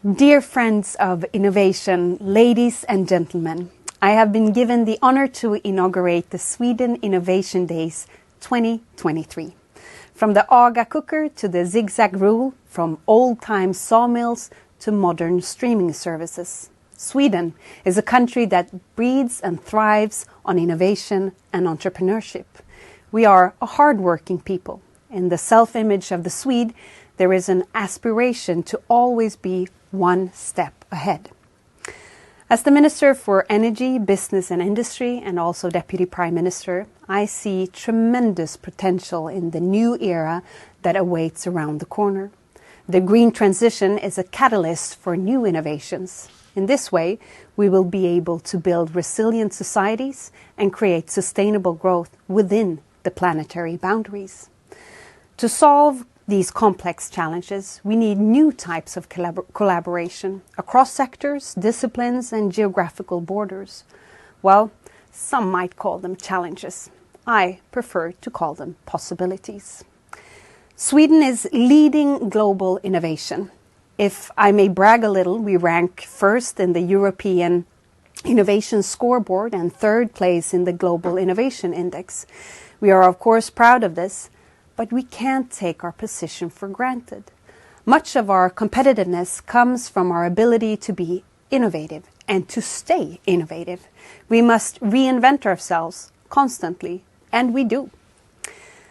Dear friends of innovation, ladies and gentlemen, I have been given the honor to inaugurate the Sweden Innovation Days 2023. From the AGA cooker to the zigzag rule, from old-time sawmills to modern streaming services. Sweden is a country that breeds and thrives on innovation and entrepreneurship. We are a hard-working people. In the self-image of the Swede, there is an aspiration to always be one step ahead. As the Minister for Energy, Business and Industry and also Deputy Prime Minister, I see tremendous potential in the new era that awaits around the corner. The green transition is a catalyst for new innovations. In this way, we will be able to build resilient societies and create sustainable growth within the planetary boundaries. To solve these complex challenges, we need new types of collaboration across sectors, disciplines and geographical borders. Well, some might call them challenges. I prefer to call them possibilities. Sweden is leading global innovation. If I may brag a little, we rank first in the European Innovation Scoreboard and third place in the Global Innovation Index. We are of course proud of this, but we can't take our position for granted. Much of our competitiveness comes from our ability to be innovative and to stay innovative. We must reinvent ourselves constantly, and we do.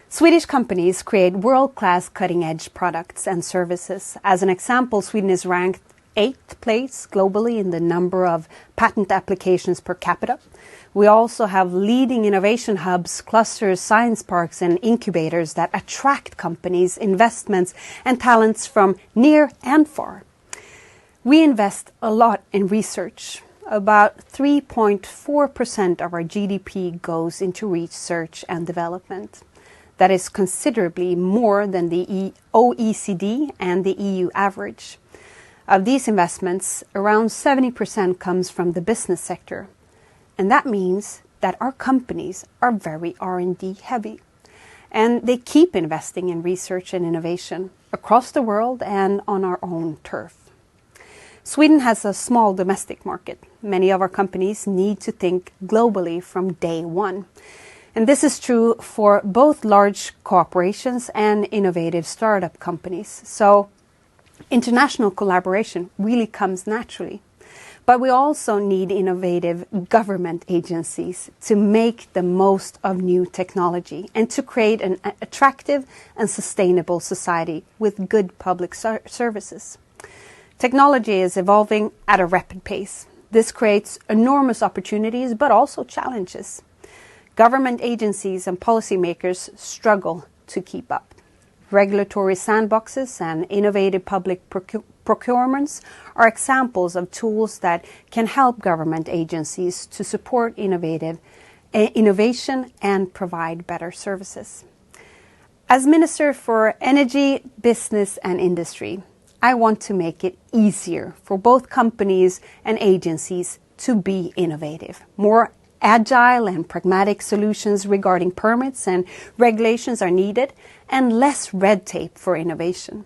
Swedish companies create world-class cutting-edge products and services. As an example, Sweden is ranked 8th place globally in the number of patent applications per capita. We also have leading innovation hubs, clusters, science parks and incubators that attract companies, investments and talents from near and far. We invest a lot in research. About 3.4% of our GDP goes into research and development. That is considerably more than the OECD and the EU average. Of these investments, around 70% comes from the business sector. And that means that our companies are very R&D heavy. And they keep investing in research and innovation across the world and on our own turf. Sweden has a small domestic market. Many of our companies need to think globally from day one. And this is true for both large corporations and innovative startup companies. So international collaboration really comes naturally. But we also need innovative government agencies to make the most of new technology and to create an attractive and sustainable society with good public services. Technology is evolving at a rapid pace. This creates enormous opportunities but also challenges. Government agencies and policymakers struggle to keep up. Regulatory sandboxes and innovative public procurements are examples of tools that can help government agencies to support innovation and provide better services. As Minister for Energy, Business and Industry, I want to make it easier for both companies and agencies to be innovative. More agile and pragmatic solutions regarding permits and regulations are needed, and less red tape for innovation.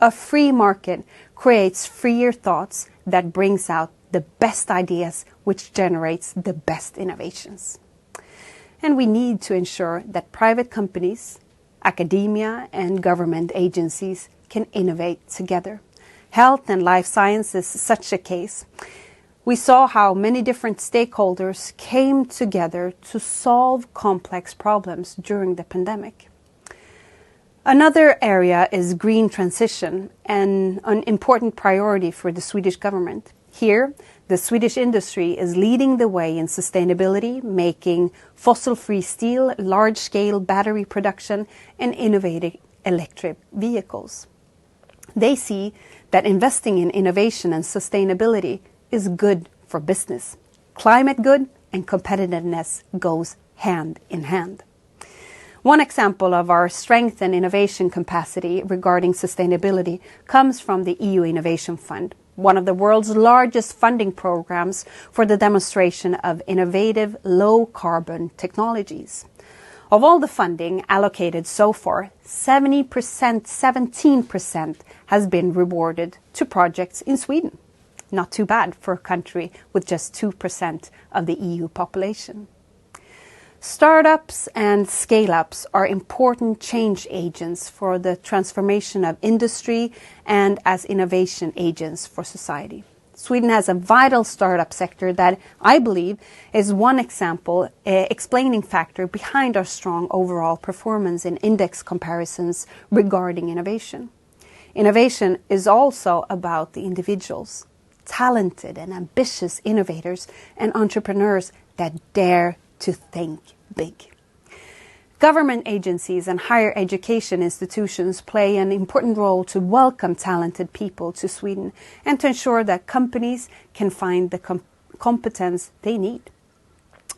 A free market creates freer thoughts that brings out the best ideas, which generates the best innovations. And we need to ensure that private companies, academia and government agencies can innovate together. Health and life science is such a case. We saw how many different stakeholders came together to solve complex problems during the pandemic. Another area is green transition, and an important priority for the Swedish government. Here, the Swedish industry is leading the way in sustainability, making fossil-free steel, large-scale battery production, and innovative electric vehicles. They see that investing in innovation and sustainability is good for business. Climate good and competitiveness goes hand in hand. One example of our strength and innovation capacity regarding sustainability comes from the EU Innovation Fund, one of the world's largest funding programs for the demonstration of innovative low-carbon technologies. Of all the funding allocated so far, 17% has been rewarded to projects in Sweden. Not too bad for a country with just 2% of the EU population. Startups and scale-ups are important change agents for the transformation of industry and as innovation agents for society. Sweden has a vital startup sector that I believe is one example, explaining factor behind our strong overall performance in index comparisons regarding innovation. Innovation is also about the individuals, talented and ambitious innovators and entrepreneurs that dare to think big. Government agencies and higher education institutions play an important role to welcome talented people to Sweden and to ensure that companies can find the competence they need.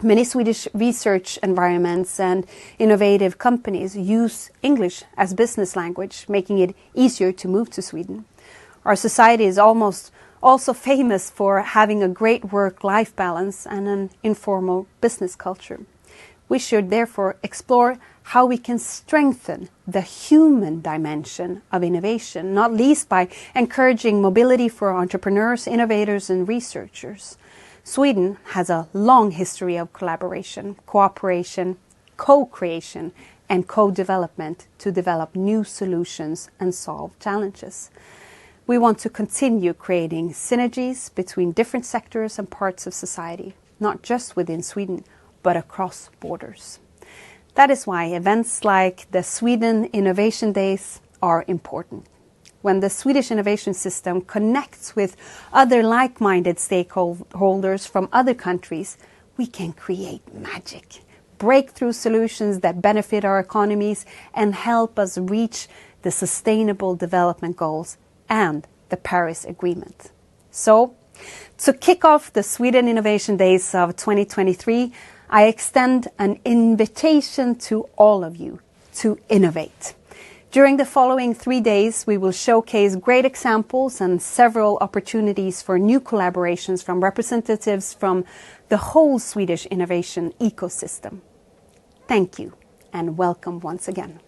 Many Swedish research environments and innovative companies use English as business language, making it easier to move to Sweden. Our society is also famous for having a great work-life balance and an informal business culture. We should therefore explore how we can strengthen the human dimension of innovation, not least by encouraging mobility for entrepreneurs, innovators, and researchers. Sweden has a long history of collaboration, cooperation, co-creation, and co-development to develop new solutions and solve challenges. We want to continue creating synergies between different sectors and parts of society, not just within Sweden, but across borders. That is why events like the Sweden Innovation Days are important. When the Swedish innovation system connects with other like-minded stakeholders from other countries, we can create magic, breakthrough solutions that benefit our economies and help us reach the Sustainable Development Goals and the Paris Agreement. So, to kick off the Sweden Innovation Days of 2023, I extend an invitation to all of you to innovate. During the following 3 days, we will showcase great examples and several opportunities for new collaborations from representatives from the whole Swedish innovation ecosystem. Thank you and welcome once again.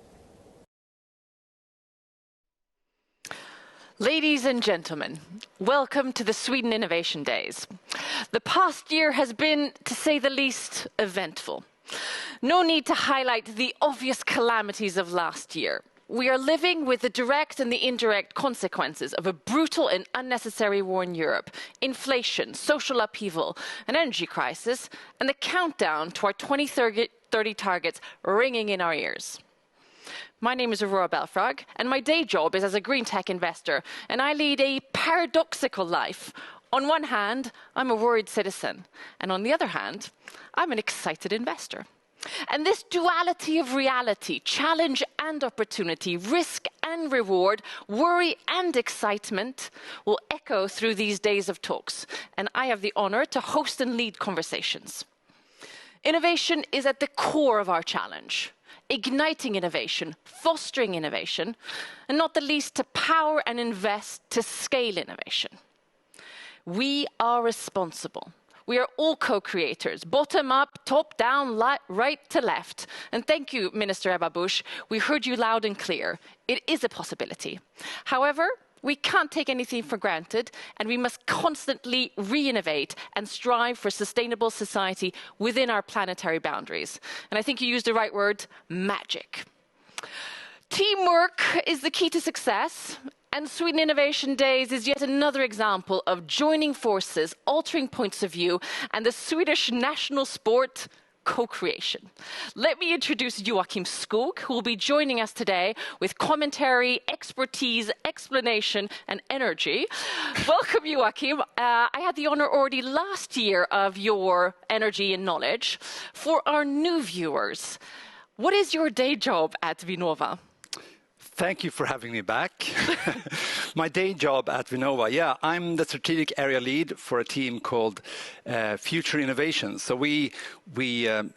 Ladies and gentlemen, welcome to the Sweden Innovation Days. The past year has been, to say the least, eventful. No need to highlight the obvious calamities of last year. We are living with the direct and the indirect consequences of a brutal and unnecessary war in Europe, inflation, social upheaval, an energy crisis, and the countdown to our 2030 targets ringing in our ears. My name is Aurore Befrage, and my day job is as a green tech investor, and I lead a paradoxical life. On one hand, I'm a worried citizen, and on the other hand, I'm an excited investor. And this duality of reality, challenge and opportunity, risk and reward, worry and excitement will echo through these days of talks, and I have the honor to host and lead conversations. Innovation is at the core of our challenge. Igniting innovation, fostering innovation, and not the least to power and invest to scale innovation. We are responsible. We are all co-creators, bottom up, top down, right to left. And thank you, Minister Ebba Busch. We heard you loud and clear. It is a possibility. However, we can't take anything for granted, and we must constantly re-innovate and strive for sustainable society within our planetary boundaries. And I think you used the right word, magic. Teamwork is the key to success, and Sweden Innovation Days is yet another example of joining forces, altering points of view, and the Swedish national sport, co-creation. Let me introduce Joakim Skog, who will be joining us today with commentary, expertise, explanation, and energy. Welcome, Joakim. I had the honor already last year of your energy and knowledge. For our new viewers, what is your day job at Vinnova? Thank you for having me back. My day job at Vinnova, I'm the strategic area lead for a team called Future Innovations. So we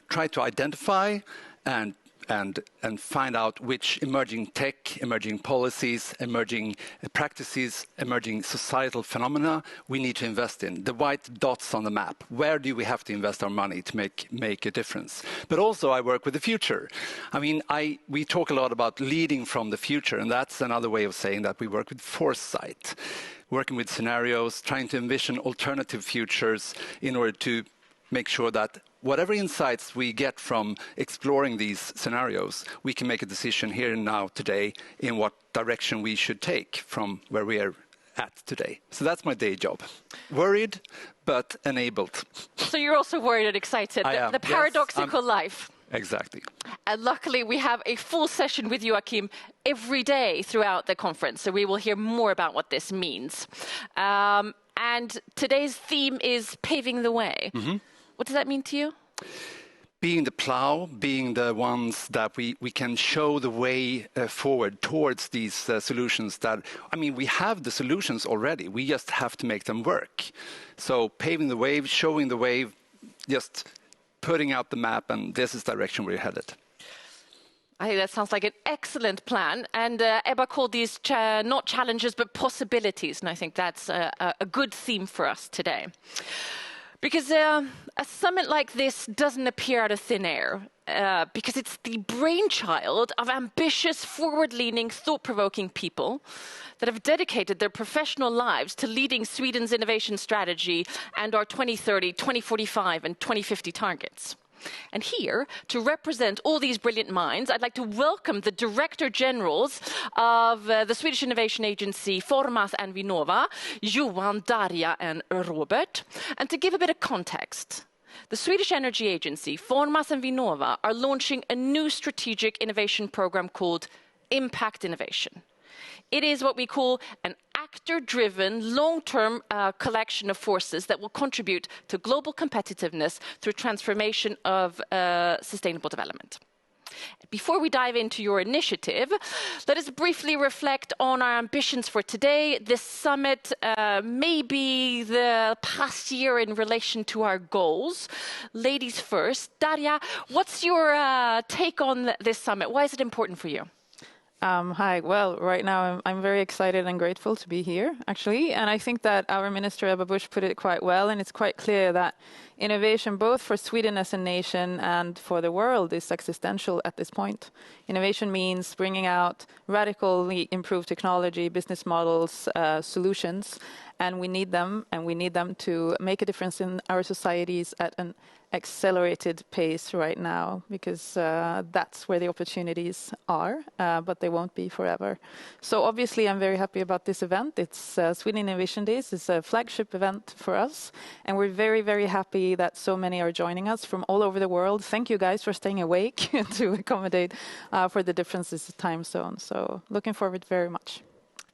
try to identify and and find out which emerging tech, emerging policies, emerging practices, emerging societal phenomena we need to invest in. The white dots on the map. Where do we have to invest our money to make a difference? But also I work with the future. I mean, we talk a lot about leading from the future, and that's another way of saying that we work with foresight, working with scenarios, trying to envision alternative futures in order to make sure that whatever insights we get from exploring these scenarios, we can make a decision here and now today in what direction we should take from where we are at today. So that's my day job. Worried, but enabled. So you're also worried and excited. I am. The paradoxical life. Exactly. And luckily, we have a full session with Joakim every day throughout the conference, so we will hear more about what this means. And today's theme is paving the way. Mm-hmm. What does that mean to you? Being the plow, being the ones that we can show the way forward towards these solutions that, I mean, we have the solutions already. We just have to make them work. So paving the way, showing the way, just putting out the map, and this is the direction we're headed. I think that sounds like an excellent plan. And Ebba called these not challenges, but possibilities. And I think that's a good theme for us today. Because a summit like this doesn't appear out of thin air, because it's the brainchild of ambitious, forward-leaning, thought-provoking people that have dedicated their professional lives to leading Sweden's innovation strategy and our 2030, 2045 and 2050 targets. And here, to represent all these brilliant minds, I'd like to welcome the Director Generals of the Swedish Innovation Agency, Formas and Vinnova, Johan, Darja and Robert. And to give a bit of context, the Swedish Energy Agency, Formas and Vinnova, are launching a new strategic innovation program called Impact Innovation. It is what we call an actor-driven, long-term collection of forces that will contribute to global competitiveness through transformation of sustainable development. Before we dive into your initiative, let us briefly reflect on our ambitions for today. This summit may be the past year in relation to our goals. Ladies first. Darja, what's your take on this summit? Why is it important for you? Hi. Well, right now I'm very excited and grateful to be here, actually. And I think that our Minister, Ebba Busch, put it quite well. And it's quite clear that innovation, both for Sweden as a nation and for the world, is existential at this point. Innovation means bringing out radically improved technology, business models, solutions. And we need them, to make a difference in our societies at an accelerated pace right now, because that's where the opportunities are, but they won't be forever. So obviously I'm very happy about this event. It's Sweden Innovation Days. It's a flagship event for us, and we're very, very happy that so many are joining us from all over the world. Thank you guys for staying awake to accommodate for the differences of time zone. So looking forward very much.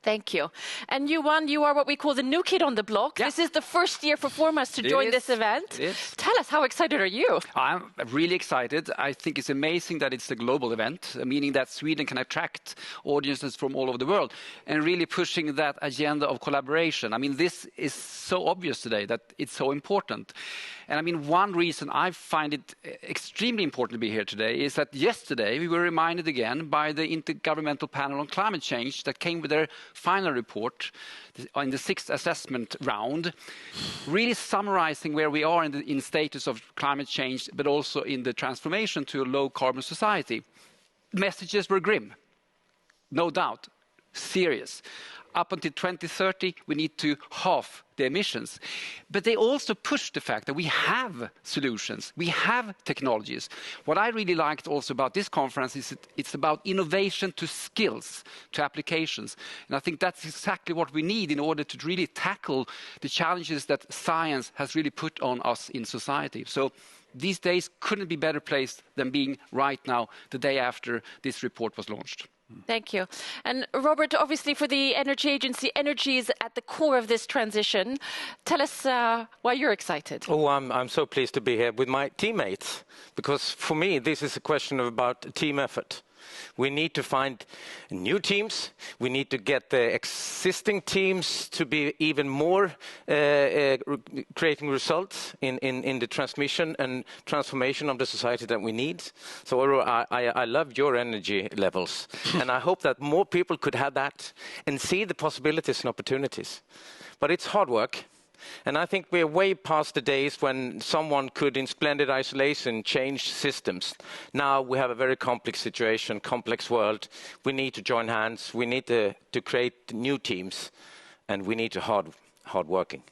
Thank you. And Johan, you are what we call the new kid on the block. Yeah. This is the first year for Formas to join this event. Tell us, how excited are you? I'm really excited. I think it's amazing that it's a global event, meaning that Sweden can attract audiences from all over the world and really pushing that agenda of collaboration. I mean, this is so obvious today that it's so important. And I mean, one reason I find it extremely important to be here today is that yesterday we were reminded again by the Intergovernmental Panel on Climate Change that came with their final report in the 6th assessment round, really summarizing where we are in status of climate change, but also in the transformation to a low-carbon society. Messages were grim, no doubt, serious. Up until 2030, we need to halve the emissions. But they also push the fact that we have solutions, we have technologies. What I really liked also about this conference is it's about innovation to skills, to applications. And I think that's exactly what we need in order to really tackle the challenges that science has really put on us in society. So these days couldn't be better placed than being right now, the day after this report was launched. Thank you. And Robert, obviously for the Energy Agency, energy is at the core of this transition. Tell us why you're excited. Oh, I'm so pleased to be here with my teammates, because for me this is a question about team effort. We need to find new teams. We need to get the existing teams to be even more creating results in the transmission and transformation of the society that we need. So Aurore, I love your energy levels. And I hope that more people could have that and see the possibilities and opportunities. But it's hard work. And I think we're way past the days when someone could, in splendid isolation, change systems. Now we have a very complex situation, complex world. We need to join hands. We need to create new teams. And we need to hard working.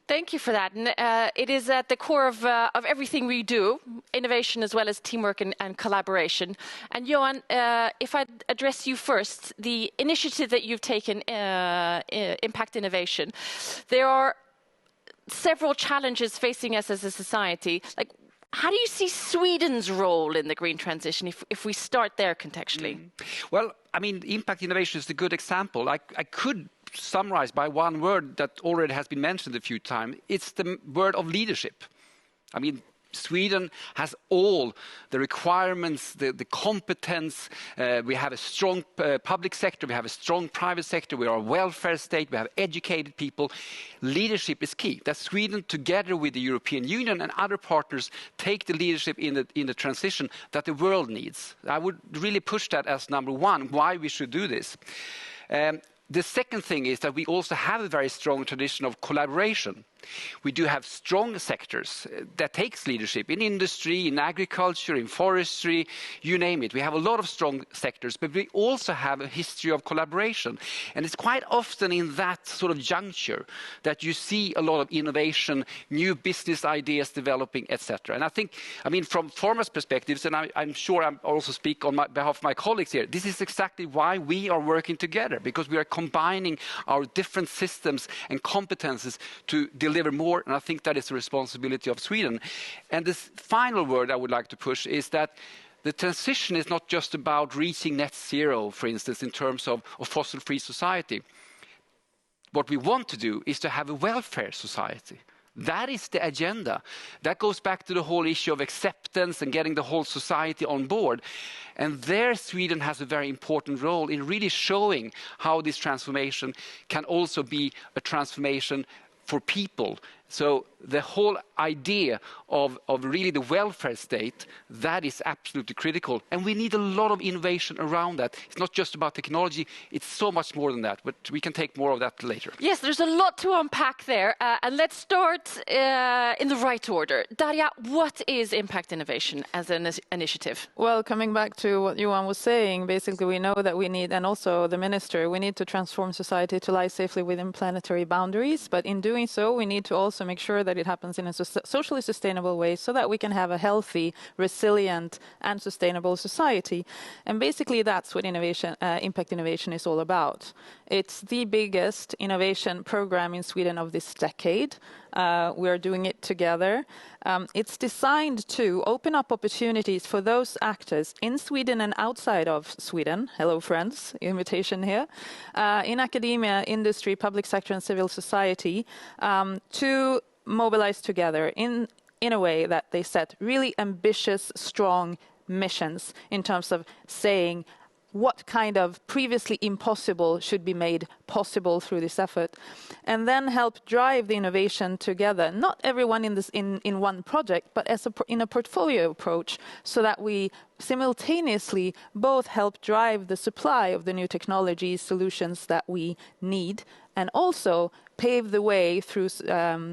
Thank you for that. And, it is at the core of everything we do, innovation as well as teamwork and collaboration. And Johan, if I address you first, the initiative that you've taken, Impact Innovation, there are several challenges facing us as a society. Like, how do you see Sweden's role in the green transition if we start there contextually? Well, I mean, impact innovation is a good example. I could summarize by one word that already has been mentioned a few times. It's the word of leadership. I mean, Sweden has all the requirements, the competence. We have a strong public sector. We have a strong private sector. We are a welfare state. We have educated people. Leadership is key. That Sweden, together with the European Union and other partners, take the leadership in the transition that the world needs. I would really push that as number one, why we should do this. The second thing is that we also have a very strong tradition of collaboration. We do have strong sectors that takes leadership in industry, in agriculture, in forestry, you name it. We have a lot of strong sectors, but we also have a history of collaboration. And it's quite often in that sort of juncture that you see a lot of innovation, new business ideas developing, etc. And I think, I mean, from farmers' perspectives, and I'm sure I also speak on behalf of my colleagues here, this is exactly why we are working together, because we are combining our different systems and competences to deliver more, and I think that is the responsibility of Sweden. And this final word I would like to push is that the transition is not just about reaching net zero, for instance, in terms of fossil-free society. What we want to do is to have a welfare society. That is the agenda. That goes back to the whole issue of acceptance and getting the whole society on board. And there Sweden has a very important role in really showing how this transformation can also be a transformation for people. So the whole idea of really the welfare state, that is absolutely critical. And we need a lot of innovation around that. It's not just about technology, it's so much more than that. But we can take more of that later. Yes, there's a lot to unpack there. And let's start in the right order. Darja, what is Impact Innovation as an initiative? Well, coming back to what Johan was saying, basically we know that we need, and also the minister, we need to transform society to lie safely within planetary boundaries. But in doing so, we need to also make sure that it happens in a socially sustainable way so that we can have a healthy, resilient and sustainable society. And basically that's what Impact Innovation is all about. It's the biggest innovation program in Sweden of this decade. We are doing it together. It's designed to open up opportunities for those actors in Sweden and outside of Sweden. Hello, friends, invitation here. In academia, industry, public sector and civil society to mobilize together in a way that they set really ambitious, strong missions in terms of saying what kind of previously impossible should be made possible through this effort, and then help drive the innovation together. Not everyone in one project, but in a portfolio approach, so that we simultaneously both help drive the supply of the new technologies, solutions that we need, and also pave the way through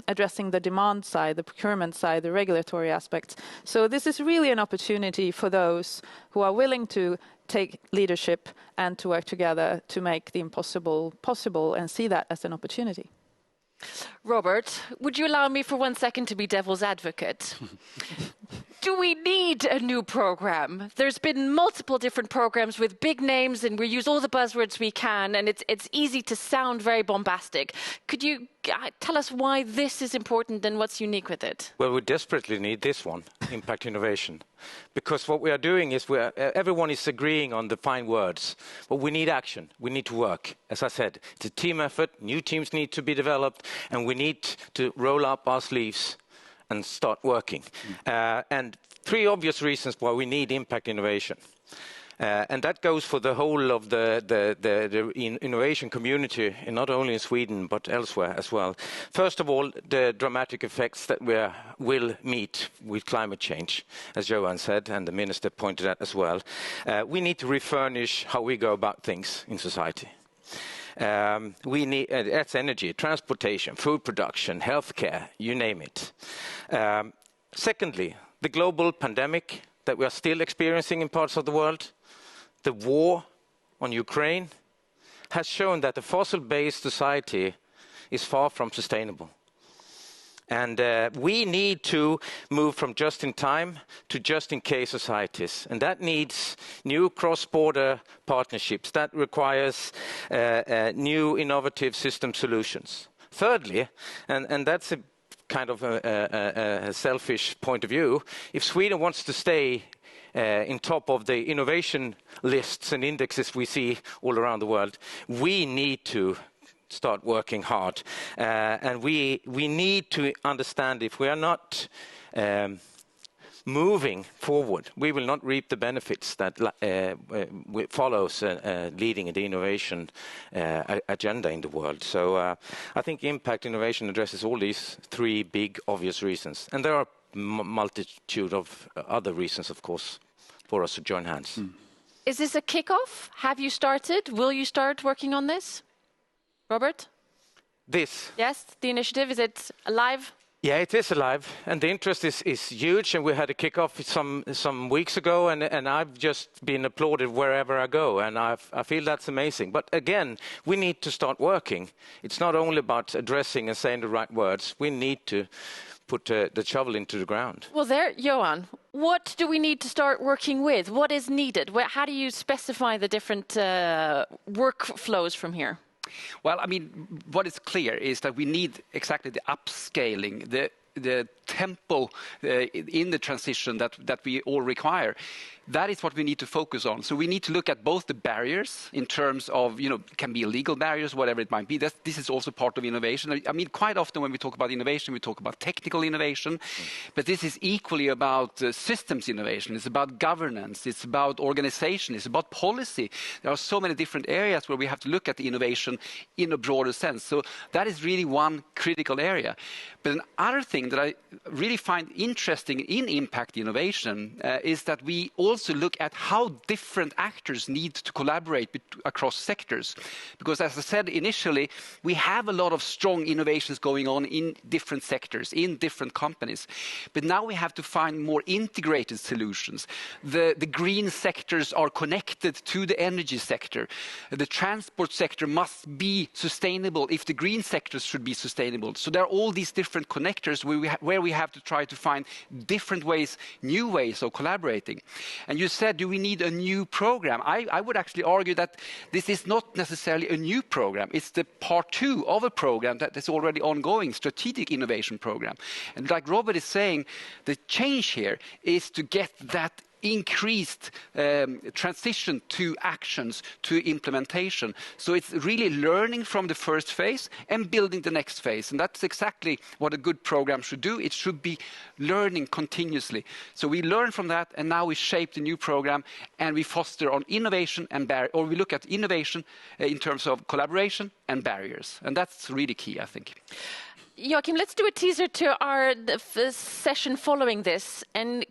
addressing the demand side, the procurement side, the regulatory aspects. So this is really an opportunity for those who are willing to take leadership and to work together to make the impossible possible and see that as an opportunity. Robert, would you allow me for 1 second to be devil's advocate? Do we need a new program? There's been multiple different programs with big names, and we use all the buzzwords we can, and it's easy to sound very bombastic. Could you tell us why this is important and what's unique with it? Well, we desperately need this one, Impact Innovation. Because what we are doing is everyone is agreeing on the fine words, but we need action. We need to work. As I said, it's a team effort. New teams need to be developed, and we need to roll up our sleeves and start working. And 3 obvious reasons why we need Impact Innovation. And that goes for the whole of the innovation community, and not only in Sweden, but elsewhere as well. First of all, the dramatic effects that we will meet with climate change, as Johan said, and the minister pointed out as well. We need to refurnish how we go about things in society. We need that's energy, transportation, food production, healthcare, you name it. Secondly, the global pandemic that we are still experiencing in parts of the world, the war on Ukraine, has shown that the fossil-based society is far from sustainable. And we need to move from just-in-time to just-in-case societies. And that needs new cross-border partnerships. That requires new innovative system solutions. Thirdly, and that's a kind of a selfish point of view, if Sweden wants to stay in top of the innovation lists and indexes we see all around the world, we need to start working hard. And we need to understand if we are not moving forward, we will not reap the benefits that follows leading the innovation agenda in the world. So I think impact innovation addresses all these three big obvious reasons. And there are multitude of other reasons, of course, for us to join hands. Is this a kickoff? Have you started? Will you start working on this? Robert? This? Yes, the initiative, is it alive? Yeah, it is alive, and the interest is huge, and we had a kickoff some weeks ago, and I've just been applauded wherever I go, and I feel that's amazing. But again, we need to start working. It's not only about addressing and saying the right words. We need to put the shovel into the ground. Well, there, Johan, what do we need to start working with? What is needed? How do you specify the different workflows from here? Well, I mean, what is clear is that we need exactly the upscaling, the tempo in the transition that we all require. That is what we need to focus on. So we need to look at both the barriers in terms of, can be legal barriers, whatever it might be. This is also part of innovation. I mean, quite often when we talk about innovation, we talk about technical innovation, but this is equally about systems innovation. It's about governance. It's about organization. It's about policy. There are so many different areas where we have to look at the innovation in a broader sense. So that is really one critical area. But another thing that I really find interesting in impact innovation is that we also look at how different actors need to collaborate across sectors. Because as I said initially, we have a lot of strong innovations going on in different sectors, in different companies. But now we have to find more integrated solutions. The green sectors are connected to the energy sector. The transport sector must be sustainable if the green sectors should be sustainable. So there are all these different connectors where we have to try to find different ways, new ways of collaborating. And you said, do we need a new program? I would actually argue that this is not necessarily a new program. It's the part 2 of a program that is already ongoing, strategic innovation program. And like Robert is saying, the change here is to get that increased transition to actions, to implementation. So it's really learning from the first phase and building the next phase. And that's exactly what a good program should do. It should be learning continuously. So we learn from that, and now we shape the new program, and we foster on innovation and or we look at innovation in terms of collaboration and barriers. And that's really key, I think. Joakim, let's do a teaser to our session following this. And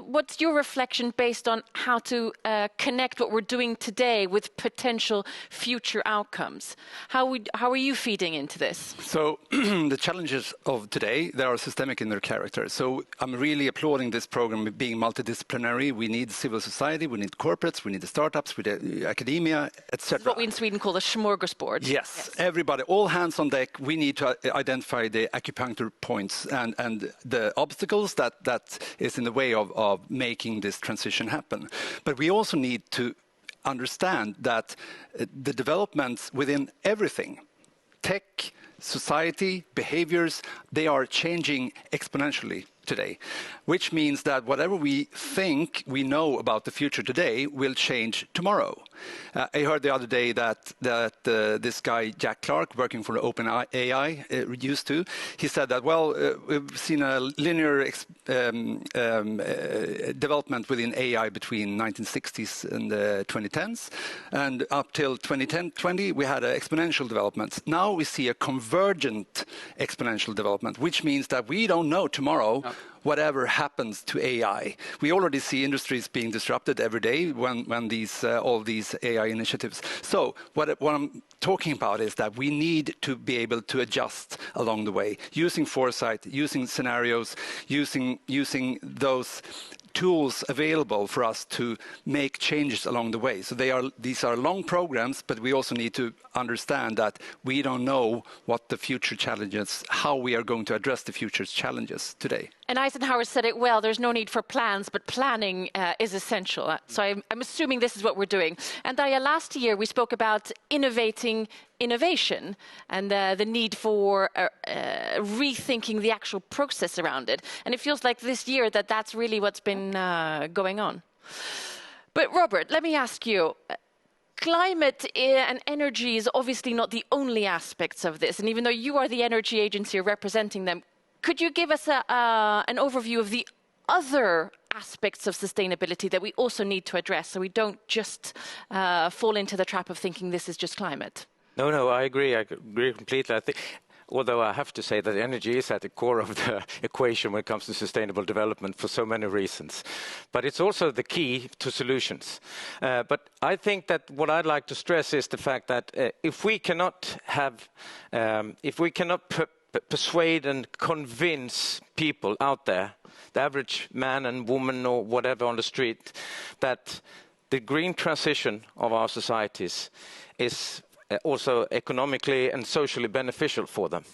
what's your reflection based on how to connect what we're doing today with potential future outcomes? How are you feeding into this? So the challenges of today, they are systemic in their character. So I'm really applauding this program being multidisciplinary. We need civil society, we need corporates, we need the startups, we need academia, etc. What we in Sweden call a smorgasbord. Yes, everybody, all hands on deck. We need to identify the acupuncture points and the obstacles that is in the way of making this transition happen. But we also need to understand that the developments within everything, tech, society, behaviors, they are changing exponentially today, which means that whatever we think we know about the future today will change tomorrow. I heard the other day that this guy, Jack Clark, working for OpenAI, used to, he said that, well, we've seen a linear development within AI between 1960s and the 2010s. And up till 2020, we had exponential developments. Now we see a convergent exponential development, which means that we don't know tomorrow whatever happens to AI. We already see industries being disrupted every day when these all these AI initiatives. So what I'm talking about is that we need to be able to adjust along the way, using foresight, using scenarios, using those tools available for us to make changes along the way. So these are long programs, but we also need to understand that we don't know what the future challenges, how we are going to address the future's challenges today. And Eisenhower said it well, there's no need for plans, but planning is essential. So I'm assuming this is what we're doing. And Darja, last year we spoke about innovating innovation and the need for rethinking the actual process around it. And it feels like this year that's really what's been going on. But Robert, let me ask you, climate and energy is obviously not the only aspects of this. And even though you are the energy agency representing them, could you give us an overview of the other aspects of sustainability that we also need to address so we don't just fall into the trap of thinking this is just climate? No, I agree completely. I think, although I have to say that energy is at the core of the equation when it comes to sustainable development for so many reasons. But it's also the key to solutions. But I think that what I'd like to stress is the fact that if we cannot persuade and convince people out there, the average man and woman or whatever on the street, that the green transition of our societies is also economically and socially beneficial for them.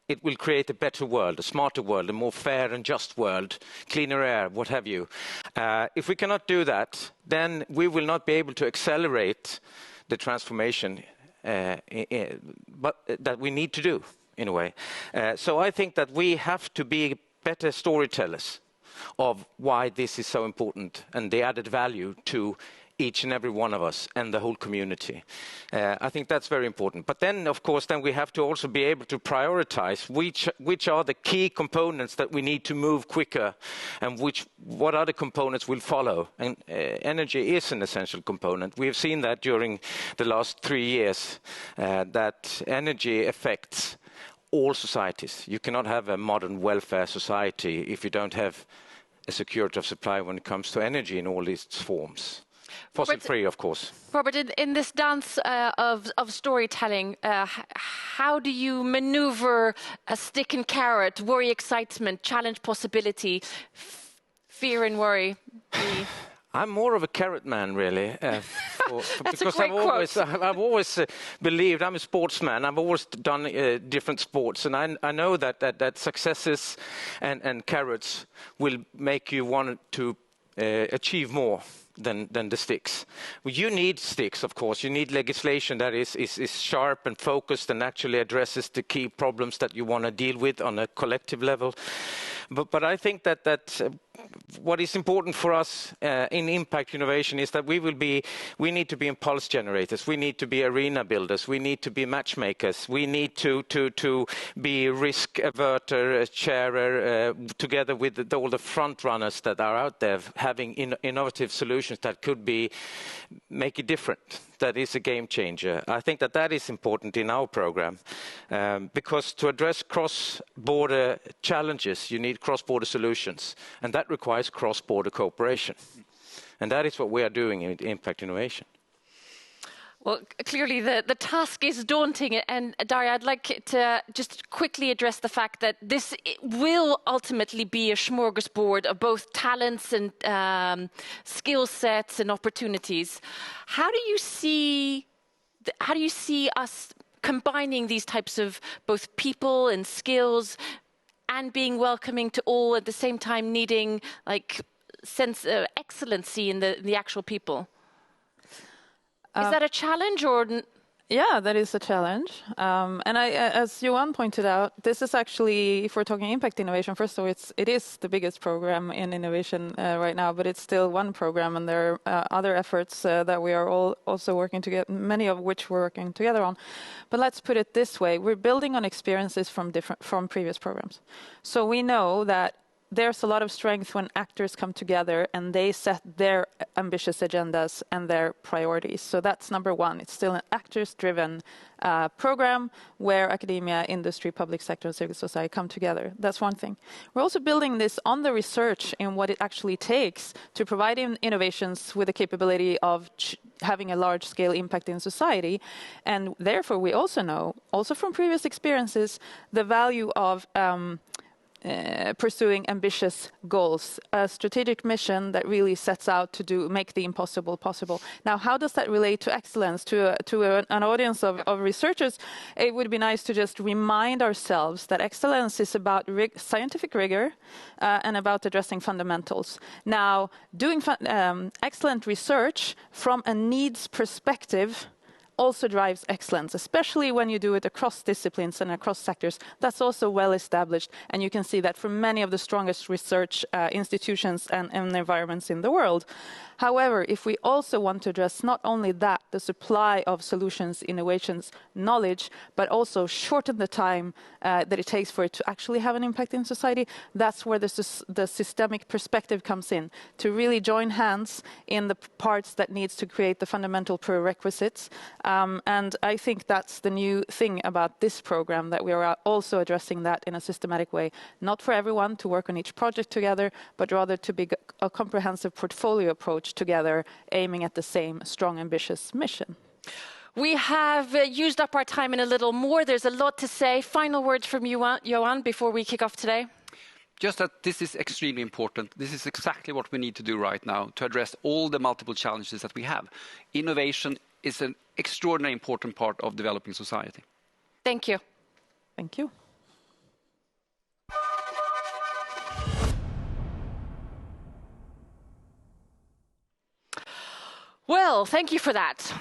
It will create a better world, a smarter world, a more fair and just world, cleaner air, what have you. If we cannot do that, then we will not be able to accelerate the transformation but that we need to do, in a way. So I think that we have to be better storytellers of why this is so important and the added value to each and every one of us and the whole community. I think that's very important. But then, of course, we have to also be able to prioritize which are the key components that we need to move quicker and what other components will follow. And energy is an essential component. We have seen that during the last 3 years, that energy affects all societies. You cannot have a modern welfare society if you don't have a security of supply when it comes to energy in all its forms. Fossil-free, of course. Robert, in this dance of storytelling, how do you maneuver a stick and carrot, worry, excitement, challenge, possibility, fear and worry? I'm more of a carrot man, really. Because I've always believed, I'm a sportsman, I've always done different sports, and I know that successes and carrots will make you want to achieve more than the sticks. Well, you need sticks, of course. You need legislation that is sharp and focused and actually addresses the key problems that you want to deal with on a collective level. But I think that what is important for us in impact innovation is that we need to be impulse generators. We need to be arena builders. We need to be matchmakers. We need to be risk averter, sharer, together with all the front runners that are out there having innovative solutions that could make it different. That is a game changer. I think that is important in our program because to address cross-border challenges, you need cross-border solutions, and that requires cross-border cooperation. And that is what we are doing in impact innovation. Well, clearly the task is daunting, and Darja, I'd like to just quickly address the fact that this will ultimately be a smorgasbord of both talents and skill sets and opportunities. How do you see us combining these types of both people and skills and being welcoming to all at the same time, needing sense of excellency in the actual people? Is that a challenge or? Yeah, that is a challenge. And as Johan pointed out, this is actually, if we're talking impact innovation, first of all, it is the biggest program in innovation right now, but it's still one program, and there are other efforts that we are all also working together, many of which we're working together on. But let's put it this way: we're building on experiences from previous programs. So we know that there's a lot of strength when actors come together and they set their ambitious agendas and their priorities. So that's number one. It's still an actors-driven program where academia, industry, public sector, and civil society come together. That's one thing. We're also building this on the research in what it actually takes to provide innovations with the capability of having a large-scale impact in society. And therefore, we also know, also from previous experiences, the value of pursuing ambitious goals, a strategic mission that really sets out to make the impossible possible. Now, how does that relate to excellence, to an audience of researchers? It would be nice to just remind ourselves that excellence is about scientific rigor and about addressing fundamentals. Now, doing excellent research from a needs perspective also drives excellence, especially when you do it across disciplines and across sectors. That's also well established, and you can see that from many of the strongest research institutions and environments in the world. However, if we also want to address not only that, the supply of solutions, innovations, knowledge, but also shorten the time that it takes for it to actually have an impact in society, that's where the systemic perspective comes in, to really join hands in the parts that needs to create the fundamental prerequisites. And I think that's the new thing about this program, that we are also addressing that in a systematic way, not for everyone to work on each project together, but rather to be a comprehensive portfolio approach together, aiming at the same strong, ambitious mission. We have used up our time and a little more. There's a lot to say. Final words from you, Johan, before we kick off today. Just that this is extremely important. This is exactly what we need to do right now to address all the multiple challenges that we have. Innovation is an extraordinarily important part of developing society. Thank you. Thank you. Well, thank you for that.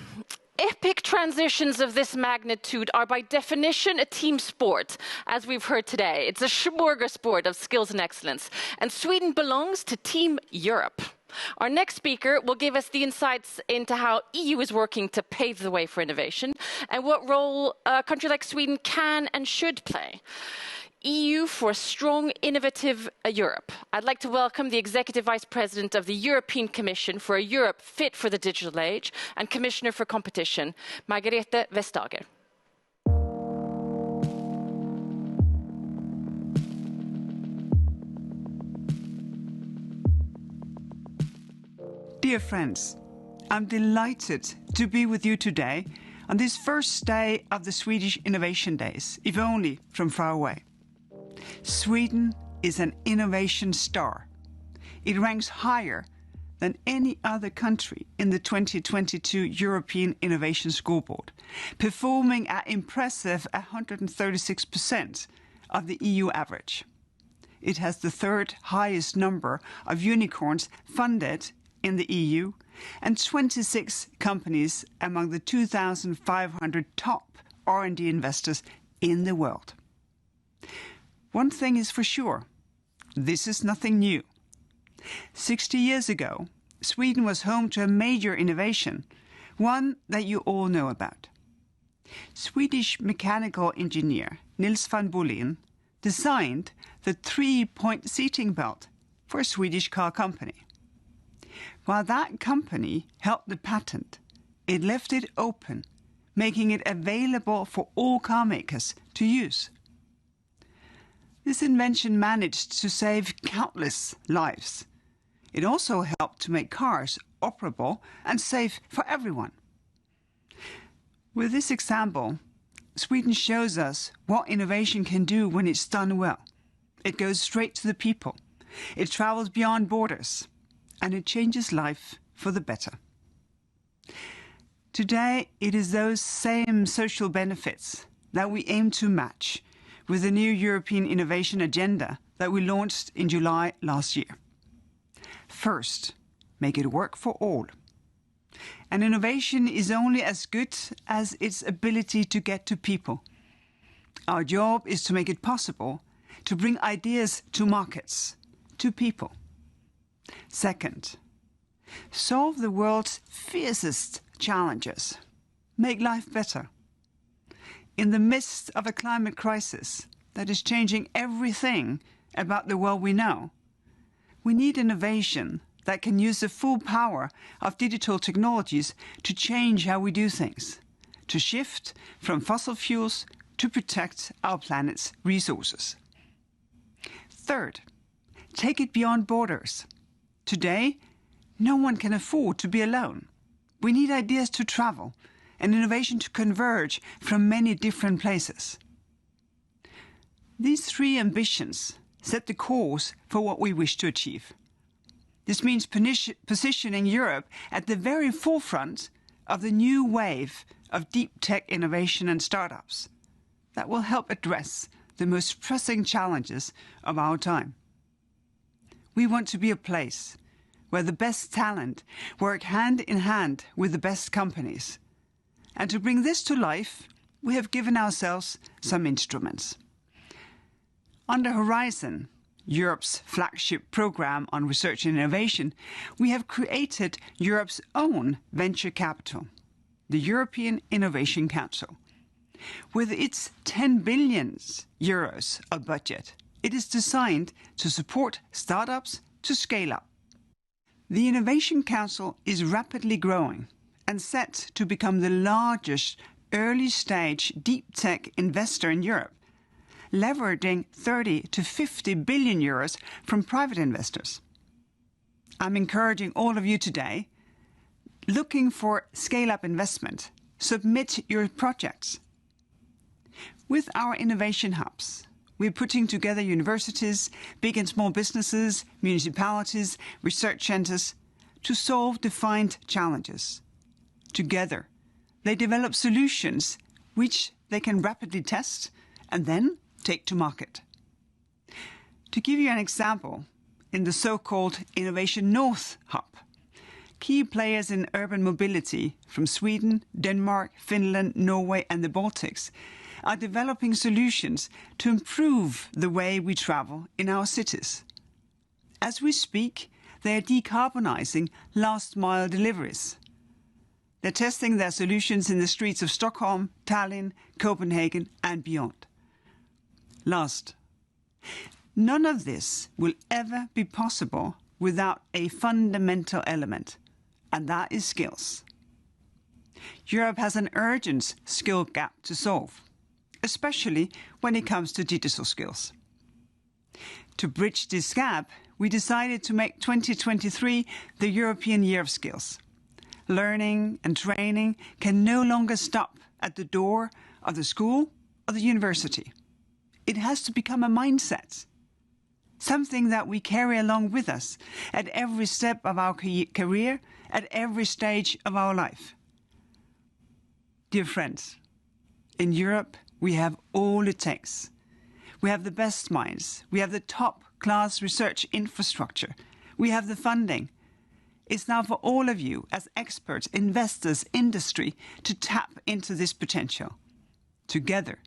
Epic transitions of this magnitude are by definition a team sport, as we've heard today. It's a smorgasbord of skills and excellence, and Sweden belongs to Team Europe. Our next speaker will give us the insights into how EU is working to pave the way for innovation and what role a country like Sweden can and should play. EU for a strong, innovative Europe. I'd like to welcome the Executive Vice President of the European Commission for a Europe fit for the digital age and Commissioner for Competition, Margrethe Vestager. Dear friends, I'm delighted to be with you today on this first day of the Swedish Innovation Days, if only from far away. Sweden is an innovation star. It ranks higher than any other country in the 2022 European Innovation Scoreboard, performing at impressive 136% of the EU average. It has the third highest number of unicorns funded in the EU and 26 companies among the 2,500 top R&D investors in the world. One thing is for sure, this is nothing new. 60 years ago, Sweden was home to a major innovation, one that you all know about. Swedish mechanical engineer Nils van Boelien designed the 3-point seating belt for a Swedish car company. While that company held the patent, it left it open, making it available for all car makers to use. This invention managed to save countless lives. It also helped to make cars operable and safe for everyone. With this example, Sweden shows us what innovation can do when it's done well. It goes straight to the people. It travels beyond borders. And it changes life for the better. Today, it is those same social benefits that we aim to match with the new European Innovation Agenda that we launched in July last year. First, make it work for all. And innovation is only as good as its ability to get to people. Our job is to make it possible to bring ideas to markets, to people. Second, solve the world's fiercest challenges. Make life better. In the midst of a climate crisis that is changing everything about the world we know, we need innovation that can use the full power of digital technologies to change how we do things, to shift from fossil fuels to protect our planet's resources. Third, take it beyond borders. Today, no one can afford to be alone. We need ideas to travel and innovation to converge from many different places. These three ambitions set the course for what we wish to achieve. This means positioning Europe at the very forefront of the new wave of deep tech innovation and startups that will help address the most pressing challenges of our time. We want to be a place where the best talent work hand in hand with the best companies. And to bring this to life, we have given ourselves some instruments. Under Horizon, Europe's flagship program on research and innovation, we have created Europe's own venture capital, the European Innovation Council. With its 10 billion euros of budget, it is designed to support startups to scale up. The Innovation Council is rapidly growing and set to become the largest early-stage deep tech investor in Europe, leveraging 30 to 50 billion euros from private investors. I'm encouraging all of you today, looking for scale-up investment, submit your projects. With our innovation hubs, we're putting together universities, big and small businesses, municipalities, research centers to solve defined challenges. Together, they develop solutions which they can rapidly test and then take to market. To give you an example, in the so-called Innovation North Hub, key players in urban mobility from Sweden, Denmark, Finland, Norway and the Baltics are developing solutions to improve the way we travel in our cities. As we speak, they are decarbonizing last-mile deliveries. They're testing their solutions in the streets of Stockholm, Tallinn, Copenhagen and beyond. Last, none of this will ever be possible without a fundamental element, and that is skills. Europe has an urgent skill gap to solve, especially when it comes to digital skills. To bridge this gap, we decided to make 2023 the European Year of Skills. Learning and training can no longer stop at the door of the school or the university. It has to become a mindset, something that we carry along with us at every step of our career, at every stage of our life. Dear friends, in Europe, we have all it takes. We have the best minds. We have the top-class research infrastructure. We have the funding. It's now for all of you, as experts, investors, industry, to tap into this potential. Together,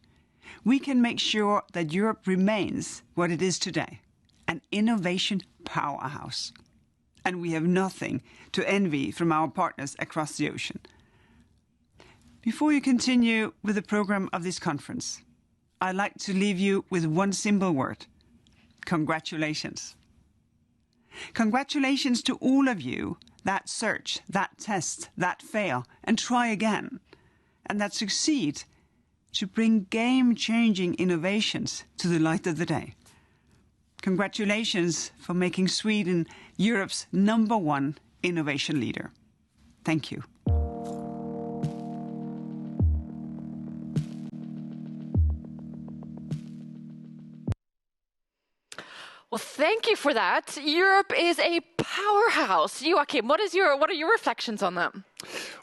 we can make sure that Europe remains what it is today, an innovation powerhouse. And we have nothing to envy from our partners across the ocean. Before you continue with the program of this conference, I'd like to leave you with one simple word: congratulations. Congratulations to all of you that search, that test, that fail, and try again, and that succeed to bring game-changing innovations to the light of the day. Congratulations for making Sweden Europe's #1 innovation leader. Thank you. Well, thank you for that. Europe is a powerhouse. Joakim, what are your reflections on that?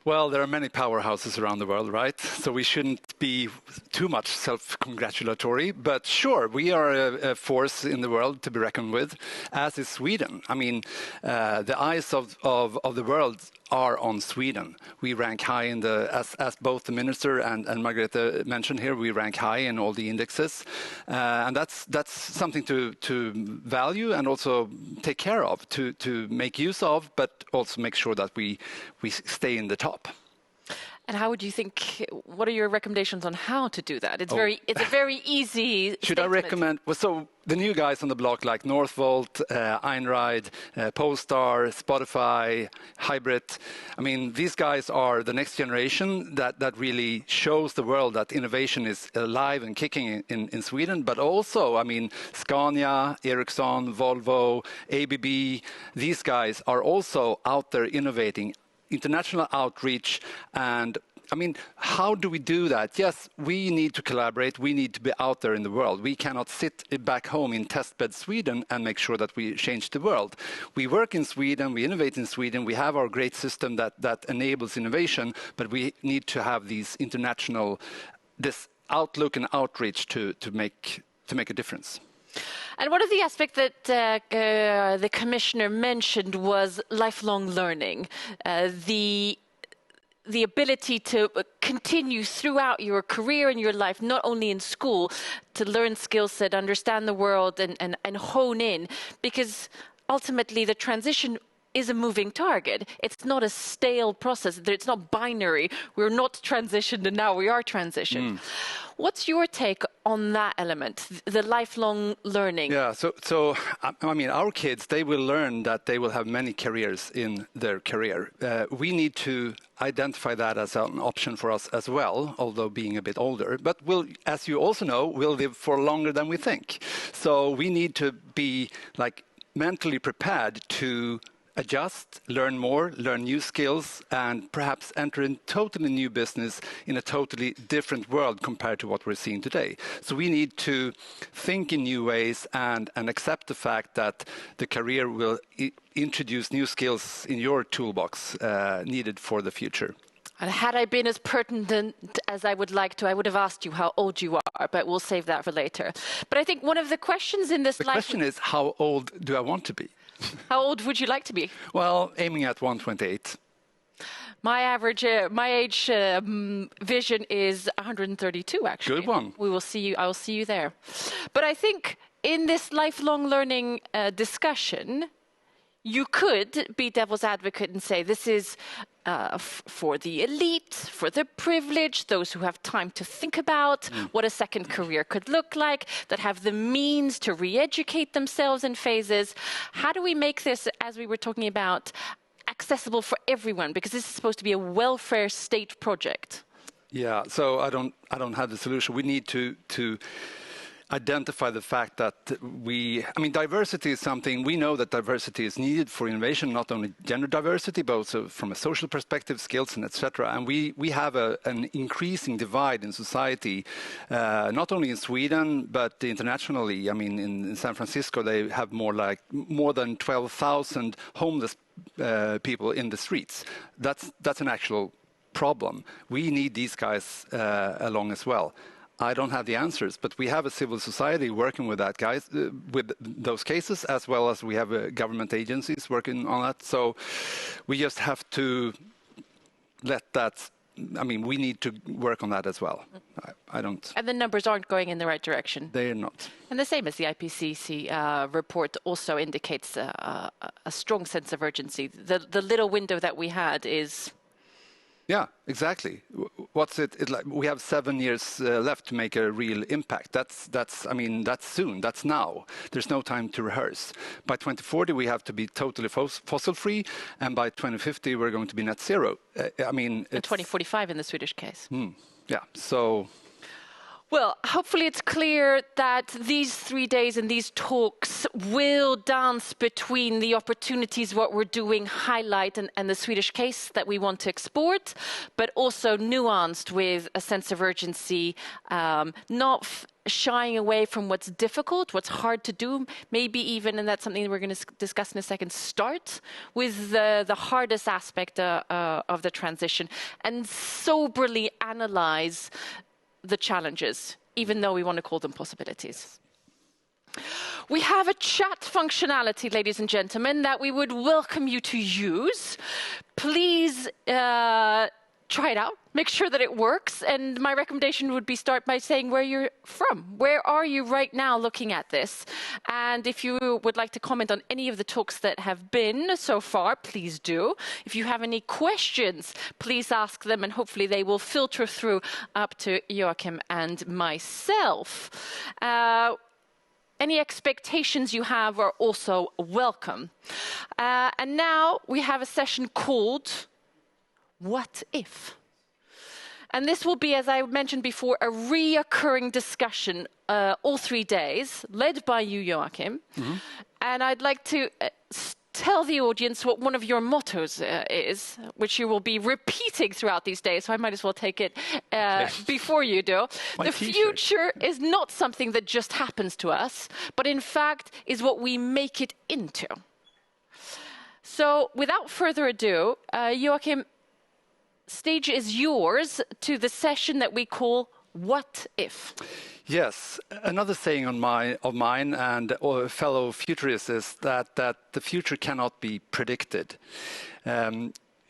Well, there are many powerhouses around the world, right? So we shouldn't be too much self-congratulatory. But sure, we are a force in the world to be reckoned with, as is Sweden. I mean, the eyes of the world are on Sweden. We rank high in as both the minister and Margareta mentioned here, we rank high in all the indexes. And that's something to value and also take care of, to make use of, but also make sure that we stay in the top. And how would you think, what are your recommendations on how to do that? It's a very easy Should I recommend, well, so the new guys on the block like Northvolt, Einride, Polestar, Spotify, Hybrid, I mean, these guys are the next generation that really shows the world that innovation is alive and kicking in Sweden, but also, I mean, Scania, Ericsson, Volvo, ABB, these guys are also out there innovating. International outreach, and I mean, how do we do that? Yes, we need to collaborate. We need to be out there in the world. We cannot sit back home in testbed Sweden and make sure that we change the world. We work in Sweden, we innovate in Sweden, we have our great system that enables innovation, but we need to have these international, this outlook and outreach to make a difference. And one of the aspects that the Commissioner mentioned was lifelong learning, the ability to continue throughout your career and your life, not only in school, to learn skill set, understand the world and hone in, because ultimately the transition is a moving target. It's not a stale process. It's not binary. We're not transitioned and now we are transitioned. What's your take on that element, the lifelong learning? Yeah, so I mean, our kids, they will learn that they will have many careers in their career. We need to identify that as an option for us as well, although being a bit older. But we'll, as you also know, we'll live for longer than we think. So we need to be like mentally prepared to adjust, learn more, learn new skills, and perhaps enter in totally new business in a totally different world compared to what we're seeing today. So we need to think in new ways and accept the fact that the career will introduce new skills in your toolbox needed for the future. And had I been as pertinent as I would like to, I would have asked you how old you are, but we'll save that for later. But I think one of the questions in this The question is, how old do I want to be? How old would you like to be? Well, aiming at 128. My average, my age vision is 132, actually. Good one. We will see you. I will see you there. But I think in this lifelong learning discussion, you could be devil's advocate and say this is for the elite, for the privileged, those who have time to think about what a second career could look like, that have the means to re-educate themselves in phases. How do we make this, as we were talking about, accessible for everyone? Because this is supposed to be a welfare state project. Yeah, so I don't have the solution. We need to identify the fact that diversity is something, we know that diversity is needed for innovation, not only gender diversity, but also from a social perspective, skills, and etc. And we have an increasing divide in society, not only in Sweden, but internationally. I mean, in San Francisco, they have more than 12,000 homeless people in the streets. That's an actual problem. We need these guys along as well. I don't have the answers, but we have a civil society working with that, guys, with those cases, as well as we have government agencies working on that. So we just have to let that. I mean, we need to work on that as well. I don't. And the numbers aren't going in the right direction. They're not. And the same as the IPCC report also indicates a strong sense of urgency. The little window that we had is. Yeah, exactly. What's it like? We have 7 years left to make a real impact. That's soon. That's now. There's no time to rehearse. By 2040, we have to be totally fossil-free, and by 2050, we're going to be net zero. And 2045 in the Swedish case. Yeah. So. Well, hopefully it's clear that these 3 days and these talks will dance between the opportunities, what we're doing, highlight, and the Swedish case that we want to export, but also nuanced with a sense of urgency, not shying away from what's difficult, what's hard to do, maybe even, and that's something that we're going to discuss in a second, start with the hardest aspect of the transition and soberly analyze the challenges, even though we want to call them possibilities. We have a chat functionality, ladies and gentlemen, that we would welcome you to use. please try it out, make sure that it works. And my recommendation would be start by saying where you're from. Where are you right now looking at this? And if you would like to comment on any of the talks that have been so far, please do. If you have any questions, please ask them, and hopefully they will filter through up to Joakim and myself. Any expectations you have are also welcome. And now we have a session called What If? And this will be, as I mentioned before, a reoccurring discussion all 3 days, led by you, Joakim. Mm-hmm. And I'd like to tell the audience what one of your mottos is, which you will be repeating throughout these days, so I might as well take it before you do. The future is not something that just happens to us, but in fact is what we make it into. So without further ado, Joakim, stage is yours to the session that we call What If? Yes, another saying of mine and fellow futurists is that the future cannot be predicted.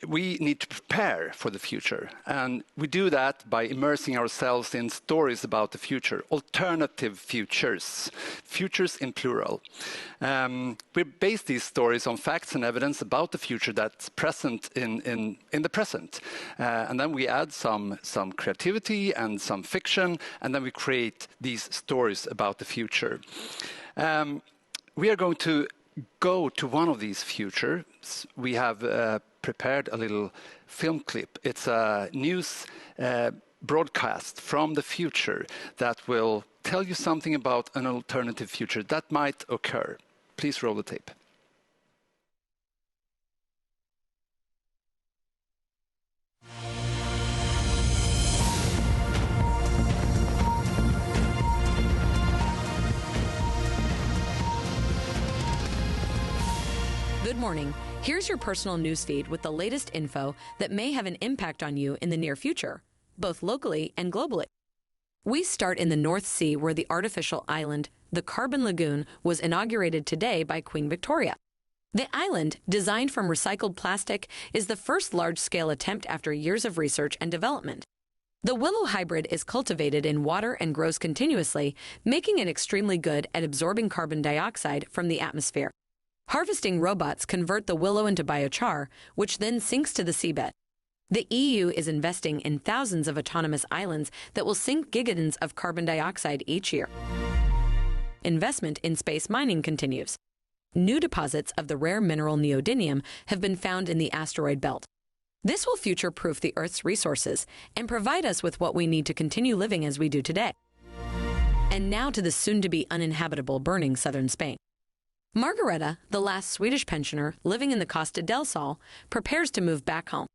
We need to prepare for the future, and we do that by immersing ourselves in stories about the future, alternative futures in plural. We base these stories on facts and evidence about the future that's present in the present, and then we add some creativity and some fiction, and then we create these stories about the future. We are going to go to one of these futures. We have prepared a little film clip. It's a news broadcast from the future that will tell you something about an alternative future that might occur. Please roll the tape. Good morning. Here's your personal newsfeed with the latest info that may have an impact on you in the near future, both locally and globally. We start in the North Sea, where the artificial island, the Carbon Lagoon, was inaugurated today by Queen Victoria. The island, designed from recycled plastic, is the first large-scale attempt after years of research and development. The willow hybrid is cultivated in water and grows continuously, making it extremely good at absorbing carbon dioxide from the atmosphere. Harvesting robots convert the willow into biochar, which then sinks to the seabed. The EU is investing in thousands of autonomous islands that will sink gigatons of carbon dioxide each year. Investment in space mining continues. New deposits of the rare mineral neodymium have been found in the asteroid belt. This will future-proof the Earth's resources and provide us with what we need to continue living as we do today. And now to the soon-to-be uninhabitable burning southern Spain. Margareta, the last Swedish pensioner living in the Costa del Sol, prepares to move back home.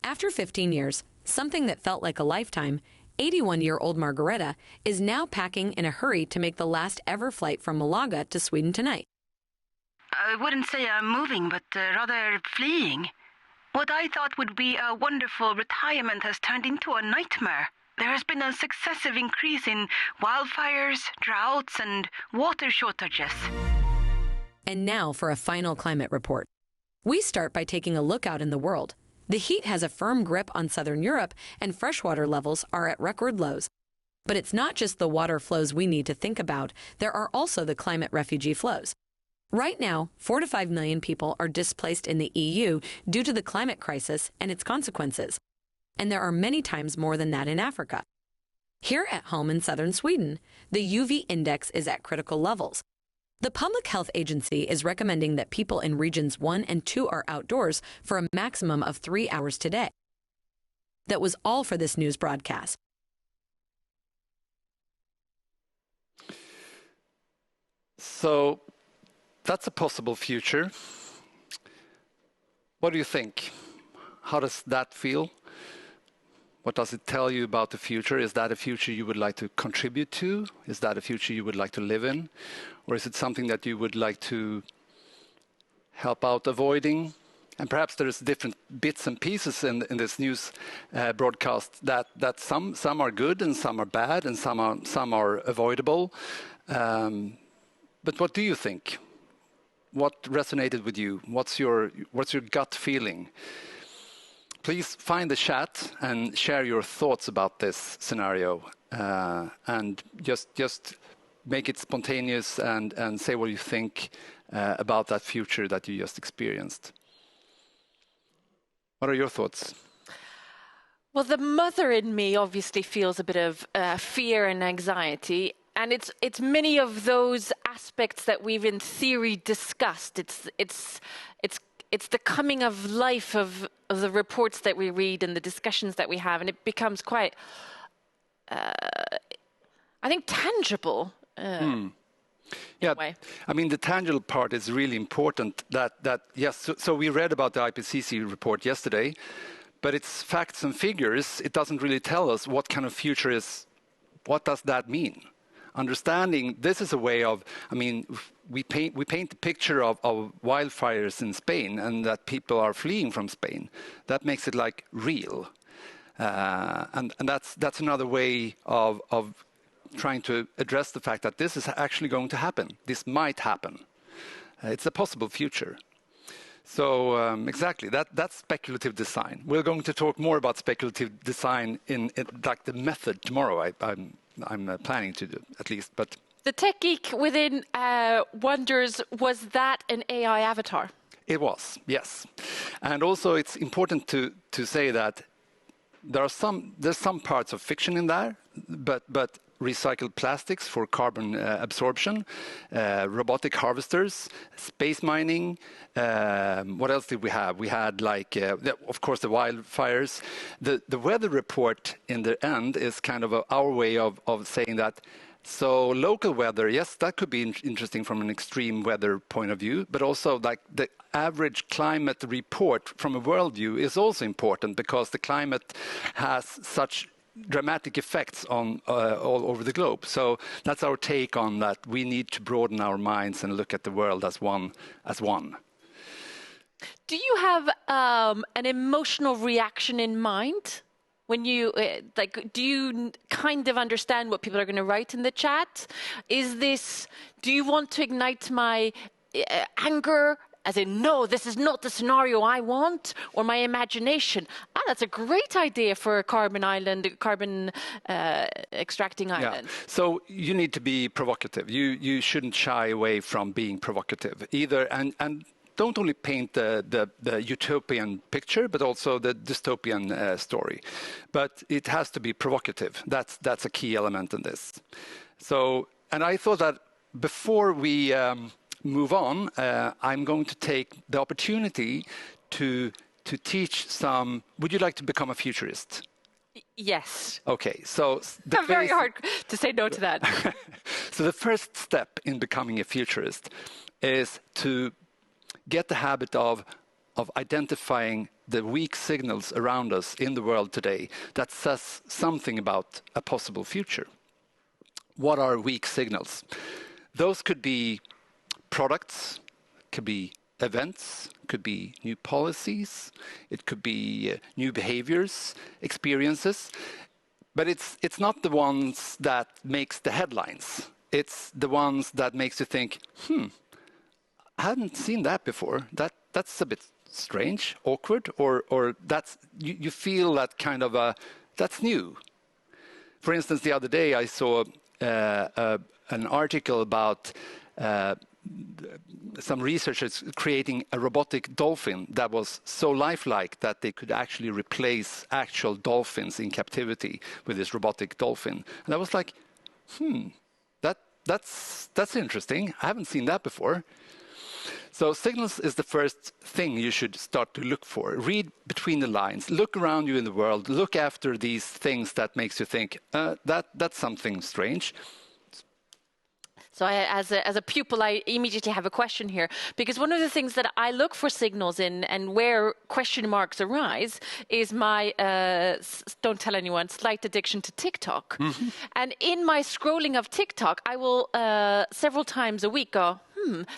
After 15 years, something that felt like a lifetime, 81-year-old Margareta is now packing in a hurry to make the last ever flight from Malaga to Sweden tonight. I wouldn't say I'm moving, but rather fleeing. What I thought would be a wonderful retirement has turned into a nightmare. There has been a successive increase in wildfires, droughts, and water shortages. And now for a final climate report. We start by taking a look out in the world. The heat has a firm grip on southern Europe, and freshwater levels are at record lows. But it's not just the water flows we need to think about. There are also the climate refugee flows. Right now, 4 to 5 million people are displaced in the EU due to the climate crisis and its consequences. And there are many times more than that in Africa. Here at home in southern Sweden, the UV index is at critical levels. The Public Health Agency is recommending that people in regions 1 and 2 are outdoors for a maximum of 3 hours today. That was all for this news broadcast. So that's a possible future. What do you think? How does that feel? What does it tell you about the future? Is that a future you would like to contribute to? Is that a future you would like to live in? Or is it something that you would like to help out avoiding? And perhaps there's different bits and pieces in this news broadcast that some are good and some are bad and some are avoidable. But what do you think? What resonated with you? What's your gut feeling? please find the chat and share your thoughts about this scenario, and just make it spontaneous and say what you think about that future that you just experienced. What are your thoughts? Well, the mother in me obviously feels a bit of fear and anxiety, and it's many of those aspects that we've in theory discussed. It's the coming of life of the reports that we read and the discussions that we have, and it becomes quite, I think, tangible. Yeah, way. I mean, the tangible part is really important. Yes, so we read about the IPCC report yesterday, but it's facts and figures. It doesn't really tell us what kind of future is. What does that mean? Understanding this is a way of, I mean, we paint the picture of wildfires in Spain and that people are fleeing from Spain. That makes it like real, and that's another way of trying to address the fact that this is actually going to happen. This might happen. It's a possible future. So exactly, that's speculative design. We're going to talk more about speculative design in like the method tomorrow. I'm planning to do at least, but the tech geek within wonders, was that an AI avatar? It was, yes, and also it's important to say that there's some parts of fiction in there, but recycled plastics for carbon absorption, robotic harvesters, space mining. What else did we have? We had of course, the wildfires. The weather report in the end is kind of our way of saying that. So local weather, yes, that could be interesting from an extreme weather point of view, but also like the average climate report from a world view is also important because the climate has such dramatic effects on all over the globe. So that's our take on that. We need to broaden our minds and look at the world as one. Do you have an emotional reaction in mind when you do you kind of understand what people are going to write in the chat? Do you want to ignite my anger? As in, no, this is not the scenario I want, or my imagination. That's a great idea for a carbon extracting island. Yeah. So you need to be provocative. You shouldn't shy away from being provocative either, and don't only paint the utopian picture, but also the dystopian story. But it has to be provocative. That's a key element in this. So, and I thought that before we move on, I'm going to take the opportunity to teach some. Would you like to become a futurist? Yes. Okay, so very hard to say no to that. So the first step in becoming a futurist is to get the habit of identifying the weak signals around us in the world today that says something about a possible future. What are weak signals? Those could be products, could be events, could be new policies, it could be new behaviors, experiences, but it's not the ones that makes the headlines. It's the ones that makes you think, I hadn't seen that before. That's a bit strange, awkward, or that's you feel that kind of that's new. For instance, the other day I saw an article about some researchers creating a robotic dolphin that was so lifelike that they could actually replace actual dolphins in captivity with this robotic dolphin. And I was like, that's interesting. I haven't seen that before. So signals is the first thing you should start to look for. Read between the lines. Look around you in the world. Look after these things that makes you think, that's something strange. So as a pupil, I immediately have a question here, because one of the things that I look for signals in and where question marks arise is my, don't tell anyone, slight addiction to TikTok. Mm-hmm. And in my scrolling of TikTok, I will several times a week go,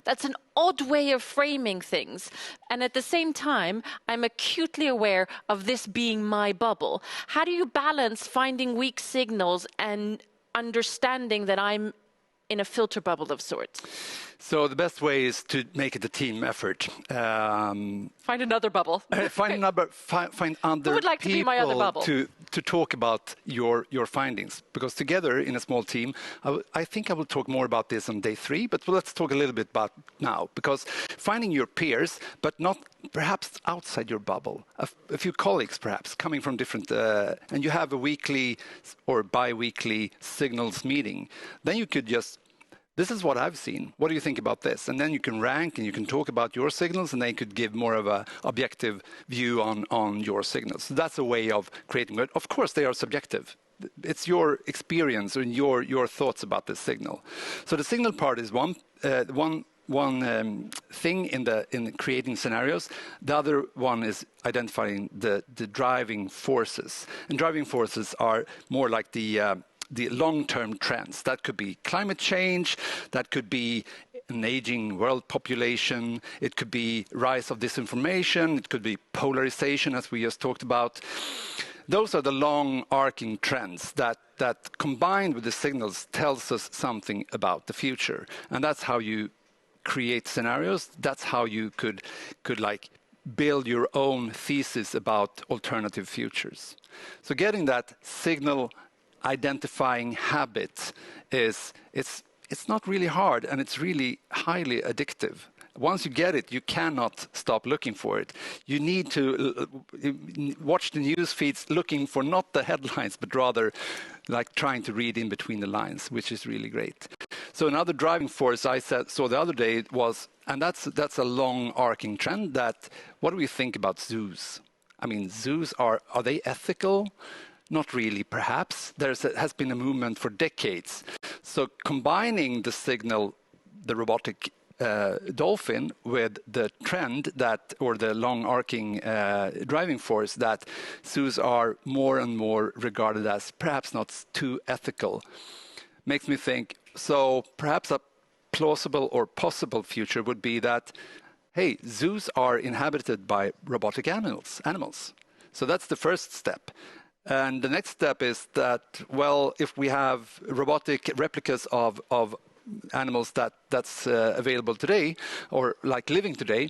that's an odd way of framing things. And at the same time, I'm acutely aware of this being my bubble. How do you balance finding weak signals and understanding that I'm in a filter bubble of sorts? So the best way is to make it a team effort. Find another bubble. Find other Who would like to be my other bubble? to talk about your findings. Because together in a small team, I think I will talk more about this on day 3, but let's talk a little bit about now. Because finding your peers, but not perhaps outside your bubble, a few colleagues perhaps coming from different, and you have a weekly or bi-weekly signals meeting, then you could just, this is what I've seen. What do you think about this? And then you can rank and you can talk about your signals, and they could give more of an objective view on your signals. So that's a way of creating it. Of course, they are subjective. It's your experience and your thoughts about this signal. So the signal part is one thing in creating scenarios. The other one is identifying the driving forces. And driving forces are more like the long-term trends. That could be climate change, that could be an aging world population, it could be rise of disinformation, it could be polarization, as we just talked about. Those are the long-arcing trends that combined with the signals tells us something about the future. And that's how you create scenarios. That's how you could like build your own thesis about alternative futures. So getting that signal identifying habit it's not really hard, and it's really highly addictive. Once you get it, you cannot stop looking for it. You need to watch the news feeds looking for not the headlines, but rather like trying to read in between the lines, which is really great. So another driving force I saw the other day was, and that's a long arcing trend, that what do we think about zoos? I mean, zoos are they ethical? Not really, perhaps. There has been a movement for decades. So combining the signal, the robotic dolphin, with the trend that, or the long arcing driving force that zoos are more and more regarded as perhaps not too ethical, makes me think, so perhaps a plausible or possible future would be that, hey, zoos are inhabited by robotic animals. So that's the first step. And the next step is that, well, if we have robotic replicas of animals that's available today, or like living today,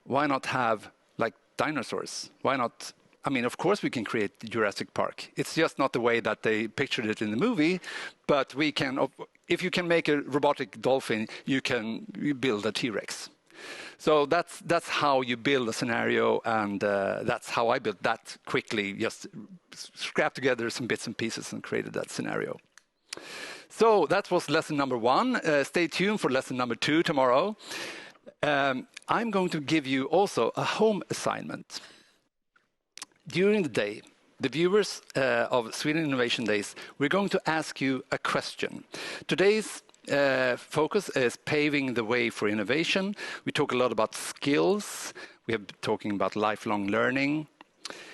why not have like dinosaurs? Why not? I mean, of course we can create Jurassic Park. It's just not the way that they pictured it in the movie, but we can. If you can make a robotic dolphin, you build a T-Rex. So that's how you build a scenario, and that's how I built that quickly, just scrapped together some bits and pieces and created that scenario. So that was lesson number 1. Stay tuned for lesson number 2 tomorrow. I'm going to give you also a home assignment. During the day, the viewers of Sweden Innovation Days, we're going to ask you a question. Today's focus is paving the way for innovation. We talk a lot about skills. We have been talking about lifelong learning.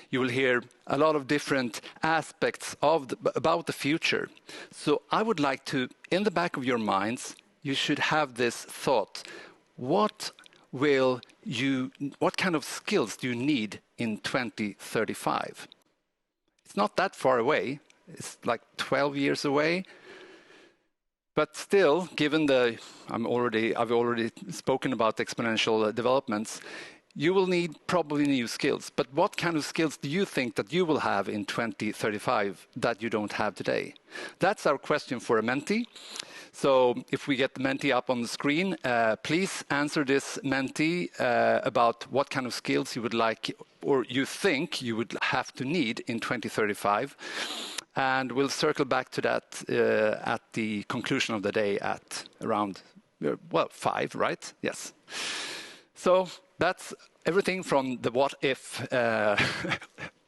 You will hear a lot of different aspects about the future. So I would like to, in the back of your minds, you should have this thought. What kind of skills do you need in 2035? It's not that far away. It's like 12 years away. But still, given I've already spoken about exponential developments, you will need probably new skills. But what kind of skills do you think that you will have in 2035 that you don't have today? That's our question for a mentee. So if we get the mentee up on the screen, please answer this mentee about what kind of skills you would like or you think you would have to need in 2035. And we'll circle back to that at the conclusion of the day at around, 5, right? Yes. So that's everything from the What If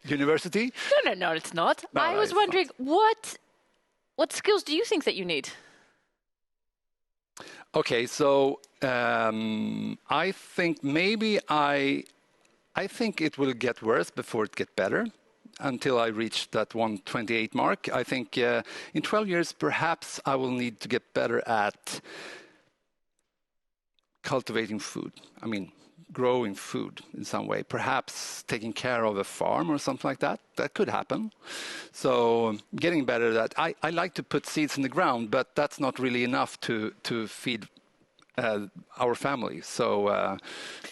University. No, it's not. No, I was wondering, what skills do you think that you need? Okay, so I think maybe I think it will get worse before it gets better. Until I reach that 128 mark. I think in 12 years, perhaps I will need to get better at cultivating food. I mean, growing food in some way, perhaps taking care of a farm or something like that. That could happen. So getting better at that. I like to put seeds in the ground, but that's not really enough to feed our family. So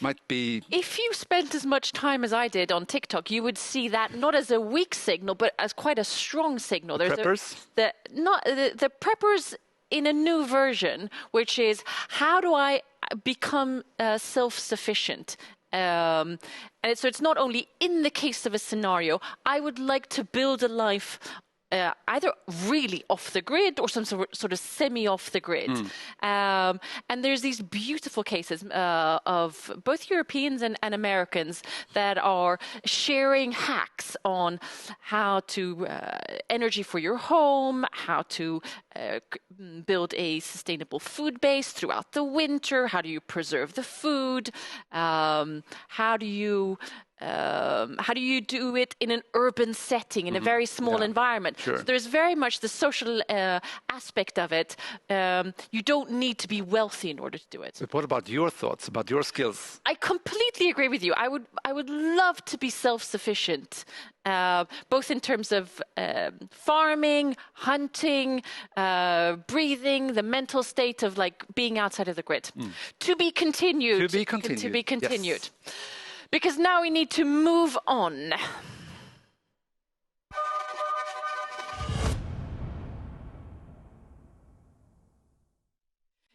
might be... If you spent as much time as I did on TikTok, you would see that not as a weak signal, but as quite a strong signal. There's preppers? The preppers in a new version, which is how do I become self-sufficient? And so it's not only in the case of a scenario, I would like to build a life either really off the grid or some sort of semi off the grid. And there's these beautiful cases of both Europeans and Americans that are sharing hacks on how to energy for your home, how to build a sustainable food base throughout the winter, how do you preserve the food, how do you do it in an urban setting, in a very small environment? Sure. So there's very much the social aspect of it. You don't need to be wealthy in order to do it. But what about your thoughts, about your skills? I completely agree with you. I would love to be self-sufficient, both in terms of farming, hunting, breathing, the mental state of like being outside of the grid. To be continued. To be continued. To be continued. Yes. Because now we need to move on.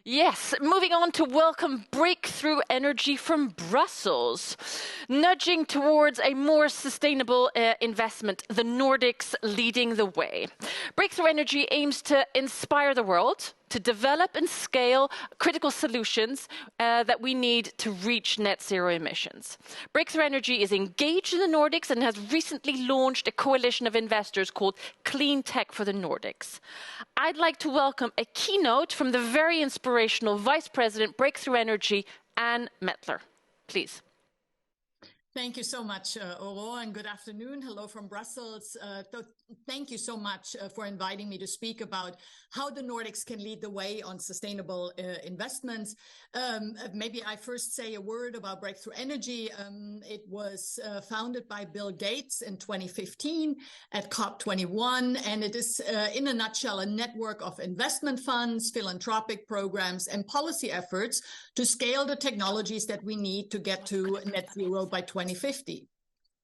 Yes, moving on to welcome breakthrough energy from Brussels, nudging towards a more sustainable investment, the Nordics leading the way. Breakthrough energy aims to inspire the world to develop and scale critical solutions that we need to reach net zero emissions. Breakthrough Energy is engaged in the Nordics and has recently launched a coalition of investors called Clean Tech for the Nordics. I'd like to welcome a keynote from the very inspirational Vice President Breakthrough Energy, Anne Mettler. Please. Thank you so much, Aurore, and good afternoon. Hello from Brussels. Thank you so much for inviting me to speak about how the Nordics can lead the way on sustainable investments. Maybe I first say a word about Breakthrough Energy. It was founded by Bill Gates in 2015 at COP21, and it is, in a nutshell, a network of investment funds, philanthropic programs, and policy efforts to scale the technologies that we need to get to net zero by 2050.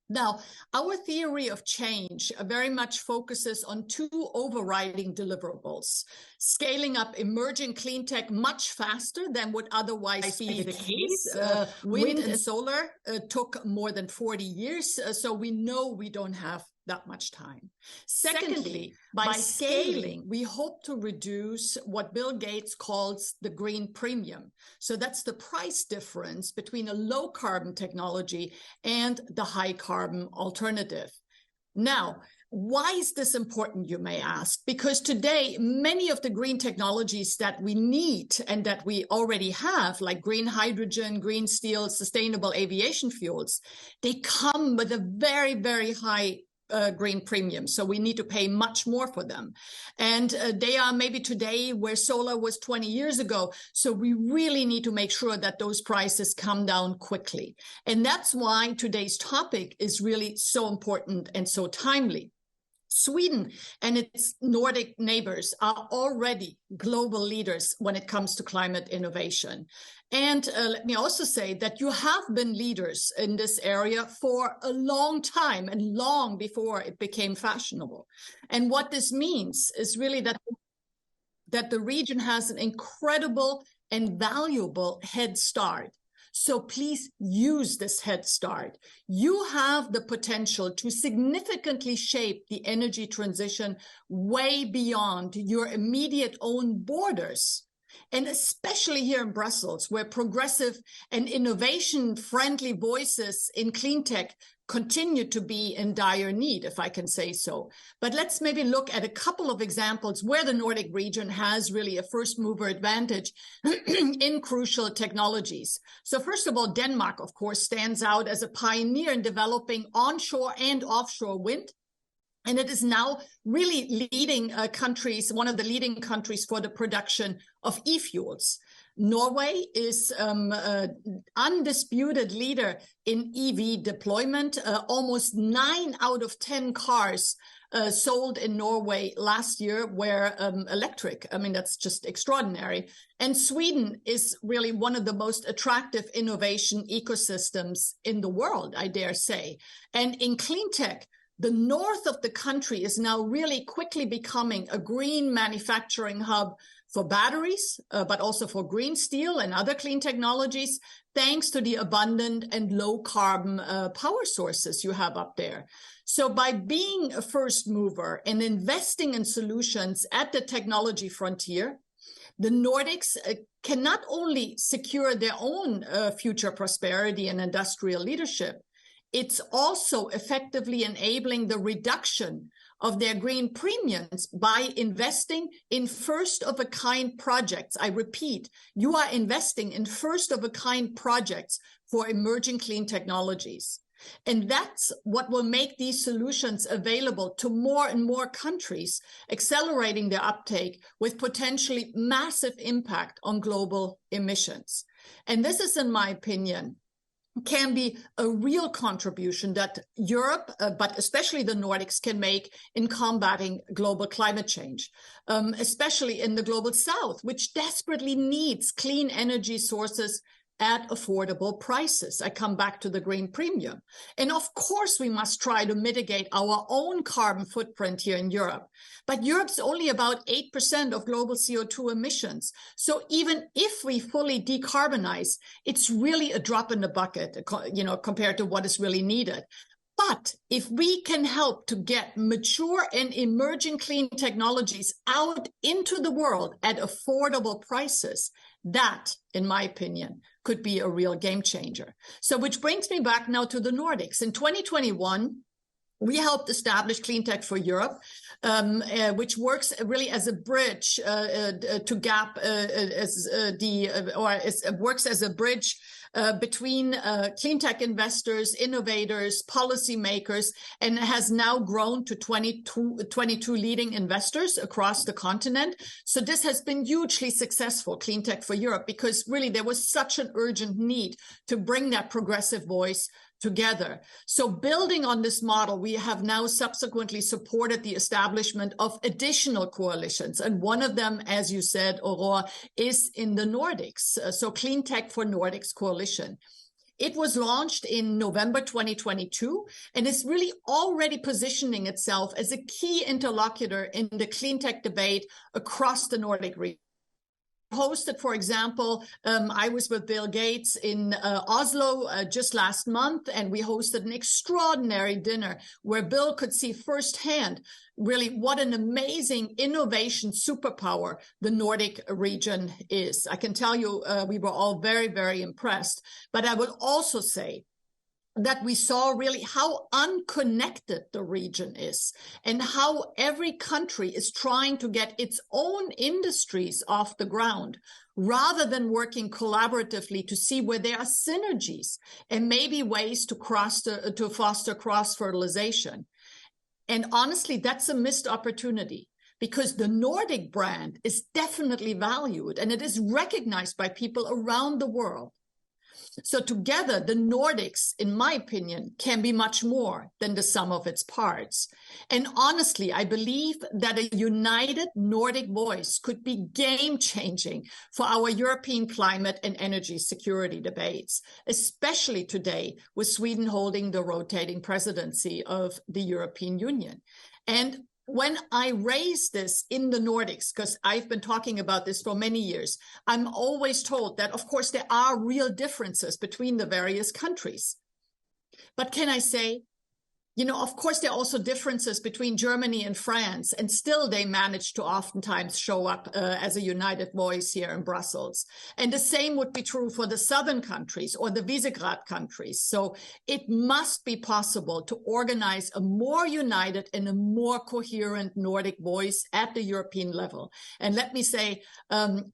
Now, our theory of change very much focuses on two overriding deliverables: scaling up emerging clean tech much faster than would otherwise be the case. Wind and solar took more than 40 years, so we know we don't have that much time. Secondly, by scaling, we hope to reduce what Bill Gates calls the green premium. So that's the price difference between a low carbon technology and the high carbon alternative. Now, why is this important, you may ask? Because today, many of the green technologies that we need and that we already have, like green hydrogen, green steel, sustainable aviation fuels, they come with a very, very high green premium. So we need to pay much more for them. And they are maybe today where solar was 20 years ago. So we really need to make sure that those prices come down quickly. And that's why today's topic is really so important and so timely. Sweden and its Nordic neighbors are already global leaders when it comes to climate innovation. And let me also say that you have been leaders in this area for a long time and long before it became fashionable. And what this means is really that the region has an incredible and valuable head start. So please use this head start. You have the potential to significantly shape the energy transition way beyond your immediate own borders. And especially here in Brussels, where progressive and innovation-friendly voices in clean tech continue to be in dire need, if I can say so. But let's maybe look at a couple of examples where the Nordic region has really a first mover advantage in crucial technologies. So first of all, Denmark, of course, stands out as a pioneer in developing onshore and offshore wind. And it is now really leading countries, one of the leading countries for the production of e-fuels. Norway is undisputed leader in EV deployment. Almost 9 out of 10 cars sold in Norway last year were electric. I mean, that's just extraordinary. And Sweden is really one of the most attractive innovation ecosystems in the world, I dare say. And in clean tech, the north of the country is now really quickly becoming a green manufacturing hub for batteries, but also for green steel and other clean technologies, thanks to the abundant and low carbon power sources you have up there. So by being a first mover and investing in solutions at the technology frontier, the Nordics can not only secure their own future prosperity and industrial leadership, it's also effectively enabling the reduction of their green premiums by investing in first-of-a-kind projects. I repeat, you are investing in first-of-a-kind projects for emerging clean technologies. And that's what will make these solutions available to more and more countries, accelerating their uptake with potentially massive impact on global emissions. And this is, in my opinion, can be a real contribution that Europe, but especially the Nordics, can make in combating global climate change, especially in the global south, which desperately needs clean energy sources at affordable prices. I come back to the green premium. And of course, we must try to mitigate our own carbon footprint here in Europe. But Europe's only about 8% of global CO2 emissions. So even if we fully decarbonize, it's really a drop in the bucket, compared to what is really needed. But if we can help to get mature and emerging clean technologies out into the world at affordable prices, that, in my opinion, could be a real game changer. So which brings me back now to the Nordics. In 2021, we helped establish Clean Tech for Europe, which works really as a bridge works as a bridge between clean tech investors, innovators, policymakers, and has now grown to 22 leading investors across the continent. So this has been hugely successful, Clean Tech for Europe, because really there was such an urgent need to bring that progressive voice together. So building on this model, we have now subsequently supported the establishment of additional coalitions. And one of them, as you said, Aurore, is in the Nordics. So Clean Tech for Nordics Coalition. It was launched in November 2022 and is really already positioning itself as a key interlocutor in the clean tech debate across the Nordic region. Hosted, for example, I was with Bill Gates in Oslo just last month, and we hosted an extraordinary dinner where Bill could see firsthand really what an amazing innovation superpower the Nordic region is. I can tell you we were all very, very impressed. But I would also say that we saw really how unconnected the region is and how every country is trying to get its own industries off the ground rather than working collaboratively to see where there are synergies and maybe ways to foster cross-fertilization. And honestly, that's a missed opportunity, because the Nordic brand is definitely valued and it is recognized by people around the world. So together, the Nordics, in my opinion, can be much more than the sum of its parts. And honestly, I believe that a united Nordic voice could be game-changing for our European climate and energy security debates, especially today with Sweden holding the rotating presidency of the European Union. And when I raise this in the Nordics, because I've been talking about this for many years, I'm always told that, of course, there are real differences between the various countries. But can I say, of course, there are also differences between Germany and France, and still they manage to oftentimes show up as a united voice here in Brussels. And the same would be true for the southern countries or the Visegrad countries. So it must be possible to organize a more united and a more coherent Nordic voice at the European level. And let me say,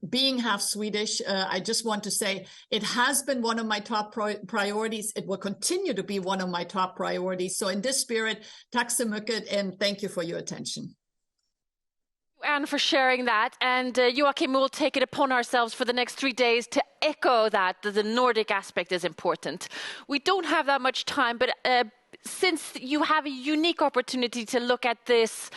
being half Swedish, I just want to say it has been one of my top priorities. It will continue to be one of my top priorities. So in this spirit, tack så mycket, and thank you for your attention. Anne, for sharing that. And Joakim, we'll take it upon ourselves for the next 3 days to echo that the Nordic aspect is important. We don't have that much time, but since you have a unique opportunity to look at this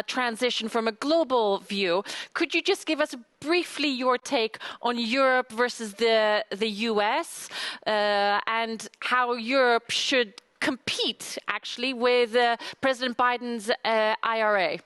transition from a global view, could you just give us briefly your take on Europe versus the US and how Europe should compete actually with President Biden's IRA?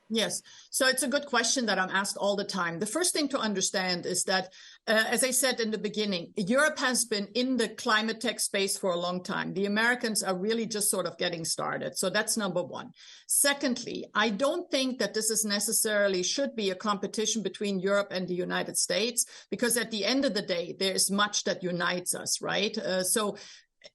Yes, so it's a good question that I'm asked all the time. The first thing to understand is that, as I said in the beginning, Europe has been in the climate tech space for a long time. The Americans are really just sort of getting started. So that's number one. Secondly, I don't think that this is necessarily should be a competition between Europe and the United States, because at the end of the day, there is much that unites us, right?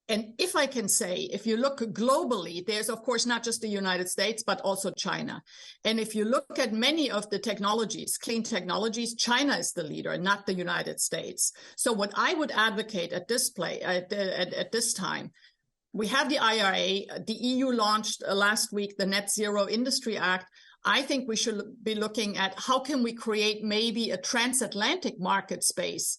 And if I can say, if you look globally, there's, of course, not just the United States, but also China. And if you look at many of the technologies, clean technologies, China is the leader, not the United States. So what I would advocate at this time, we have the IRA. The EU launched last week the Net Zero Industry Act. I think we should be looking at how can we create maybe a transatlantic market space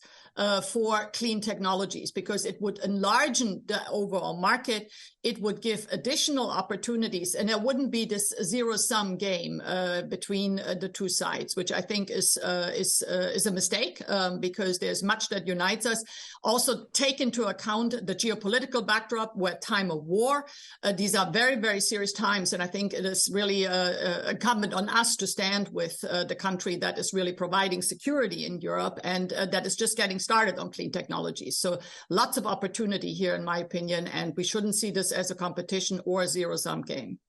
for clean technologies, because it would enlarge the overall market. It would give additional opportunities, and there wouldn't be this zero-sum game between the two sides, which I think is a mistake, because there's much that unites us. Also, take into account the geopolitical backdrop. We're at time of war. These are very, very serious times, and I think it is really incumbent on us to stand with the country that is really providing security in Europe, and that is just getting started on clean technologies. So lots of opportunity here, in my opinion, and we shouldn't see this as a competition or a zero-sum game.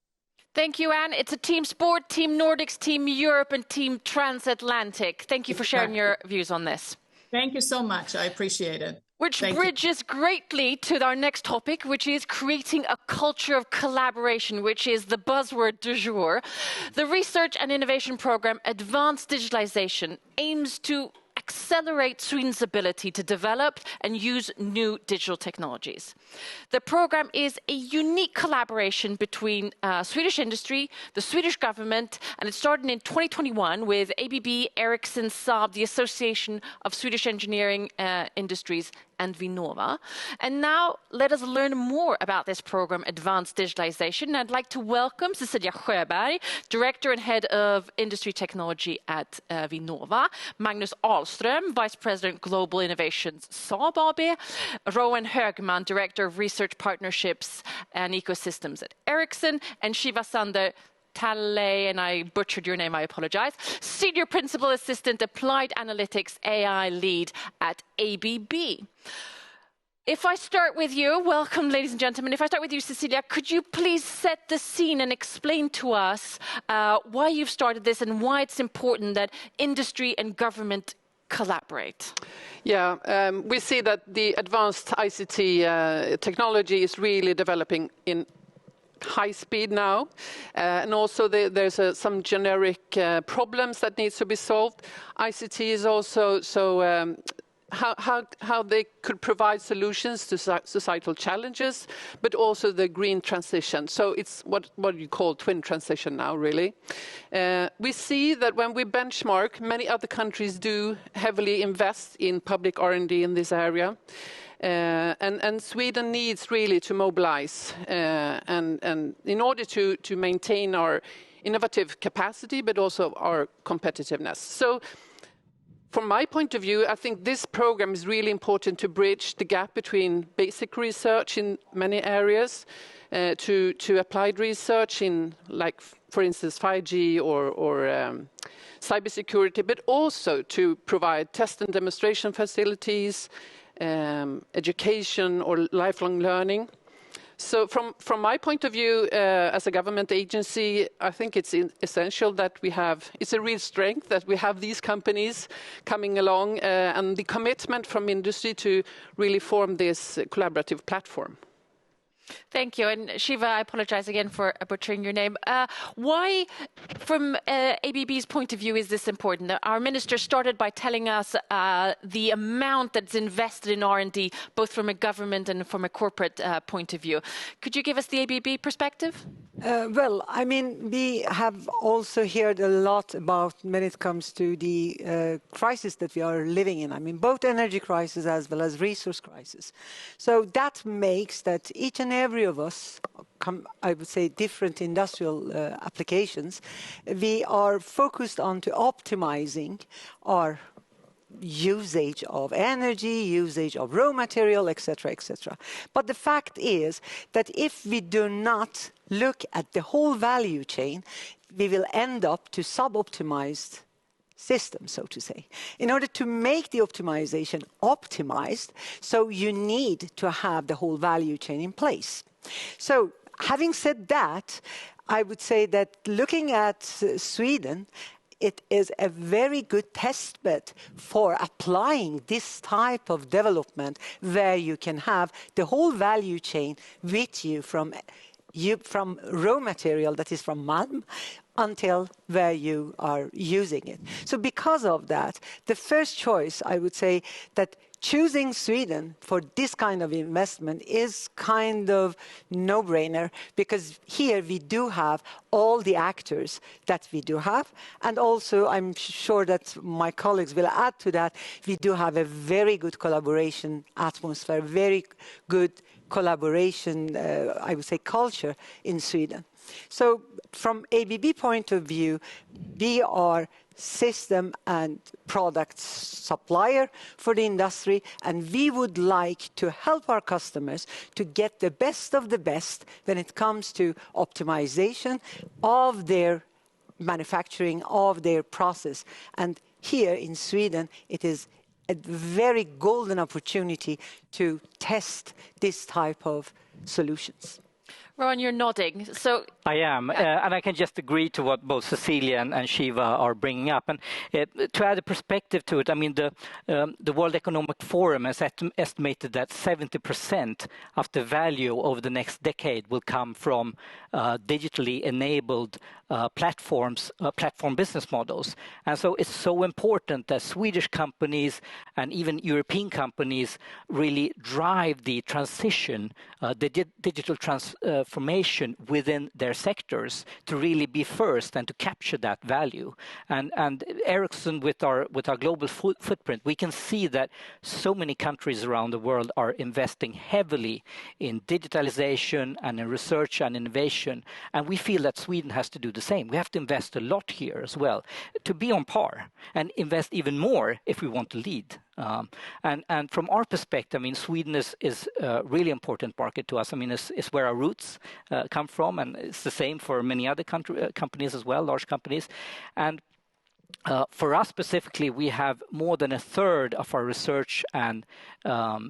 Thank you, Anne. It's a team sport, Team Nordics, Team Europe, and Team Transatlantic. Thank you for sharing your views on this. Thank you so much. I appreciate it. Which bridges greatly to our next topic, which is creating a culture of collaboration, which is the buzzword du jour. The research and innovation program Advanced Digitalization aims to accelerate Sweden's ability to develop and use new digital technologies. The program is a unique collaboration between Swedish industry, the Swedish government, and it started in 2021 with ABB, Ericsson, Saab, the Association of Swedish Engineering Industries, and Vinnova. And now let us learn more about this program, Advanced Digitalization. I'd like to welcome Cecilia Sjöberg, Director and Head of Industry Technology at Vinnova, Magnus Ahlström, Vice President Global Innovations, Saab AB, Rowan Högman, Director of Research Partnerships and Ecosystems at Ericsson, and Shiva Sander Talle, and I butchered your name, I apologize, Senior Principal Assistant Applied Analytics AI Lead at ABB. If I start with you, welcome ladies and gentlemen, if I start with you, Cecilia, could you please set the scene and explain to us why you've started this and why it's important that industry and government collaborate? Yeah, we see that the advanced ICT technology is really developing in high speed now, and also there's some generic problems that needs to be solved. ICT is also how they could provide solutions to societal challenges, but also the green transition. So it's what you call twin transition now, really. We see that when we benchmark, many other countries do heavily invest in public R&D in this area. And Sweden needs really to mobilize and in order to maintain our innovative capacity, but also our competitiveness. So from my point of view, I think this program is really important to bridge the gap between basic research in many areas to applied research in, like, for instance, 5G or cybersecurity, but also to provide test and demonstration facilities, education or lifelong learning. So from my point of view, as a government agency, I think it's essential that it's a real strength that we have these companies coming along and the commitment from industry to really form this collaborative platform. Thank you. And Shiva, I apologize again for butchering your name. Why, from ABB's point of view, is this important? Our minister started by telling us the amount that's invested in R&D, both from a government and from a corporate point of view. Could you give us the ABB perspective? Well, I mean, we have also heard a lot about when it comes to the crisis that we are living in. I mean, both energy crisis as well as resource crisis. So that makes that each and every of us, I would say, different industrial applications, we are focused on to optimizing our usage of energy, usage of raw material, etc., etc. But the fact is that if we do not look at the whole value chain, we will end up to sub-optimized system, so to say. In order to make the optimization optimized, so you need to have the whole value chain in place. So having said that, I would say that looking at Sweden, it is a very good test bed for applying this type of development where you can have the whole value chain with you from raw material, that is from Malm, until where you are using it. So because of that, the first choice, I would say that choosing Sweden for this kind of investment is kind of no-brainer, because here we do have all the actors that we do have. And also, I'm sure that my colleagues will add to that, we do have a very good collaboration atmosphere, very good collaboration, I would say, culture in Sweden. So from ABB point of view, we are system and product supplier for the industry, and we would like to help our customers to get the best of the best when it comes to optimization of their manufacturing, of their process. And here in Sweden, it is a very golden opportunity to test this type of solutions. Ron, you're nodding. So I am, and I can just agree to what both Cecilia and Shiva are bringing up. And to add a perspective to it, I mean, the World Economic Forum has estimated that 70% of the value over the next decade will come from digitally enabled platform business models. And so it's so important that Swedish companies and even European companies really drive the transition, the digital transformation within their sectors to really be first and to capture that value. And Ericsson, with our global footprint, we can see that so many countries around the world are investing heavily in digitalization and in research and innovation. And we feel that Sweden has to do the same. We have to invest a lot here as well to be on par and invest even more if we want to lead. And from our perspective, I mean, Sweden is a really important market to us. I mean, it's where our roots come from, and it's the same for many other companies as well, large companies. And for us specifically, we have more than a third of our research and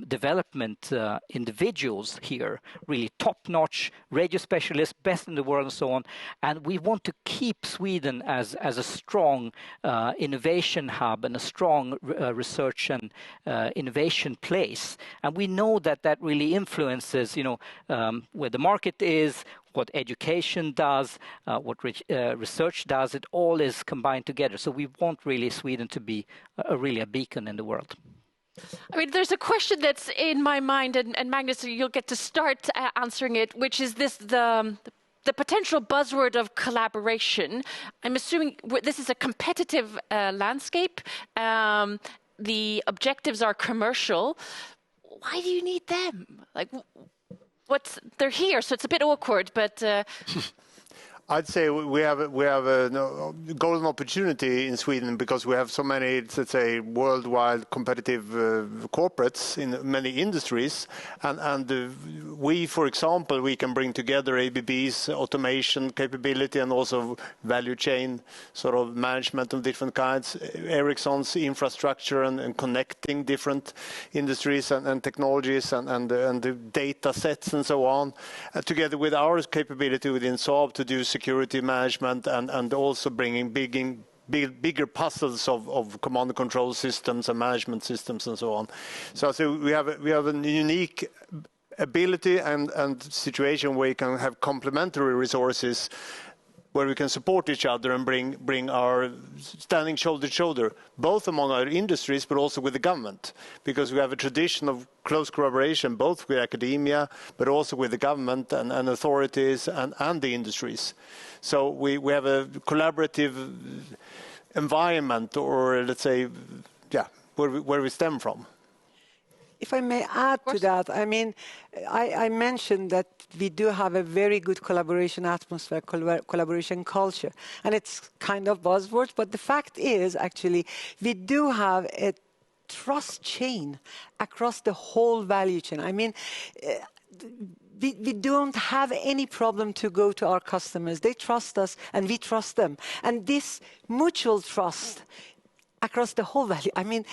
development individuals here, really top-notch radio specialists, best in the world and so on. And we want to keep Sweden as a strong innovation hub and a strong research and innovation place. And we know that really influences, where the market is, what education does, what research does. It all is combined together. So we want really Sweden to be really a beacon in the world. I mean, there's a question that's in my mind, and Magnus, you'll get to start answering it, which is the potential buzzword of collaboration. I'm assuming this is a competitive landscape. The objectives are commercial. Why do you need them? Like, they're here, so it's a bit awkward, but I'd say we have a golden opportunity in Sweden because we have so many, let's say, worldwide competitive corporates in many industries, and we, for example, we can bring together ABB's automation capability and also value chain sort of management of different kinds, Ericsson's infrastructure and connecting different industries and technologies and the data sets and so on, together with our capability within Saab to do security management and also bringing bigger puzzles of command and control systems and management systems and so on. So we have a unique ability and situation where you can have complementary resources where we can support each other and bring our standing shoulder to shoulder, both among our industries but also with the government, because we have a tradition of close collaboration both with academia but also with the government and authorities and the industries. So we have a collaborative environment, or let's say, where we stem from. If I may add to that, I mean, I mentioned that we do have a very good collaboration atmosphere, collaboration culture, and it's kind of buzzwords, but the fact is actually we do have a trust chain across the whole value chain. I mean, we don't have any problem to go to our customers. They trust us and we trust them. And this mutual trust across the whole value, I mean,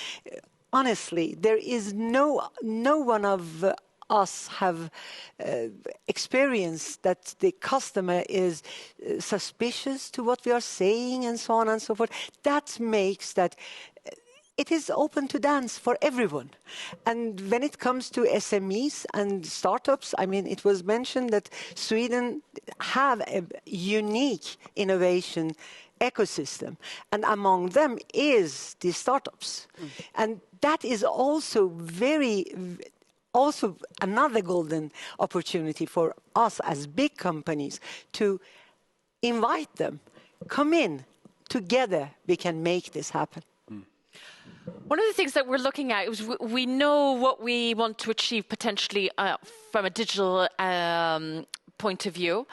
honestly, there is no one of us have experienced that the customer is suspicious to what we are saying and so on and so forth. That makes that it is open to dance for everyone. And when it comes to SMEs and startups, I mean, it was mentioned that Sweden have a unique innovation ecosystem, and among them is the startups. And that is also another golden opportunity for us as big companies to invite them, come in, together we can make this happen. One of the things that we're looking at is we know what we want to achieve potentially from a digital point of view,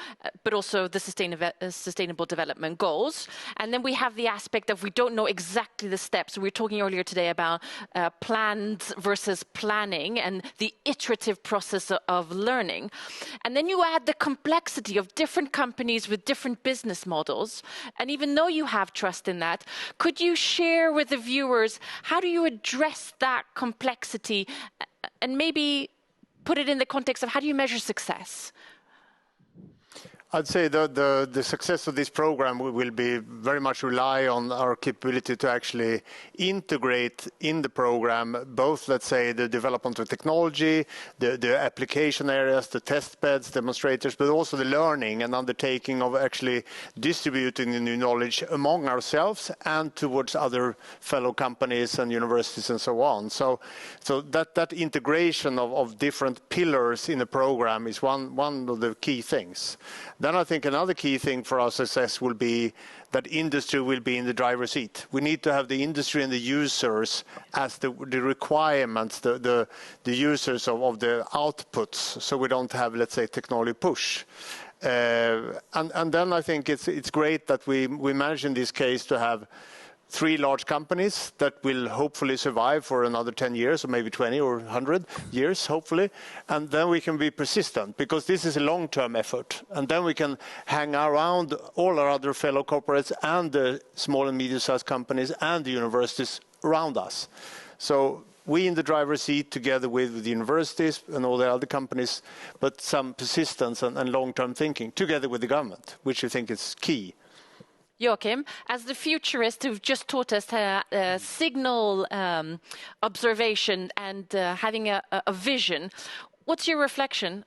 but also the sustainable development goals. And then we have the aspect of we don't know exactly the steps. We were talking earlier today about plans versus planning and the iterative process of learning. And then you add the complexity of different companies with different business models. And even though you have trust in that, could you share with the viewers, how do you address that complexity and maybe put it in the context of how do you measure success? I'd say the success of this program will be very much rely on our capability to actually integrate in the program both, let's say, the development of technology, the application areas, the test beds, demonstrators, but also the learning and undertaking of actually distributing the new knowledge among ourselves and towards other fellow companies and universities and so on. So that integration of different pillars in the program is one of the key things. Then I think another key thing for our success will be that industry will be in the driver's seat. We need to have the industry and the users as the requirements, the users of the outputs, so we don't have, let's say, technology push. And then I think it's great that we manage in this case to have 3 large companies that will hopefully survive for another 10 years or maybe 20 or 100 years, hopefully. And then we can be persistent because this is a long-term effort. And then we can hang around all our other fellow corporates and the small and medium-sized companies and the universities around us. So we in the driver's seat together with the universities and all the other companies, but some persistence and long-term thinking together with the government, which I think is key. Joakim, as the futurist who've just taught us signal observation and having a vision, what's your reflection?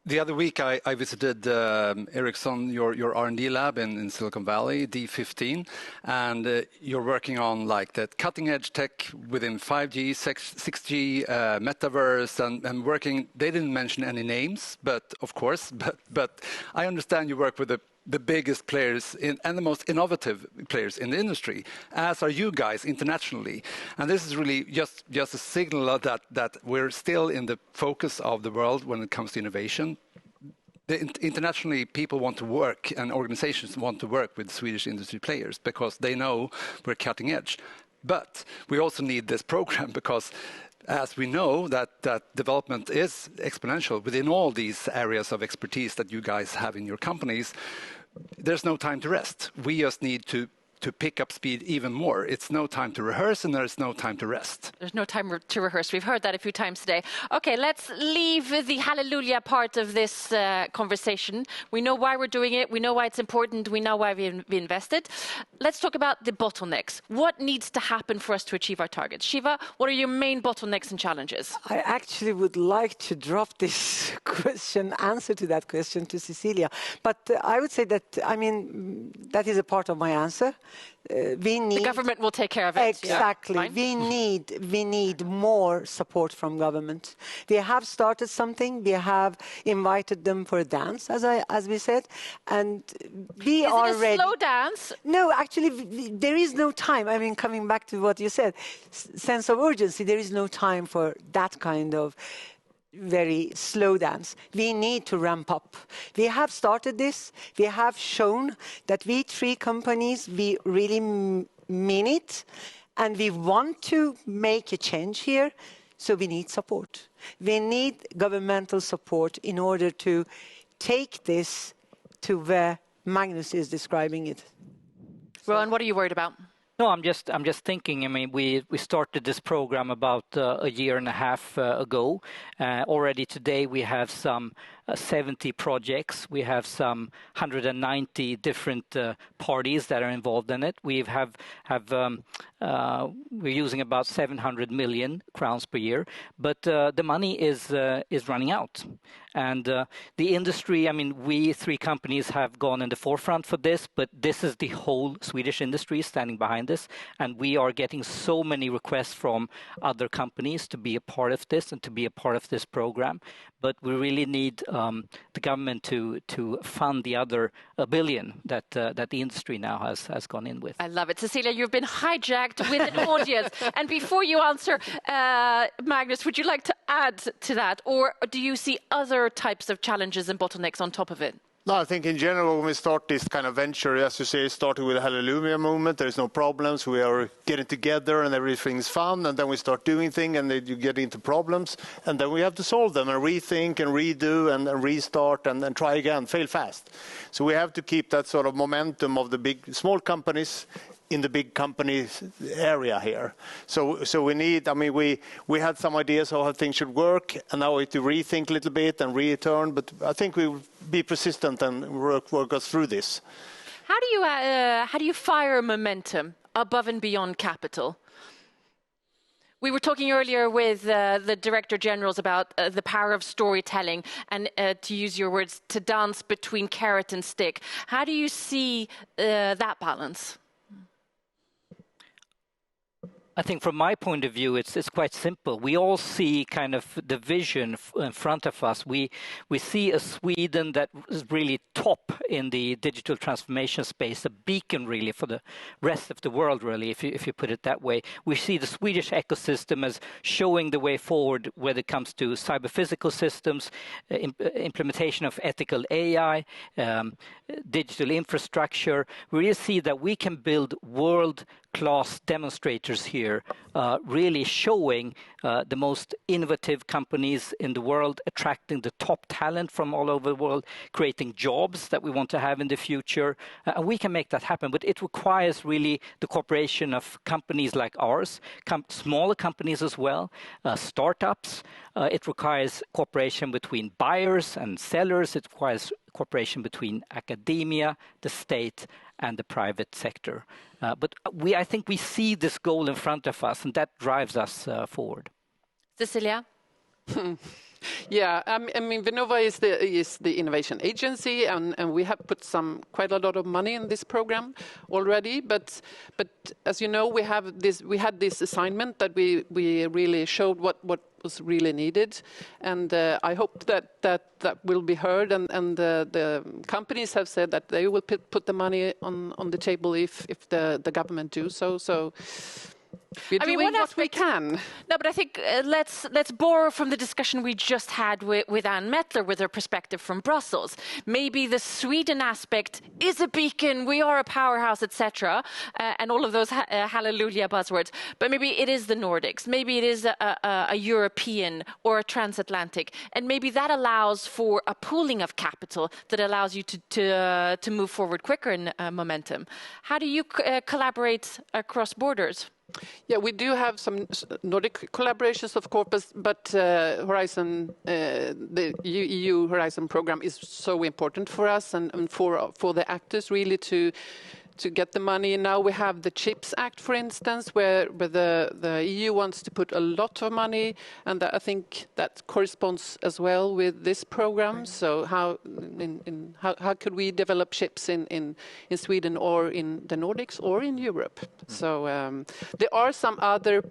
The other week I visited Ericsson, your R&D lab in Silicon Valley, D15, and you're working on like that cutting edge tech within 5G, 6G, metaverse, and working. They didn't mention any names, but of course, but I understand you work with the biggest players and the most innovative players in the industry, as are you guys internationally. And this is really just a signal that we're still in the focus of the world when it comes to innovation. Internationally, people want to work and organizations want to work with Swedish industry players because they know we're cutting edge. But we also need this program because as we know that development is exponential within all these areas of expertise that you guys have in your companies, there's no time to rest. We just need to to pick up speed even more. It's no time to rehearse and there's no time to rest. There's no time to rehearse. We've heard that a few times today. Okay, let's leave the hallelujah part of this conversation. We know why we're doing it. We know why it's important. We know why we invested. Let's talk about the bottlenecks. What needs to happen for us to achieve our targets? Shiva, what are your main bottlenecks and challenges? I actually would like to drop this answer to that question to Cecilia. But I would say that, that is a part of my answer. The government will take care of it. Exactly. Yeah. We need more support from government. They have started something. We have invited them for a dance, as we said, and we are ready. Is it a slow dance? No, actually, there is no time. Coming back to what you said, sense of urgency. There is no time for that kind of very slow dance. We need to ramp up. We have started this. We have shown that we 3 companies, we really mean it, and we want to make a change here. So we need support. We need governmental support in order to take this to where Magnus is describing it. Rowan, what are you worried about? No, I'm just thinking. We started this program about a year and a half ago. Already today we have some 70 projects. We have some 190 different parties that are involved in it. We're using about 700 million crowns per year, but the money is running out. And the industry, we 3 companies have gone in the forefront for this, but this is the whole Swedish industry standing behind this. And we are getting so many requests from other companies to be a part of this and to be a part of this program. But we really need the government to fund the other $1 billion that the industry now has gone in with. I love it. Cecilia, you've been hijacked with an audience. And before you answer, Magnus, would you like to add to that? Or do you see other types of challenges and bottlenecks on top of it? No, I think in general, when we start this kind of venture, as you say, starting with the Hallelujah movement, there's no problems. We are getting together and everything's fun. And then we start doing things and then you get into problems. And then we have to solve them and rethink and redo and restart and try again, fail fast. So we have to keep that sort of momentum of the small companies in the big company area here. So we need, we had some ideas of how things should work, and now we have to rethink a little bit and return, but I think we will be persistent and work us through this. How do you fire momentum above and beyond capital? We were talking earlier with the Director Generals about the power of storytelling and, to use your words, to dance between carrot and stick. How do you see that balance? I think from my point of view, it's quite simple. We all see kind of the vision in front of us. We see a Sweden that is really top in the digital transformation space, a beacon really for the rest of the world, really, if you put it that way. We see the Swedish ecosystem as showing the way forward when it comes to cyber-physical systems, implementation of ethical AI, digital infrastructure. We really see that we can build world-class demonstrators here, really showing the most innovative companies in the world, attracting the top talent from all over the world, creating jobs that we want to have in the future. And we can make that happen, but it requires really the cooperation of companies like ours, smaller companies as well, startups. It requires cooperation between buyers and sellers. It requires cooperation between academia, the state, and the private sector. But I think we see this goal in front of us, and that drives us forward. Cecilia? Yeah, Vinnova is the innovation agency, and we have put quite a lot of money in this program already. But as you know, we had this assignment that we really showed what was really needed, and I hope that will be heard. And the companies have said that they will put the money on the table if the government do so. So We're doing what we can. No, but I think let's borrow from the discussion we just had with Ann Mettler with her perspective from Brussels. Maybe the Sweden aspect is a beacon, we are a powerhouse, etc., and all of those hallelujah buzzwords. But maybe it is the Nordics, maybe it is a European or a transatlantic, and maybe that allows for a pooling of capital that allows you to move forward quicker in momentum. How do you collaborate across borders? Yeah, we do have some Nordic collaborations, of course, but Horizon, the EU Horizon program is so important for us and for the actors really to get the money. Now we have the CHIPS Act, for instance, where the EU wants to put a lot of money, and I think that corresponds as well with this program. So how could we develop chips in Sweden or in the Nordics or in Europe? So there are some other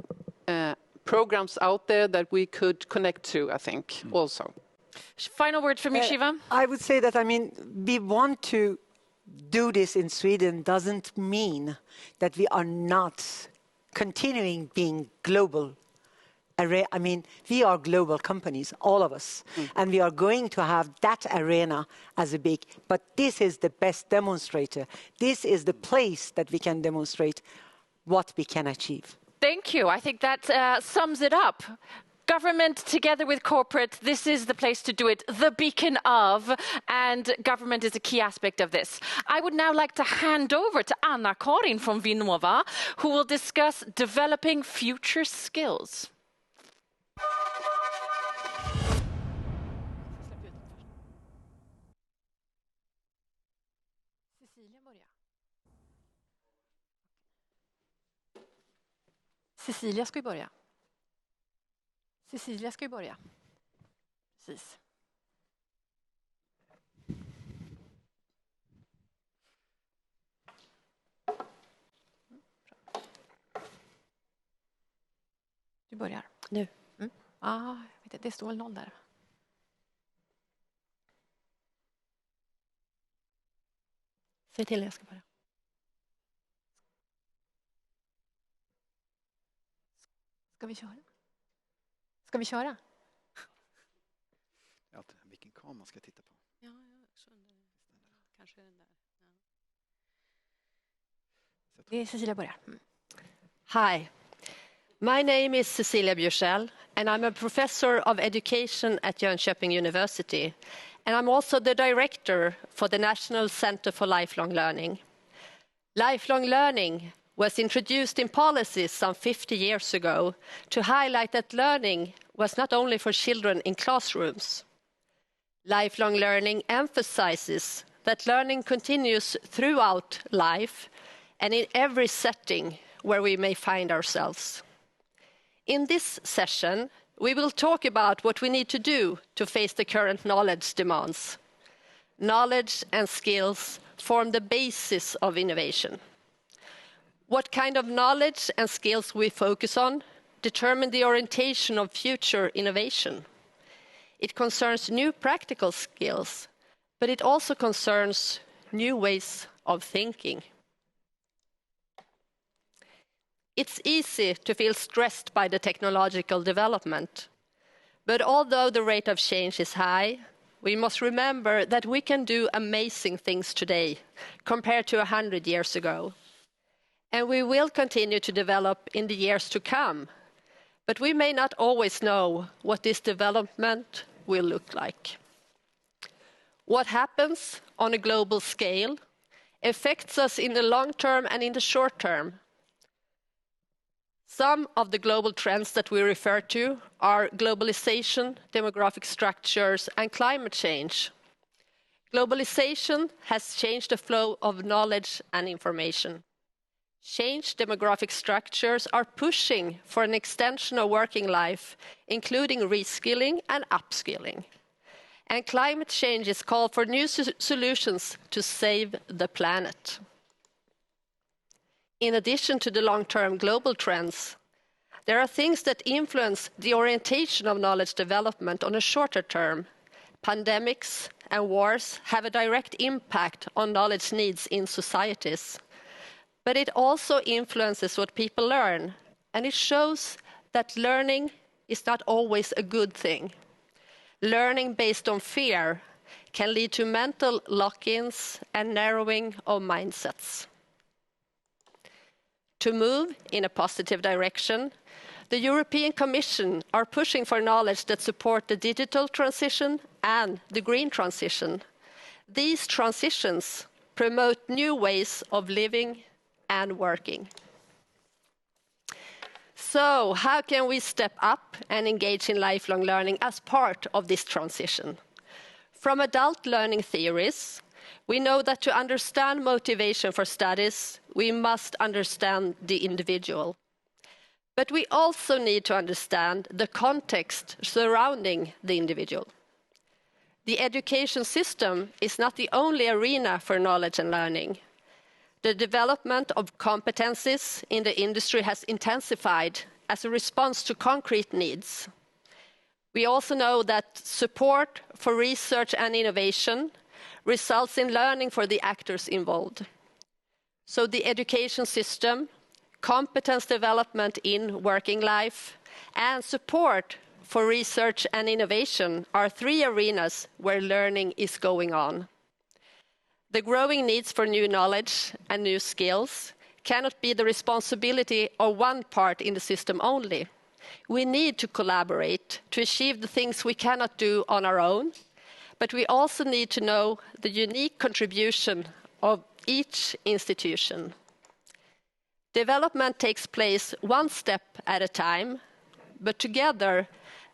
programs out there that we could connect to, I think, also. Final word from you, Shiva? I would say that, we want to do this in Sweden doesn't mean that we are not continuing being global. We are global companies, all of us, and we are going to have that arena as a big, but this is the best demonstrator. This is the place that we can demonstrate what we can achieve. Thank you. I think that sums it up. Government together with corporate, this is the place to do it, the beacon of, and government is a key aspect of this. I would now like to hand over to Anna-Karin from Vinnova, who will discuss developing future skills. Cecilia ska ju börja. Cecilia ska ju börja. Precis. Du börjar. Nu. Jag vet inte, det står väl 0 där. Säg till, jag ska börja. Ska vi köra? Ska vi köra? Vilken kamera ska jag titta på? Ja, kanske den där. Ja. Det är Cecilia börjar. Hi, my name is Cecilia Buschel and I'm a professor of education at Jönköping University, and I'm also the director for the National Center for Lifelong Learning. Lifelong learning was introduced in policies some 50 years ago to highlight that learning was not only for children in classrooms. Lifelong learning emphasizes that learning continues throughout life and in every setting where we may find ourselves. In this session, we will talk about what we need to do to face the current knowledge demands. Knowledge and skills form the basis of innovation. What kind of knowledge and skills we focus on determine the orientation of future innovation. It concerns new practical skills, but it also concerns new ways of thinking. It's easy to feel stressed by the technological development, but although the rate of change is high, we must remember that we can do amazing things today compared to 100 years ago. And we will continue to develop in the years to come, but we may not always know what this development will look like. What happens on a global scale affects us in the long term and in the short term. Some of the global trends that we refer to are globalization, demographic structures, and climate change. Globalization has changed the flow of knowledge and information. Changed demographic structures are pushing for an extension of working life, including reskilling and upskilling. And climate changes call for new solutions to save the planet. In addition to the long-term global trends, there are things that influence the orientation of knowledge development on a shorter term. Pandemics and wars have a direct impact on knowledge needs in societies. But it also influences what people learn and it shows that learning is not always a good thing. Learning based on fear can lead to mental lock-ins and narrowing of mindsets. To move in a positive direction, the European Commission are pushing for knowledge that support the digital transition and the green transition. These transitions promote new ways of living and working. So, how can we step up and engage in lifelong learning as part of this transition? From adult learning theories, we know that to understand motivation for studies, we must understand the individual. But we also need to understand the context surrounding the individual. The education system is not the only arena for knowledge and learning. The development of competencies in the industry has intensified as a response to concrete needs. We also know that support for research and innovation results in learning for the actors involved. So the education system, competence development in working life, and support for research and innovation are three arenas where learning is going on. The growing needs for new knowledge and new skills cannot be the responsibility of one part in the system only. We need to collaborate to achieve the things we cannot do on our own, but we also need to know the unique contribution of each institution. Development takes place one step at a time, but together,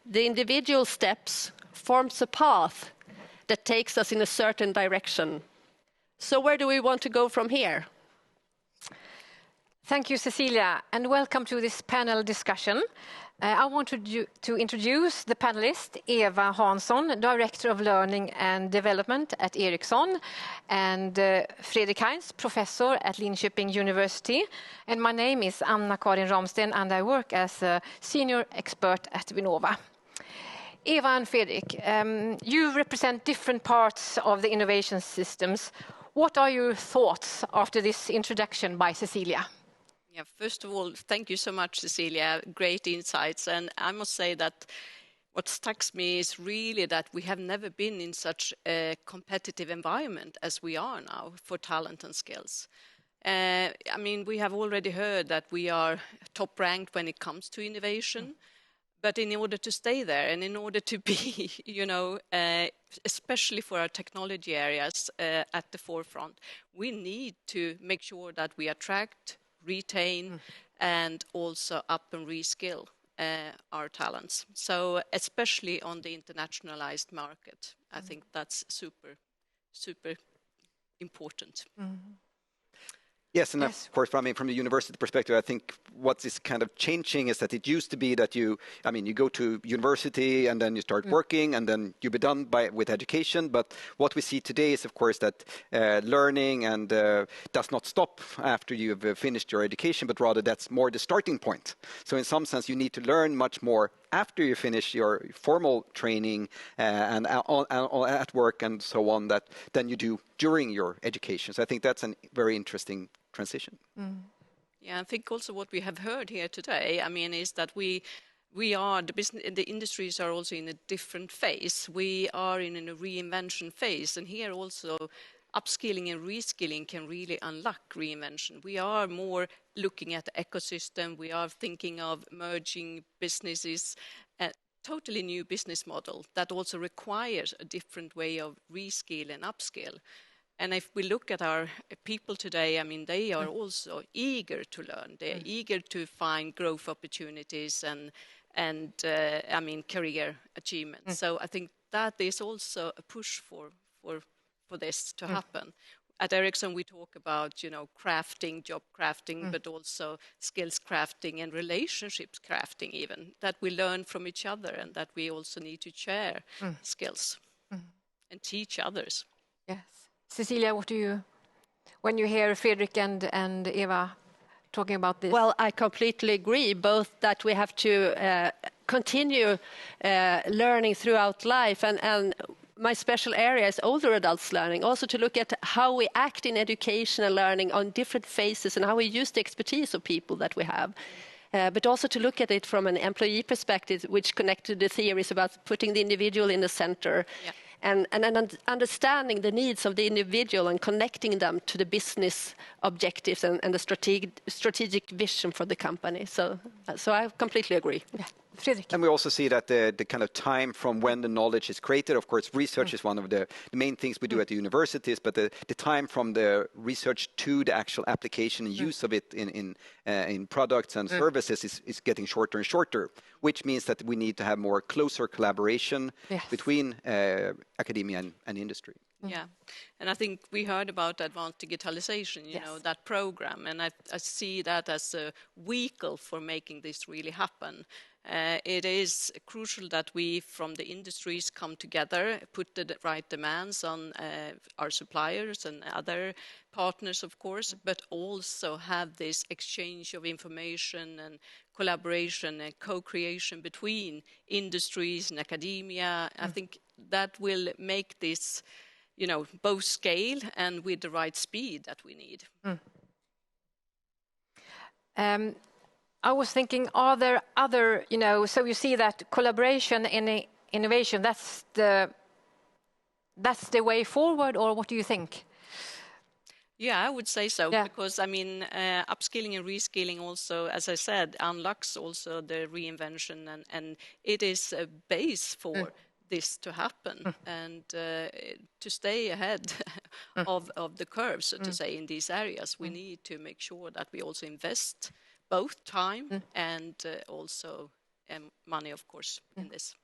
the individual steps forms a path that takes us in a certain direction. So where do we want to go from here? Thank you, Cecilia, and welcome to this panel discussion. I want to introduce the panelist, Eva Hansson, Director of Learning and Development at Ericsson, and Fredrik Heinz, Professor at Linköping University. And my name is Anna-Karin Ramsten, and I work as a Senior Expert at Vinnova. Eva and Fredrik, you represent different parts of the innovation systems. What are your thoughts after this introduction by Cecilia? Yeah, first of all, thank you so much, Cecilia. Great insights. And I must say that what strikes me is really that we have never been in such a competitive environment as we are now for talent and skills. I mean, we have already heard that we are top ranked when it comes to innovation. But in order to stay there and in order to be, especially for our technology areas at the forefront, we need to make sure that we attract, retain, and also up and reskill our talents. So especially on the internationalized market, I think that's super, super important. Yes, and of course, from the university perspective, I think what is kind of changing is that it used to be that you go to university and then you start working and then you be done with education. But what we see today is, of course, that learning and does not stop after you've finished your education, but rather that's more the starting point. So in some sense, you need to learn much more after you finish your formal training and at work and so on than you do during your education. So I think that's a very interesting transition. Yeah, I think also what we have heard here today, is that we are, the industries are also in a different phase. We are in a reinvention phase, and here also upskilling and reskilling can really unlock reinvention. We are more looking at the ecosystem. We are thinking of merging businesses, a totally new business model that also requires a different way of reskill and upskill. And if we look at our people today, they are also eager to learn. They're eager to find growth opportunities and career achievements. So I think that is also a push for this to happen. At Ericsson, we talk about, crafting, job crafting, but also skills crafting and relationships crafting even, that we learn from each other and that we also need to share skills and teach others. Yes. Cecilia, when you hear Fredrik and Eva talking about this? Well, I completely agree, both that we have to continue learning throughout life and my special area is older adults learning, also to look at how we act in education and learning on different phases and how we use the expertise of people that we have. but also to look at it from an employee perspective, which connected the theories about putting the individual in the center. Yeah. And understanding the needs of the individual and connecting them to the business objectives and the strategic vision for the company. So I completely agree. Yeah. And we also see that the kind of time from when the knowledge is created, of course, research is one of the main things we do at the universities, but the time from the research to the actual application and use of it in products and services is getting shorter and shorter, which means that we need to have more closer collaboration between academia and industry. Yeah, and I think we heard about advanced digitalization, you know, that program, and I see that as a vehicle for making this really happen. It is crucial that we from the industries come together, put the right demands on our suppliers and other partners, of course, but also have this exchange of information and collaboration and co-creation between industries and academia. I think that will make this, you know, both scale and with the right speed that we need. I was thinking, are there other, you know, so you see that collaboration and innovation, that's the way forward, or what do you think? Yeah, I would say so, because I mean, upskilling and reskilling also, as I said, unlocks also the reinvention, and it is a base for this to happen and to stay ahead of the curve, so to say, in these areas. We need to make sure that we also invest both time and also money, of course, in this.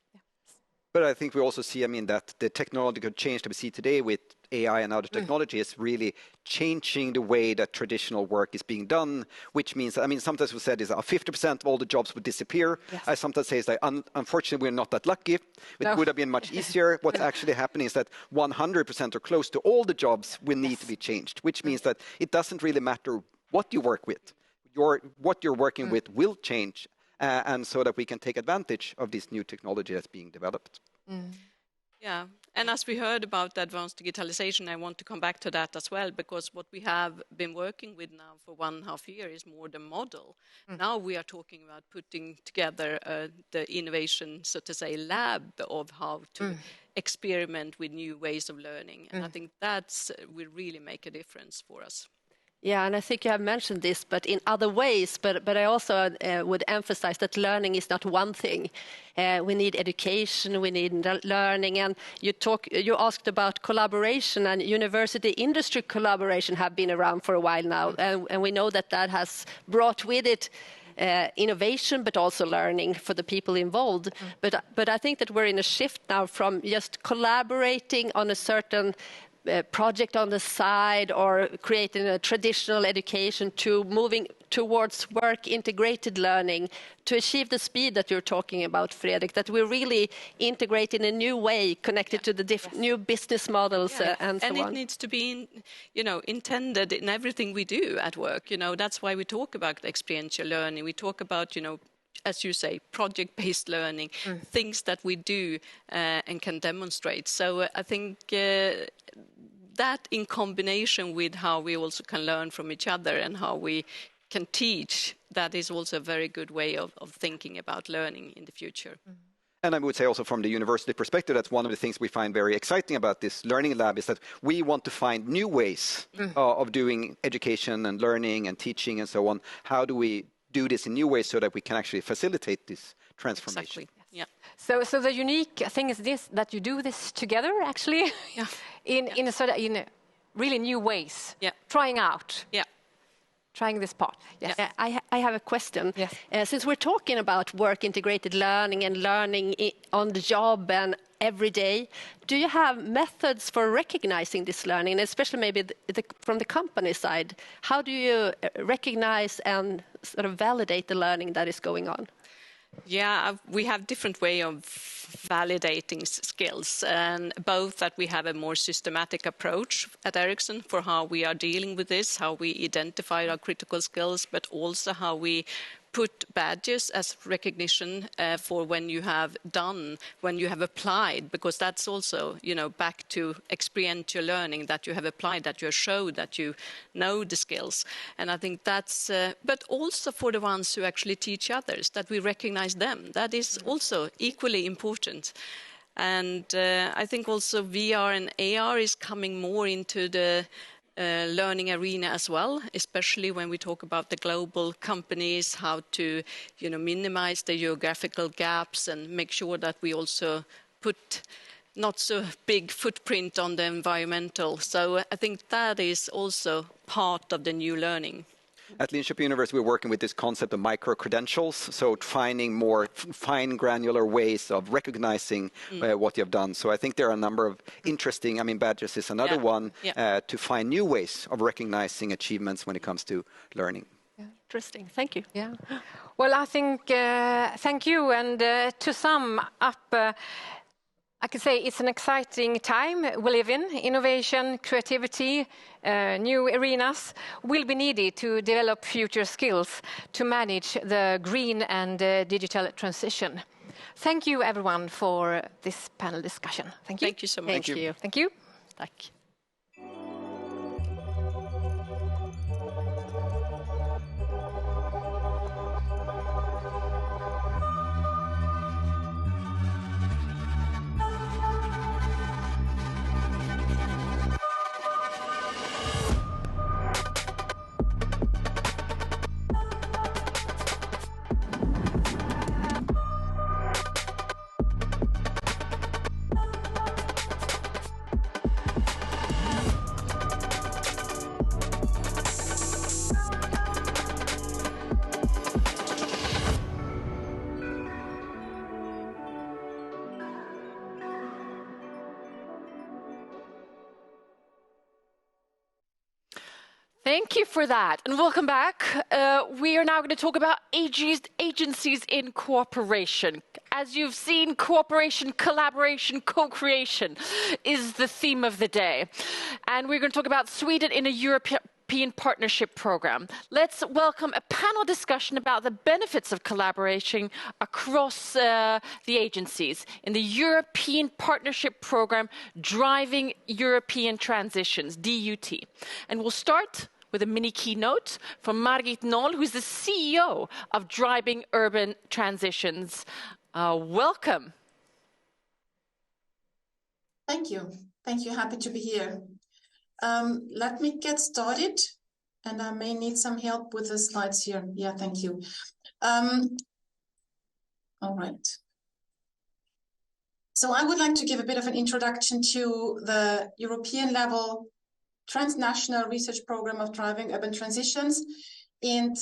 But I think we also see, I mean, that the technological change that we see today with AI and other technology is really changing the way that traditional work is being done, which means, I mean, sometimes we said is 50% of all the jobs would disappear. I sometimes say, like, unfortunately, we're not that lucky. It would have been much easier. What's actually happening is that 100% or close to all the jobs will need to be changed, which means that it doesn't really matter what you work with. What you're working with will change, and so that we can take advantage of this new technology that's being developed. Yeah, and as we heard about the advanced digitalization, I want to come back to that as well, because what we have been working with now for 1.5 years is more the model. Now we are talking about putting together the innovation, so to say, lab of how to experiment with new ways of learning. And I think that's will really make a difference for us. Yeah, and I think you have mentioned this, but in other ways. But I also would emphasize that learning is not one thing. We need education, we need learning, and you asked about collaboration, and university-industry collaboration have been around for a while now, and we know that has brought with it innovation, but also learning for the people involved. But I think that we're in a shift now from just collaborating on a certain project on the side or creating a traditional education to moving towards work integrated learning to achieve the speed that you're talking about, Fredrik, that we really integrate in a new way connected to the new business models and so on. And it needs to be, intended in everything we do at work. That's why we talk about experiential learning. We talk about, as you say, project-based learning, things that we do and can demonstrate. So I think that in combination with how we also can learn from each other and how we can teach, that is also a very good way of thinking about learning in the future. And I would say also from the university perspective, that's one of the things we find very exciting about this learning lab is that we want to find new ways of doing education and learning and teaching and so on. How do we do this in new ways so that we can actually facilitate this transformation? Exactly. Yeah. So the unique thing is this, that you do this together actually in really new ways. Yeah. Trying out. Yeah. Trying this part. Yes. I have a question. Yes. Since we're talking about work integrated learning and learning on the job and every day, do you have methods for recognizing this learning, and especially maybe from the company side? How do you recognize and sort of validate the learning that is going on? Yeah, we have different way of validating skills, and both that we have a more systematic approach at Ericsson for how we are dealing with this, how we identify our critical skills, but also how we put badges as recognition for when you have done, when you have applied, because that's also, back to experiential learning, that you have applied, that you have showed that you know the skills. And I think that's, but also for the ones who actually teach others, that we recognize them. That is also equally important. And I think also VR and AR is coming more into the learning arena as well, especially when we talk about the global companies, how to minimize the geographical gaps and make sure that we also put not so big footprint on the environmental. So I think that is also part of the new learning. At Linköping University, we're working with this concept of micro-credentials, so finding more fine granular ways of recognizing what you have done. So I think there are a number of interesting, badges is another one, to find new ways of recognizing achievements when it comes to learning. Yeah, interesting, thank you. Yeah. Well, I think, thank you, and to sum up, I could say it's an exciting time we live in. Innovation, creativity, new arenas will be needed to develop future skills to manage the green and digital transition. Thank you, everyone, for this panel discussion. Thank you. Thank you so much. Thank you. Thank you. Tack. Thank you for that, and welcome back. We are now going to talk about agencies in cooperation. As you've seen, cooperation, collaboration, co-creation is the theme of the day. And we're going to talk about Sweden in a European partnership program. Let's welcome a panel discussion about the benefits of collaboration across the agencies in the European partnership program Driving European Transitions, DUT. And we'll start with a mini keynote from Margit Noll, who's the CEO of Driving Urban Transitions. Welcome. Thank you. Thank you. Happy to be here. Let me get started, and I may need some help with the slides here. Yeah, thank you. All right. So I would like to give a bit of an introduction to the European level transnational research program of driving urban transitions. And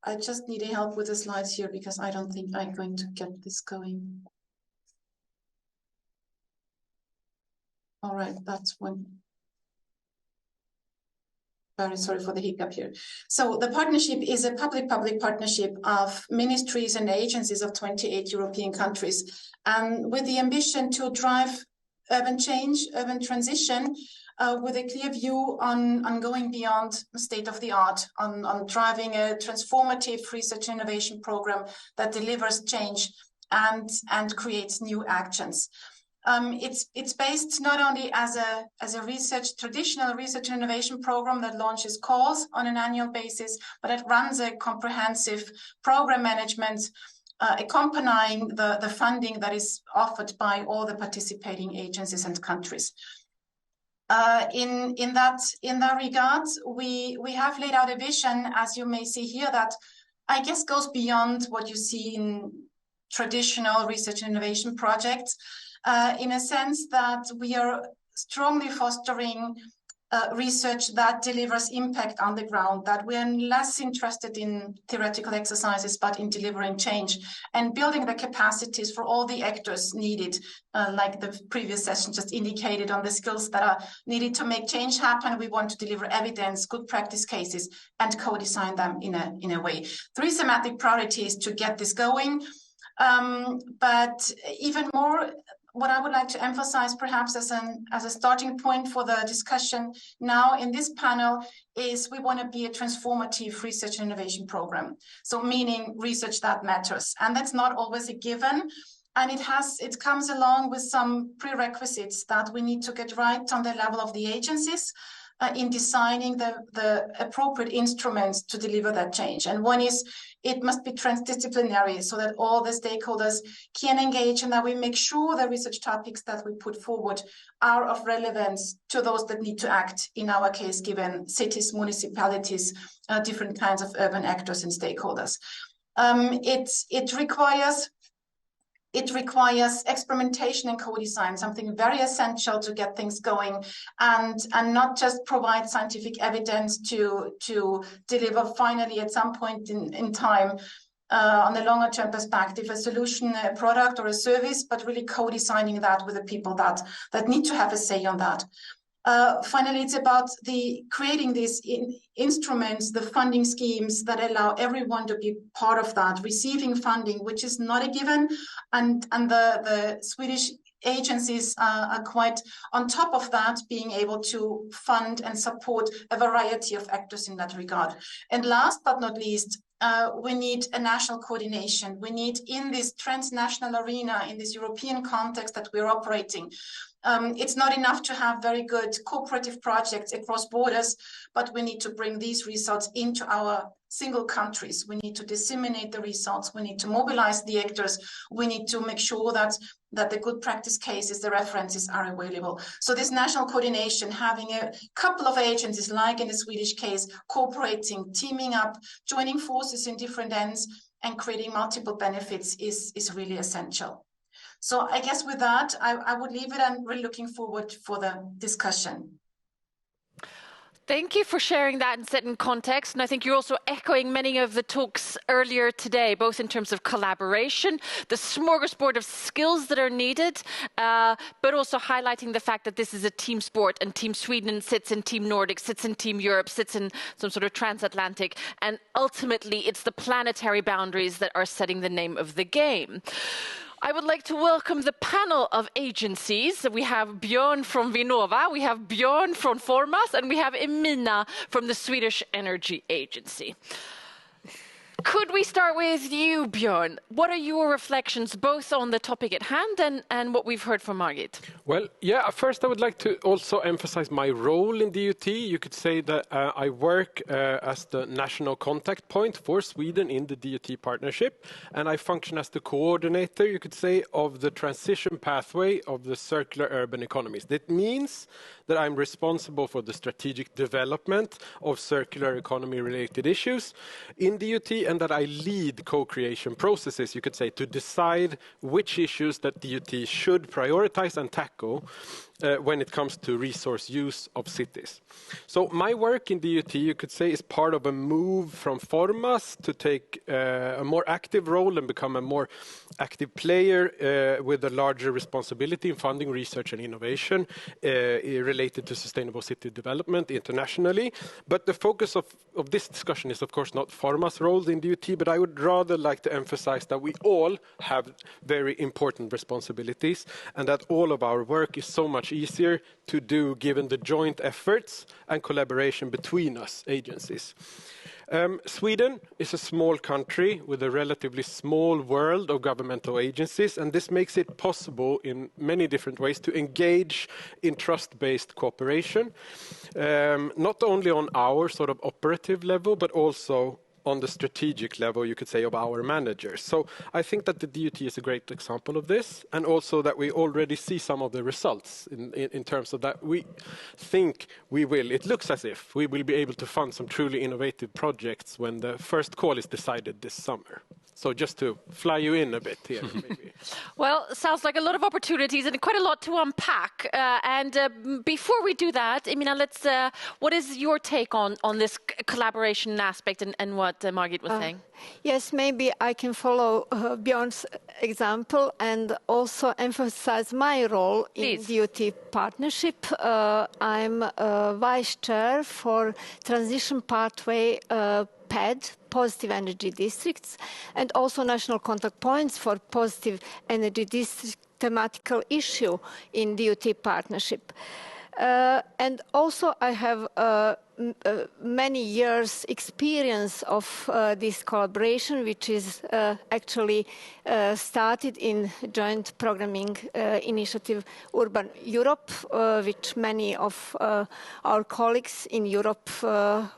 I just need help with the slides here because I don't think I'm going to get this going. All right, that's one. Very sorry for the hiccup here. So the partnership is a public-public partnership of ministries and agencies of 28 European countries, and with the ambition to drive urban change, urban transition, with a clear view on going beyond state of the art, on driving a transformative research innovation program that delivers change and creates new actions. It's based not only as a traditional research and innovation program that launches calls on an annual basis, but it runs a comprehensive program management accompanying the funding that is offered by all the participating agencies and countries. In that regard, we have laid out a vision, as you may see here, that I guess goes beyond what you see in traditional research and innovation projects, in a sense that we are strongly fostering research that delivers impact on the ground, that we're less interested in theoretical exercises, but in delivering change and building the capacities for all the actors needed, like the previous session just indicated on the skills that are needed to make change happen. We want to deliver evidence, good practice cases, and co-design them in a way. Three thematic priorities to get this going. But even more, what I would like to emphasize perhaps as a starting point for the discussion now in this panel is we want to be a transformative research and innovation program. So meaning research that matters. And that's not always a given. And it comes along with some prerequisites that we need to get right on the level of the agencies in designing the appropriate instruments to deliver that change. And one is it must be transdisciplinary so that all the stakeholders can engage and that we make sure the research topics that we put forward are of relevance to those that need to act, in our case, given cities, municipalities, different kinds of urban actors and stakeholders. It requires experimentation and co-design, something very essential to get things going, and not just provide scientific evidence to deliver finally at some point in time on a longer term perspective, a solution, a product or a service, but really co-designing that with the people that need to have a say on that. Finally, it's about creating these instruments, the funding schemes that allow everyone to be part of that, receiving funding, which is not a given, and the Swedish agencies are quite on top of that, being able to fund and support a variety of actors in that regard. And last but not least, we need a national coordination. We need, in this transnational arena, in this European context that we're operating, it's not enough to have very good cooperative projects across borders, but we need to bring these results into our single countries. We need to disseminate the results. We need to mobilize the actors. We need to make sure that the good practice cases, the references are available. So this national coordination, having a couple of agencies, like in the Swedish case, cooperating, teaming up, joining forces in different ends and creating multiple benefits is really essential. So I guess with that, I would leave it. I'm really looking forward for the discussion. Thank you for sharing that and setting context. And I think you're also echoing many of the talks earlier today, both in terms of collaboration, the smorgasbord of skills that are needed, but also highlighting the fact that this is a team sport and Team Sweden sits in Team Nordics, sits in Team Europe, sits in some sort of transatlantic. And ultimately, it's the planetary boundaries that are setting the name of the game. I would like to welcome the panel of agencies. We have Björn from Vinnova, we have Björn from Formas, and we have Emina from the Swedish Energy Agency. Could we start with you, Björn? What are your reflections both on the topic at hand and what we've heard from Margit? Well, yeah, first I would like to also emphasize my role in DUT. You could say that I work as the national contact point for Sweden in the DUT partnership, and I function as the coordinator, you could say, of the transition pathway of the circular urban economies. That means that I'm responsible for the strategic development of circular economy related issues in DUT, and that I lead co-creation processes, you could say, to decide which issues that DUT should prioritize and tackle when it comes to resource use of cities. So my work in DUT, you could say, is part of a move from Formas to take a more active role and become a more active player with a larger responsibility in funding research and innovation related to sustainable city development internationally. But the focus of this discussion is, of course, not Formas' role in DUT, but I would rather like to emphasize that we all have very important responsibilities and that all of our work is so much easier to do given the joint efforts and collaboration between us agencies. Sweden is a small country with a relatively small world of governmental agencies, and this makes it possible in many different ways to engage in trust-based cooperation, not only on our sort of operative level, but also on the strategic level, you could say, of our managers. So I think that the DUT is a great example of this, and also that we already see some of the results in terms of that. We think we will, it looks as if we will be able to fund some truly innovative projects when the first call is decided this summer. So just to fly you in a bit here, maybe. Well, sounds like a lot of opportunities and quite a lot to unpack. Before we do that, Emina, what is your take on this collaboration aspect and what Margit was saying? Yes, maybe I can follow Björn's example and also emphasize my role in DUT partnership. I'm vice chair for transition pathway PED, positive energy districts, and also national contact points for positive energy district thematical issue in DUT partnership. And also I have many years experience of this collaboration, which is actually started in joint programming initiative Urban Europe, which many of our colleagues in Europe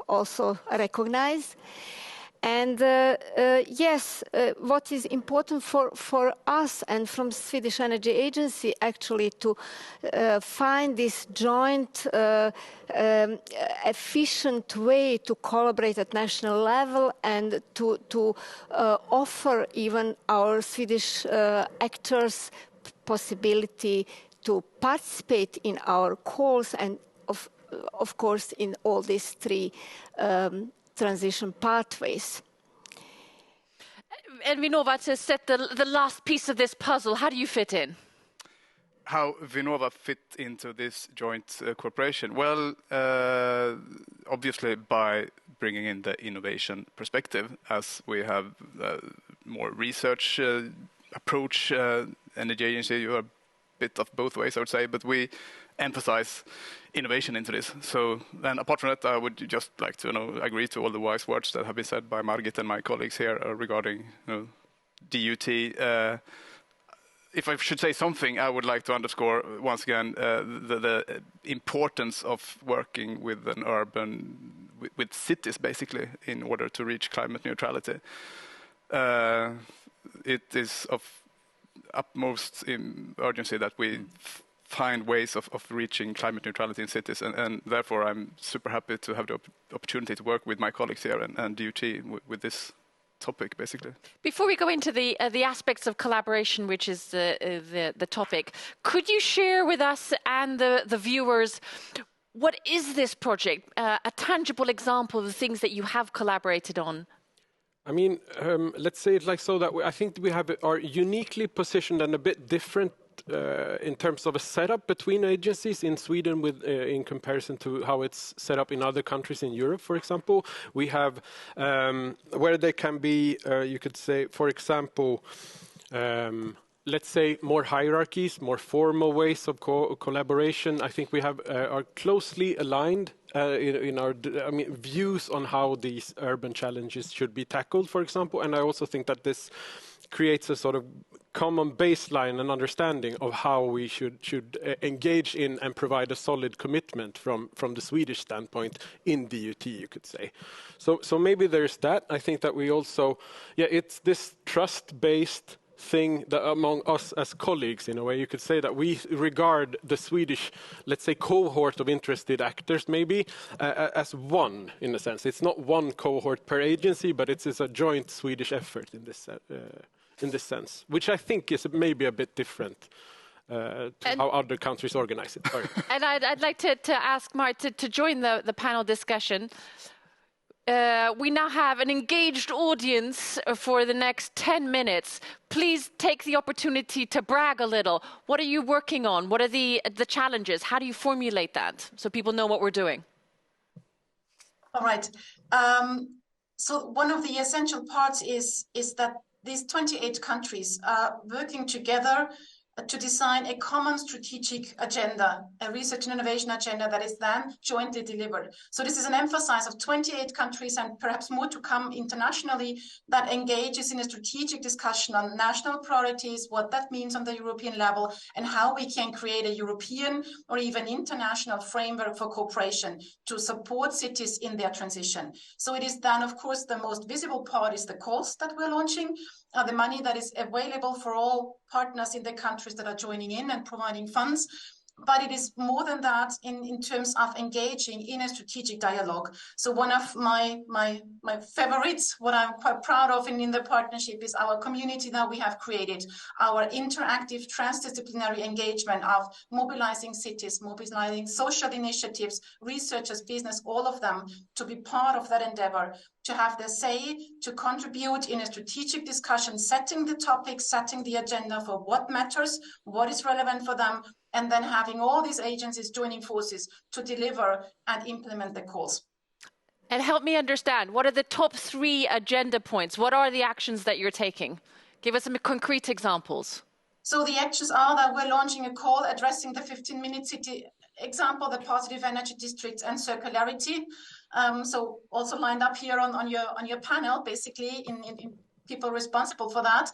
also recognize. And yes, what is important for us and from Swedish Energy Agency actually to find this joint efficient way to collaborate at national level and to offer even our Swedish actors possibility to participate in our calls and of course in all these three transition pathways. And Vinnova, to set the last piece of this puzzle, how do you fit in? How Vinnova fit into this joint cooperation? Well, obviously by bringing in the innovation perspective, as we have more research approach, Energy Agency, you are a bit of both ways, I would say, but we emphasize innovation into this. So, and apart from that, I would just like to agree to all the wise words that have been said by Margit and my colleagues here regarding DUT. If I should say something, I would like to underscore once again the importance of working with an urban, with cities basically, in order to reach climate neutrality. It is of utmost urgency that we find ways of reaching climate neutrality in cities, and therefore I'm super happy to have the opportunity to work with my colleagues here and DUT with this topic, basically. Before we go into the aspects of collaboration, which is the topic, could you share with us and the viewers, what is this project? A tangible example of the things that you have collaborated on? I mean, let's say it like so that I think we are uniquely positioned and a bit different in terms of a setup between agencies in Sweden in comparison to how it's set up in other countries in Europe, for example. We have where there can be, you could say, for example, let's say more hierarchies, more formal ways of collaboration. I think we have are closely aligned in our views on how these urban challenges should be tackled, for example. And I also think that this creates a sort of common baseline and understanding of how we should engage in and provide a solid commitment from the Swedish standpoint in DUT, you could say. So maybe there's that. I think that we also, it's this trust-based thing that among us as colleagues, in a way, you could say that we regard the Swedish, let's say, cohort of interested actors maybe as one, in a sense. It's not one cohort per agency, but it's a joint Swedish effort in this sense, which I think is maybe a bit different to how other countries organize it. Sorry. And I'd like to ask Mart to join the panel discussion. We now have an engaged audience for the next 10 minutes. Please take the opportunity to brag a little. What are you working on? What are the challenges? How do you formulate that so people know what we're doing? All right. So one of the essential parts is that these 28 countries are working together to design a common strategic agenda, a research and innovation agenda that is then jointly delivered. So this is an emphasis of 28 countries and perhaps more to come internationally that engages in a strategic discussion on national priorities, what that means on the European level, and how we can create a European or even international framework for cooperation to support cities in their transition. So it is then, of course, the most visible part is the calls that we're launching, the money that is available for all partners in the countries that are joining in and providing funds. But it is more than that in terms of engaging in a strategic dialogue. So one of my favorites, what I'm quite proud of in the partnership, is our community that we have created, our interactive transdisciplinary engagement of mobilizing cities, mobilizing social initiatives, researchers, business, all of them to be part of that endeavor, to have their say, to contribute in a strategic discussion, setting the topic, setting the agenda for what matters, what is relevant for them, and then having all these agencies joining forces to deliver and implement the calls. And help me understand, what are the top 3 agenda points? What are the actions that you're taking? Give us some concrete examples. So the actions are that we're launching a call addressing the 15-minute city example, the positive energy districts and circularity. So also lined up here on your panel, basically in people responsible for that.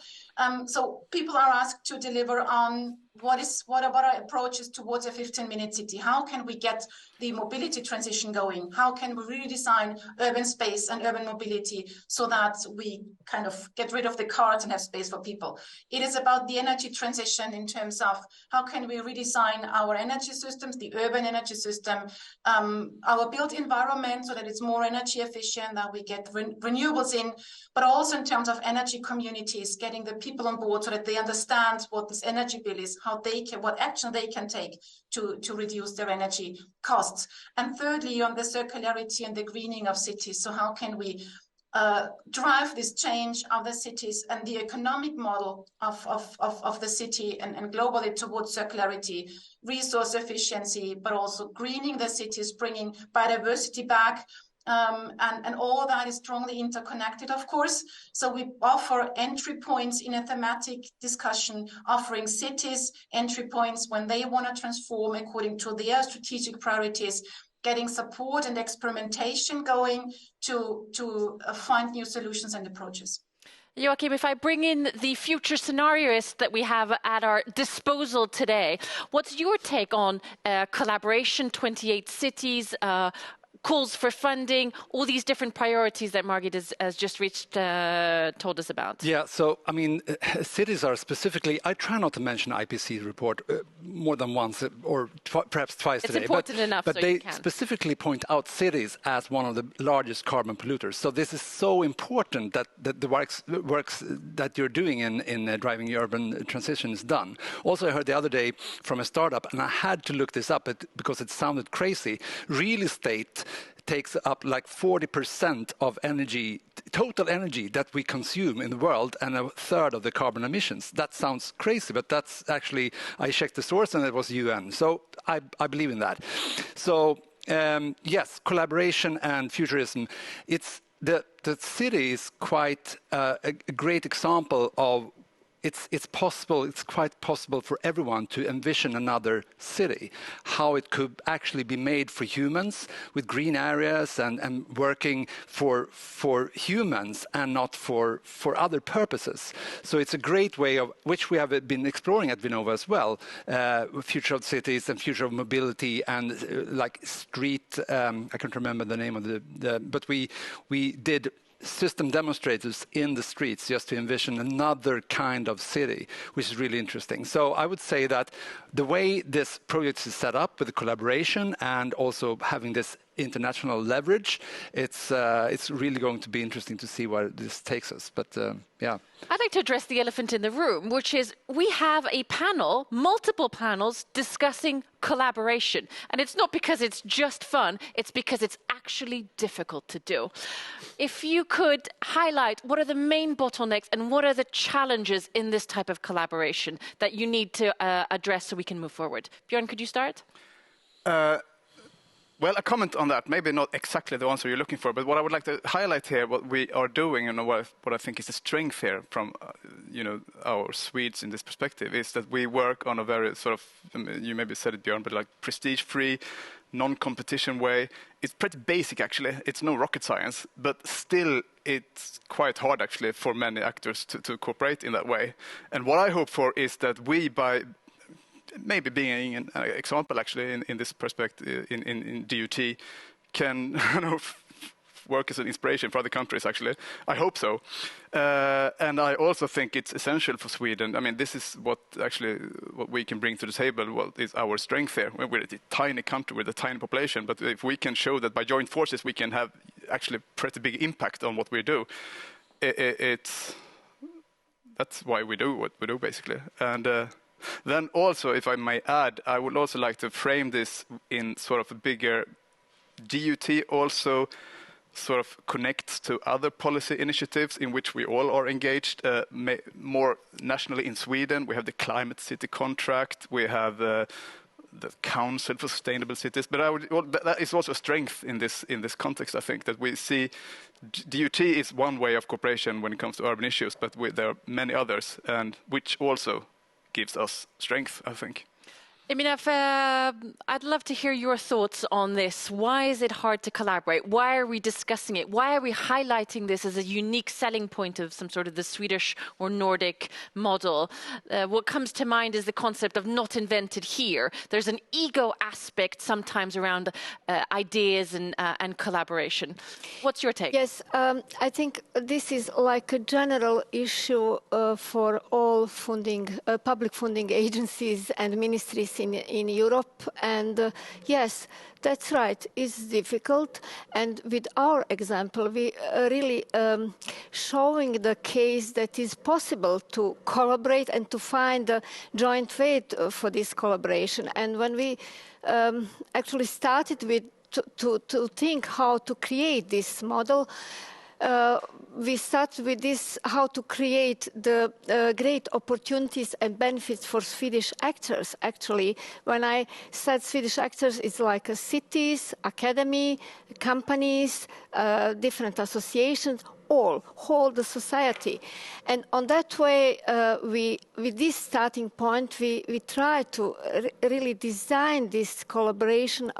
So people are asked to deliver on what are approaches towards a 15-minute city? How can we get the mobility transition going? How can we redesign urban space and urban mobility so that we kind of get rid of the cars and have space for people? It is about the energy transition in terms of how can we redesign our energy systems, the urban energy system, our built environment so that it's more energy efficient, that we get renewables in, but also in terms of energy communities, getting the people on board so that they understand what this energy bill is, what action they can take to reduce their energy costs. And thirdly, on the circularity and the greening of cities. So how can we drive this change of the cities and the economic model of the city and globally towards circularity, resource efficiency, but also greening the cities, bringing biodiversity back. And all that is strongly interconnected, of course. So we offer entry points in a thematic discussion, offering cities entry points when they want to transform according to their strategic priorities, getting support and experimentation going to find new solutions and approaches. Joakim, if I bring in the future scenarios that we have at our disposal today, what's your take on collaboration, 28 cities, calls for funding, all these different priorities that Margit has just told us about? Yeah, so, I mean, cities are specifically, I try not to mention IPCC report more than once or perhaps twice today. It's important enough but so they you can. specifically point out cities as one of the largest carbon polluters. So this is so important that the works that you're doing in driving the urban transition is done. Also, I heard the other day from a startup, and I had to look this up because it sounded crazy. Real estate takes up like 40% of energy, total energy that we consume in the world, and a third of the carbon emissions. That sounds crazy, but that's actually, I checked the source and it was UN. So I believe in that. So yes, collaboration and futurism. It's the city is quite a great example of it's possible, it's quite possible for everyone to envision another city, how it could actually be made for humans with green areas and working for humans and not for other purposes. So it's a great way of, which we have been exploring at Vinnova as well, future of cities and future of mobility and like street, I can't remember the name of but we did system demonstrators in the streets just to envision another kind of city, which is really interesting. So I would say that the way this project is set up with the collaboration and also having this international leverage, it's really going to be interesting to see where this takes us. But yeah. I'd like to address the elephant in the room, which is we have a panel, multiple panels discussing collaboration. And it's not because it's just fun, it's because it's actually difficult to do. If you could highlight what are the main bottlenecks and what are the challenges in this type of collaboration that you need to address so we can move forward. Björn, could you start? Well, a comment on that, maybe not exactly the answer you're looking for, but what I would like to highlight here, what we are doing and what I think is the strength here from our Swedes in this perspective is that we work on a very sort of, you maybe said it, Björn, but like prestige-free, non-competition way. It's pretty basic, actually. It's no rocket science, but still it's quite hard, actually, for many actors to cooperate in that way. And what I hope for is that we, by maybe being an example, actually, in this perspective, in DUT, can work as an inspiration for other countries, actually. I hope so. And I also think it's essential for Sweden. I mean, this is what we can bring to the table, what is our strength here. We're a tiny country with a tiny population, but if we can show that by joint forces we can have actually pretty big impact on what we do, that's why we do what we do, basically. And then also, if I may add, I would also like to frame this in sort of a bigger DUT also sort of connects to other policy initiatives in which we all are engaged more nationally in Sweden. We have the Climate City contract. We have the Council for Sustainable Cities. But that is also a strength in this context. I think that we see DUT is one way of cooperation when it comes to urban issues, but there are many others, and which also gives us strength, I think. I mean, I'd love to hear your thoughts on this. Why is it hard to collaborate? Why are we discussing it? Why are we highlighting this as a unique selling point of some sort of the Swedish or Nordic model? What comes to mind is the concept of not invented here. There's an ego aspect sometimes around ideas and collaboration. What's your take? Yes, I think this is like a general issue for all public funding agencies and ministries in Europe, and yes, that's right, it's difficult, and with our example we really showing the case that is possible to collaborate and to find a joint way for this collaboration. And when we actually started with to think how to create this model, we start with this, how to create the great opportunities and benefits for Swedish actors. Actually, when I said Swedish actors, it's like cities, academy, companies, different associations, whole the society. And on that way, with this starting point, we try to really design this collaboration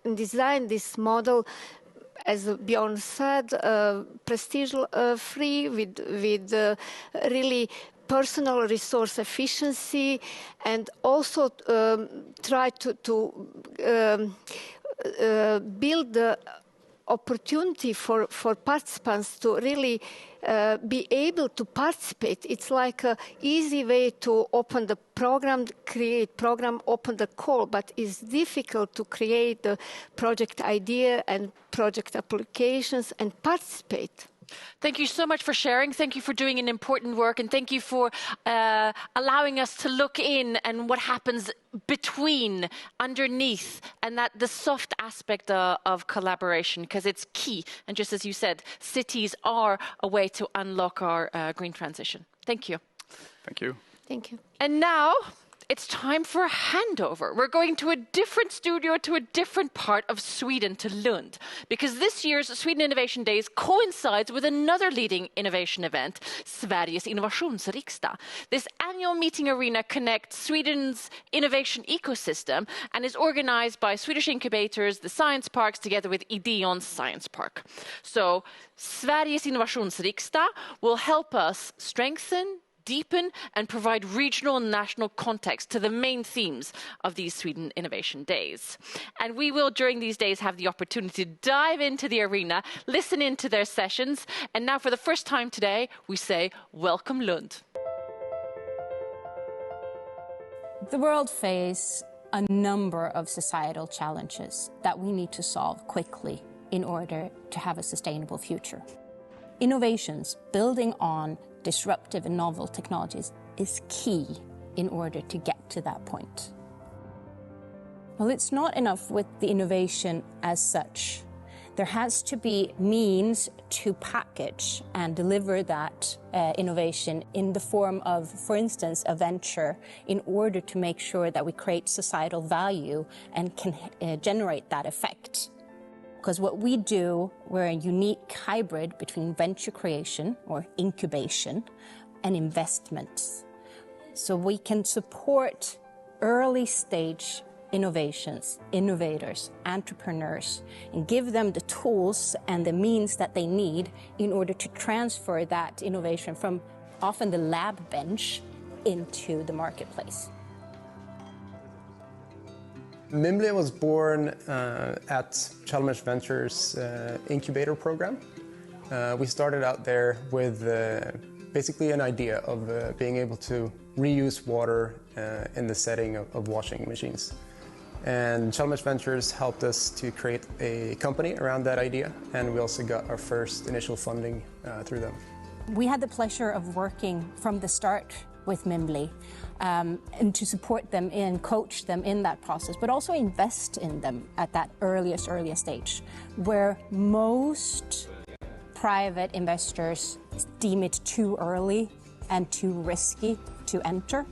and design this model, as Björn said, prestige-free, with really personal resource efficiency, and also try to build the opportunity for participants to really be able to participate. It's like an easy way to open the program, create program, open the call, but it's difficult to create the project idea and project applications and participate. Thank you so much for sharing. Thank you for doing an important work, and thank you for allowing us to look in and what happens between, underneath, and that the soft aspect of collaboration, because it's key. And just as you said, cities are a way to unlock our green transition. Thank you. Thank you. Thank you. And now it's time for a handover. We're going to a different studio, to a different part of Sweden, to Lund, because this year's Sweden Innovation Days coincides with another leading innovation event, Sveriges Innovationsriksdag. This annual meeting arena connects Sweden's innovation ecosystem and is organized by Swedish Incubators, the Science Parks, together with Ideon Science Park. So Sveriges Innovationsriksdag will help us strengthen, deepen and provide regional and national context to the main themes of these Sweden Innovation Days. And we will, during these days, have the opportunity to dive into the arena, listen into their sessions. And now, for the first time today, we say, welcome Lund. The world faces a number of societal challenges that we need to solve quickly in order to have a sustainable future. Innovations building on disruptive and novel technologies is key in order to get to that point. Well, it's not enough with the innovation as such. There has to be means to package and deliver that innovation in the form of, for instance, a venture, in order to make sure that we create societal value and can generate that effect. Because what we do, we're a unique hybrid between venture creation or incubation and investments. So we can support early stage innovations, innovators, entrepreneurs, and give them the tools and the means that they need in order to transfer that innovation from often the lab bench into the marketplace. Mimble was born at Chalmers Ventures Incubator program. We started out there with basically an idea of being able to reuse water in the setting of washing machines. And Chalmers Ventures helped us to create a company around that idea, and we also got our first initial funding through them. We had the pleasure of working from the start with Mimble and to support them and coach them in that process, but also invest in them at that earliest stage, where most private investors deem it too early and too risky to enter.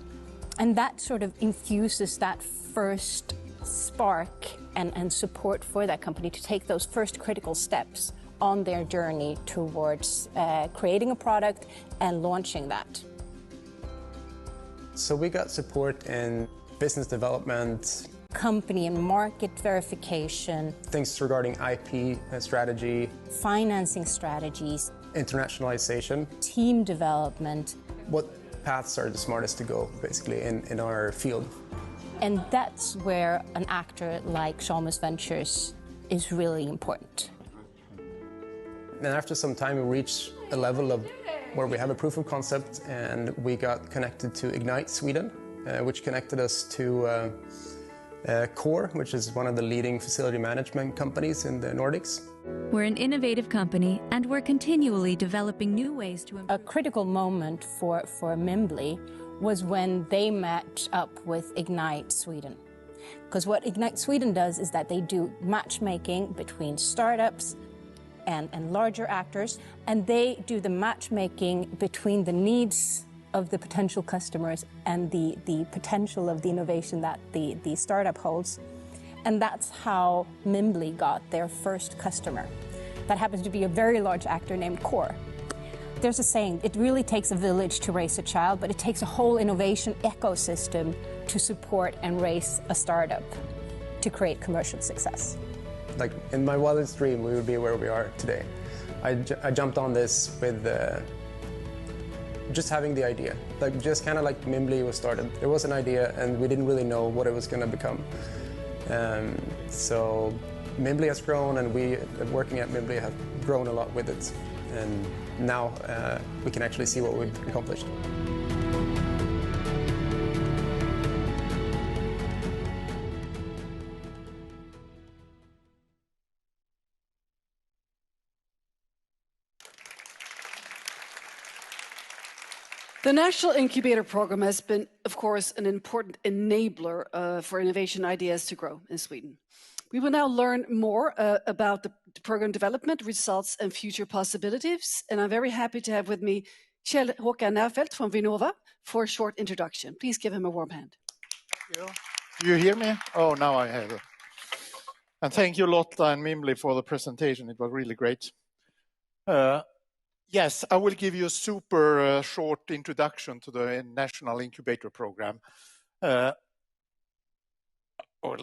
And that sort of infuses that first spark and support for that company to take those first critical steps on their journey towards creating a product and launching that. So we got support in business development, company and market verification, things regarding IP strategy, financing strategies, internationalization, team development. What paths are the smartest to go, basically, in our field? And that's where an actor like Chalmers Ventures is really important. And after some time, we reached a level of where we have a proof of concept, and we got connected to Ignite Sweden, which connected us to Core, which is one of the leading facility management companies in the Nordics. We're an innovative company, and we're continually developing new ways to improve. A critical moment for Mimbly was when they matched up with Ignite Sweden. Because what Ignite Sweden does is that they do matchmaking between startups and larger actors, and they do the matchmaking between the needs of the potential customers and the potential of the innovation that the startup holds. And that's how Mimbly got their first customer. That happens to be a very large actor named Core. There's a saying, it really takes a village to raise a child, but it takes a whole innovation ecosystem to support and raise a startup to create commercial success. Like in my wildest dream, we would be where we are today. I jumped on this with just having the idea. Like just kind of like Mimbly was started. There was an idea and we didn't really know what it was going to become. So Mimbly has grown, and we working at Mimbly have grown a lot with it. And now we can actually see what we've accomplished. The National Incubator Program has been, of course, an important enabler for innovation ideas to grow in Sweden. We will now learn more about the program development, results, and future possibilities. And I'm very happy to have with me Kjell Håkan Närfelt from Vinnova for a short introduction. Please give him a warm hand. Thank you. Do you hear me? Oh, now I have it. And thank you, Lotta and Mimbly, for the presentation. It was really great. Yes, I will give you a super short introduction to the National Incubator Program. Or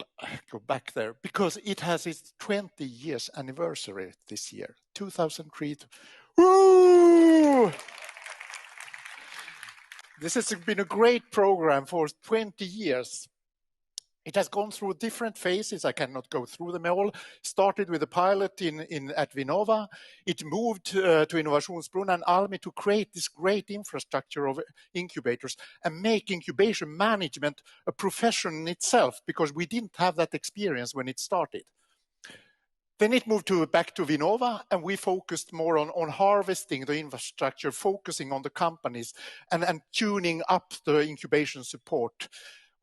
go back there, because it has its 20 years anniversary this year, 2003. Woo! This has been a great program for 20 years. It has gone through different phases. I cannot go through them all. Started with a pilot at Vinnova. It moved to Innovationsbron and Almi to create this great infrastructure of incubators and make incubation management a profession in itself, because we didn't have that experience when it started. Then it moved back to Vinnova, and we focused more on harvesting the infrastructure, focusing on the companies and tuning up the incubation support.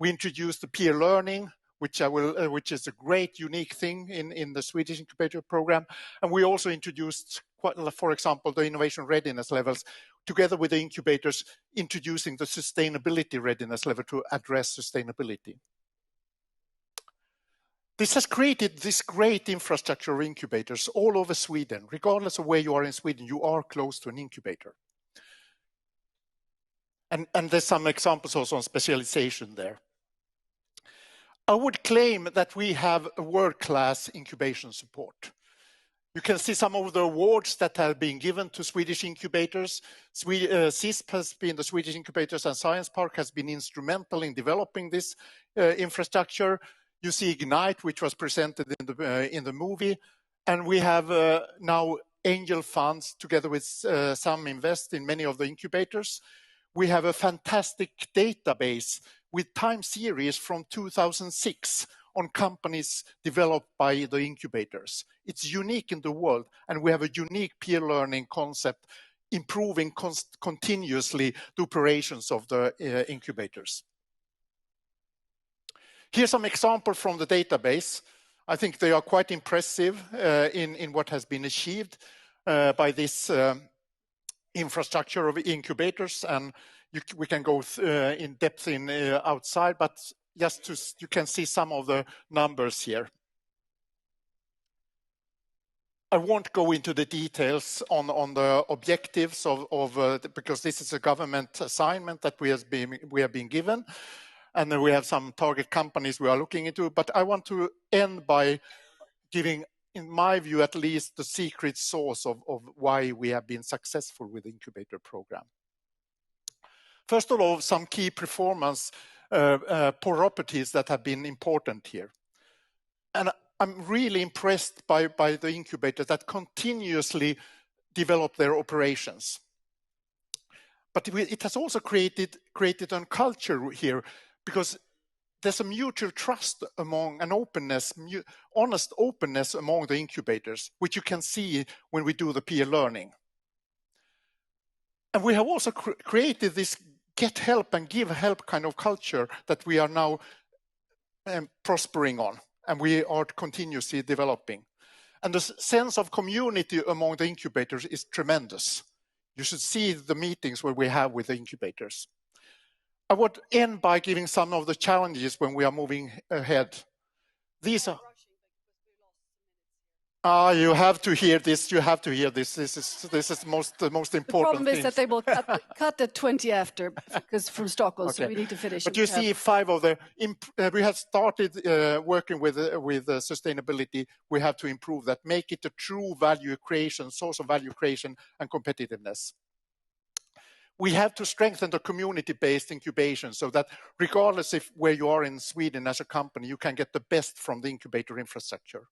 We introduced the peer learning, which is a great, unique thing in the Swedish Incubator Program. And we also introduced, for example, the innovation readiness levels, together with the incubators, introducing the sustainability readiness level to address sustainability. This has created this great infrastructure of incubators all over Sweden. Regardless of where you are in Sweden, you are close to an incubator. And there's some examples also on specialization there. I would claim that we have a world-class incubation support. You can see some of the awards that have been given to Swedish incubators. SISP has been, the Swedish Incubators and Science Park has been instrumental in developing this infrastructure. You see Ignite, which was presented in the movie. And we have now angel funds together with some invest in many of the incubators. We have a fantastic database with time series from 2006 on companies developed by the incubators. It's unique in the world, and we have a unique peer learning concept, improving continuously the operations of the incubators. Here's some examples from the database. I think they are quite impressive in what has been achieved by this infrastructure of incubators, and we can go in depth in outside, but just you can see some of the numbers here. I won't go into the details on the objectives because this is a government assignment that we have been given, and then we have some target companies we are looking into. But I want to end by giving, in my view at least, the secret sauce of why we have been successful with the Incubator program. First of all, some key performance properties that have been important here. And I'm really impressed by the incubators that continuously develop their operations. But it has also created a culture here, because there's a mutual trust among an openness, honest openness among the incubators, which you can see when we do the peer learning. And we have also created this get help and give help kind of culture that we are now prospering on, and we are continuously developing. And the sense of community among the incubators is tremendous. You should see the meetings where we have with the incubators. I would end by giving some of the challenges when we are moving ahead. These are... you have to hear this. You have to hear this. This is the most important thing. The problem is that they will cut at 20 after, because from Stockholm, okay. So we need to finish. But you see, 5 of the we have started working with sustainability. We have to improve that, make it a true value creation, source of value creation and competitiveness. We have to strengthen the community-based incubation so that regardless of where you are in Sweden as a company, you can get the best from the incubator infrastructure.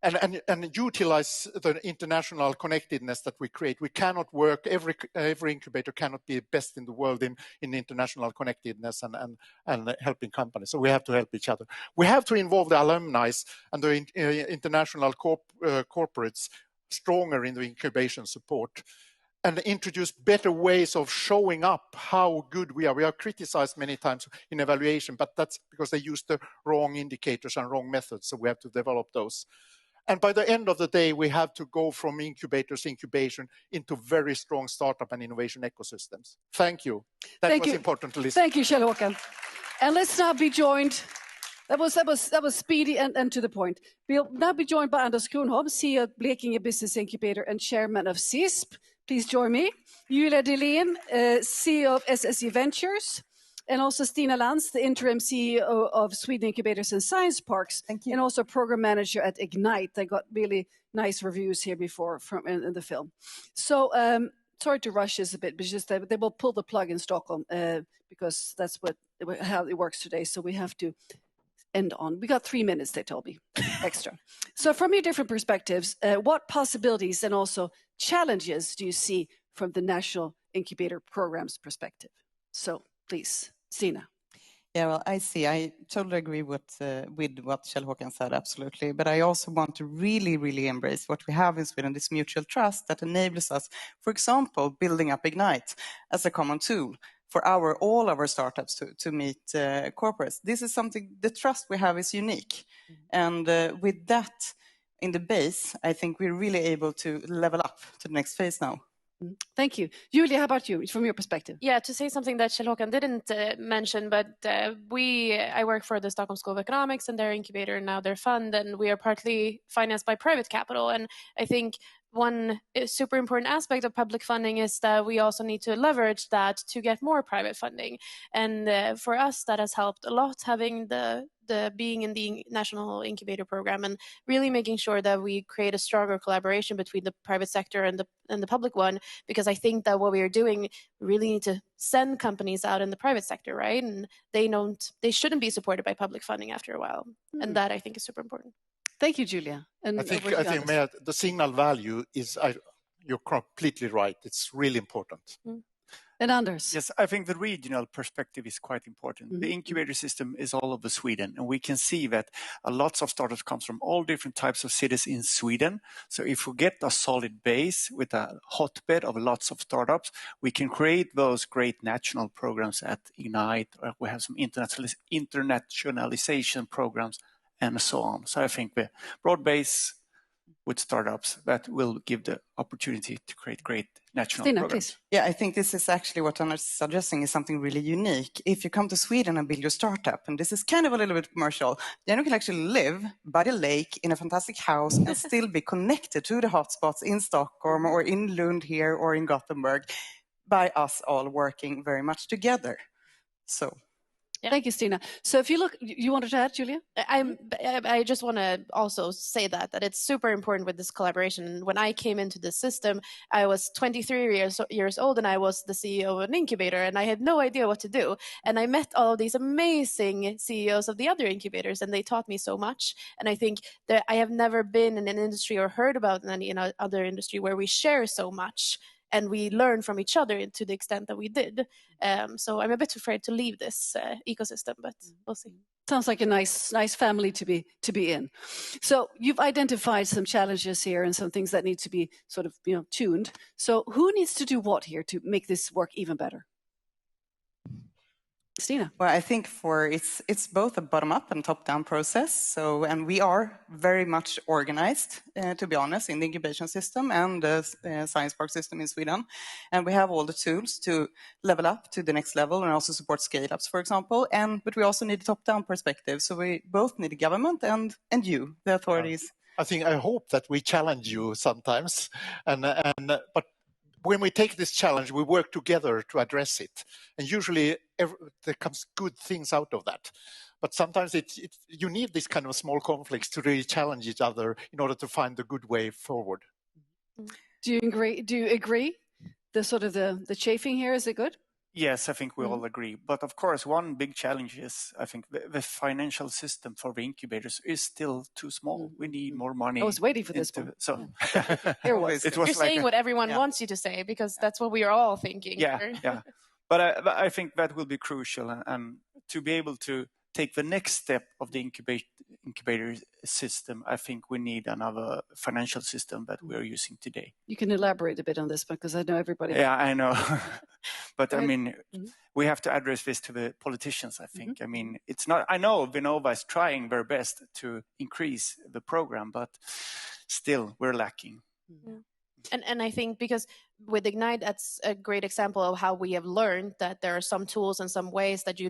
And utilize the international connectedness that we create. We cannot work, every incubator cannot be best in the world in international connectedness and helping companies. So we have to help each other. We have to involve the alumni and the international corporates stronger in the incubation support, and introduce better ways of showing up how good we are. We are criticized many times in evaluation, but that's because they use the wrong indicators and wrong methods. So we have to develop those. And by the end of the day, we have to go from incubators, incubation, into very strong startup and innovation ecosystems. Thank you. That was important to listen. Thank you, Kjell Håkan. And let's now be joined. That was speedy and to the point. We'll now be joined by Anders Kronholm, CEO of Blekinge Business Incubator and Chairman of CISP. Please join me. Julia Delén, CEO of SSE Ventures. And also Stina Lantz, the interim CEO of Sweden Incubators and Science Parks. Thank you. And also program manager at Ignite. They got really nice reviews here before in the film. So sorry to rush this a bit, but just they will pull the plug in Stockholm because that's how it works today. So we have to end on. We got 3 minutes, they told me, extra. So from your different perspectives, what possibilities and also challenges do you see from the National Incubator Program's perspective? So please. Stina. Yeah, well, I totally agree with what Kjell Håkan said, absolutely. But I also want to really embrace what we have in Sweden, this mutual trust that enables us, for example, building up Ignite as a common tool for all our startups to meet corporates. This is something, the trust we have is unique. And with that in the base, I think we're really able to level up to the next phase now. Thank you. Julia, how about you, from your perspective? Yeah, to say something that Kjell Håkan didn't mention, but I work for the Stockholm School of Economics and their incubator and now their fund, and we are partly financed by private capital. And I think one super important aspect of public funding is that we also need to leverage that to get more private funding. And for us, that has helped a lot, having the being in the National Incubator Program and really making sure that we create a stronger collaboration between the private sector and the public one, because I think that what we are doing, we really need to send companies out in the private sector, right? And they shouldn't be supported by public funding after a while. And that I think is super important. Thank you, Julia. And I think the signal value is, you're completely right. It's really important. And Anders? Yes, I think the regional perspective is quite important. Mm-hmm. The incubator system is all over Sweden, and we can see that lots of startups come from all different types of cities in Sweden. So if we get a solid base with a hotbed of lots of startups, we can create those great national programs at Ignite, or we have some internationalization programs and so on. So I think the broad base with startups that will give the opportunity to create great national Stina, programs. please. Yeah, I think this is actually what Anna's suggesting is something really unique. If you come to Sweden and build your startup, and this is kind of a little bit commercial, then you can actually live by the lake in a fantastic house and still be connected to the hotspots in Stockholm or in Lund here or in Gothenburg by us all working very much together. So. Yeah. Thank you, Stina. So if you look, you wanted to add, Julia? I just want to also say that it's super important with this collaboration. When I came into the system, I was 23 years old and I was the CEO of an incubator and I had no idea what to do. And I met all of these amazing CEOs of the other incubators and they taught me so much. And I think that I have never been in an industry or heard about any other industry where we share so much and we learn from each other to the extent that we did. So I'm a bit afraid to leave this ecosystem, but we'll see. Sounds like a nice family to be in. So you've identified some challenges here and some things that need to be sort of tuned. So who needs to do what here to make this work even better? Stina. Well, I think it's both a bottom-up and top-down process. So, and we are very much organized, to be honest, in the incubation system and the science park system in Sweden. And we have all the tools to level up to the next level and also support scale-ups, for example. But we also need a top-down perspective. So we both need the government and you, the authorities. I hope that we challenge you sometimes, but when we take this challenge, we work together to address it. And usually there comes good things out of that. But sometimes you need this kind of small conflicts to really challenge each other in order to find the good way forward. Do you agree? The sort of the chafing here, is it good? Yes, I think we all agree. But of course, one big challenge is, I think, the financial system for the incubators is still too small. We need more money. I was waiting for this one. So here was. It was You're saying what everyone wants you to say, because that's what we are all thinking. Yeah. But I think that will be crucial. And to be able to take the next step of the incubator system, I think we need another financial system that we're using today. You can elaborate a bit on this because I know everybody. Yeah, I know. But I mean, we have to address this to the politicians, I think. I mean, it's not, I know Vinnova is trying their best to increase the program, but still we're lacking. And I think because with Ignite, that's a great example of how we have learned that there are some tools and some ways that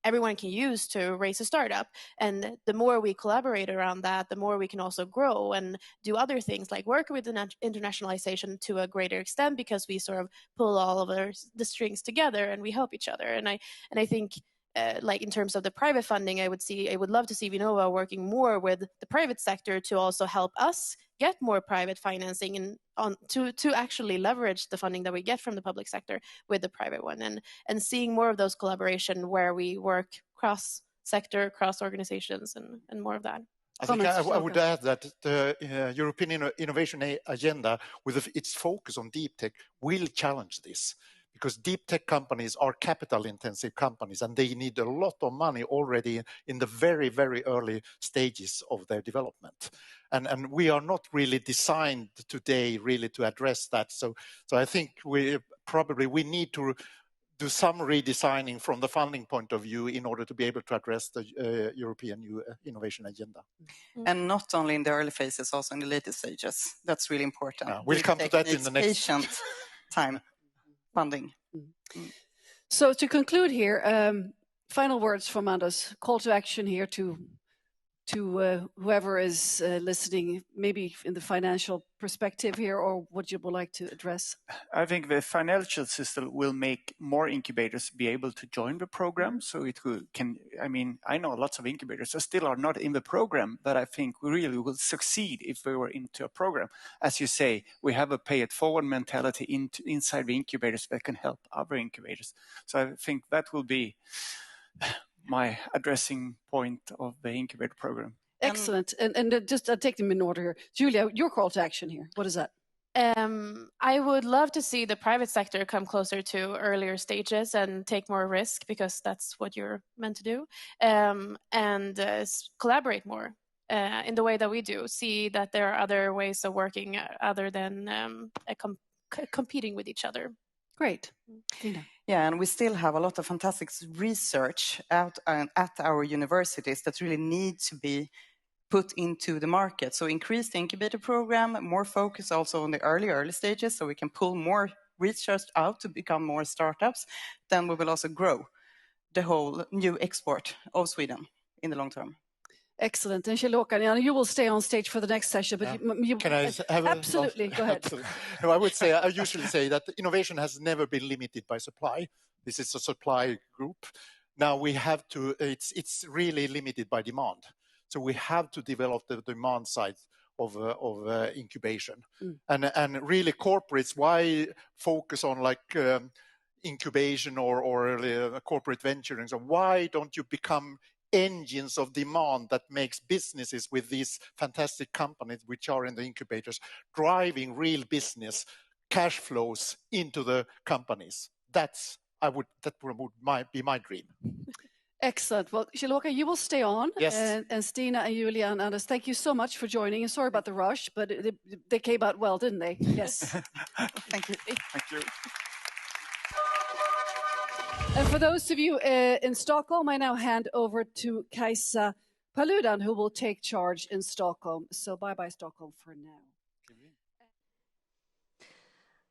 everyone can use to raise a startup. And the more we collaborate around that, the more we can also grow and do other things like work with internationalization to a greater extent, because we sort of pull all of the strings together and we help each other. And I think like in terms of the private funding, I would love to see Vinnova working more with the private sector to also help us get more private financing and to actually leverage the funding that we get from the public sector with the private one, and seeing more of those collaboration where we work cross sector, cross organizations, and more of that. I think I would add that the European Innovation Agenda, with its focus on deep tech, will challenge this. Because deep tech companies are capital-intensive companies and they need a lot of money already in the very, very early stages of their development. And we are not really designed today really to address that. So I think we need to do some redesigning from the funding point of view in order to be able to address the European Innovation Agenda. And not only in the early phases, also in the later stages. That's really important. We'll come to that in the next patient time. Funding. So to conclude here, final words from Anders, call to action here to whoever is listening, maybe in the financial perspective here, or what you would like to address. I think the financial system will make more incubators be able to join the program. So I know lots of incubators that still are not in the program, but I think we really will succeed if we were into a program. As you say, we have a pay it forward mentality inside the incubators that can help other incubators. So I think that will be my addressing point of the incubator program. Excellent. And just take them in order here. Julia, your call to action here. What is that? I would love to see the private sector come closer to earlier stages and take more risk, because that's what you're meant to do, and collaborate more in the way that we do. See that there are other ways of working other than competing with each other. Great. Yeah, and we still have a lot of fantastic research out at our universities that really need to be put into the market. So increase the incubator program, more focus also on the early stages, so we can pull more research out to become more startups. Then we will also grow the whole new export of Sweden in the long term. Excellent. And Kjell-Håkan, you will stay on stage for the next session, but you Can I have absolutely go ahead. Absolutely. No, I usually say that innovation has never been limited by supply. This is a supply group. Now we have to. It's really limited by demand. So we have to develop the demand side of incubation, and really corporates. Why focus on incubation or corporate venturing? So why don't you become engines of demand that makes businesses with these fantastic companies which are in the incubators driving real business cash flows into the companies? That would be my dream. Excellent. Well, Kjell-Håkan, you will stay on. Yes. And Stina and Julia and Anders, thank you so much for joining. And sorry about the rush, but they came out well, didn't they? Yes. Thank you. Thank you. And for those of you in Stockholm, I now hand over to Kajsa Paludan, who will take charge in Stockholm. So bye-bye Stockholm for now.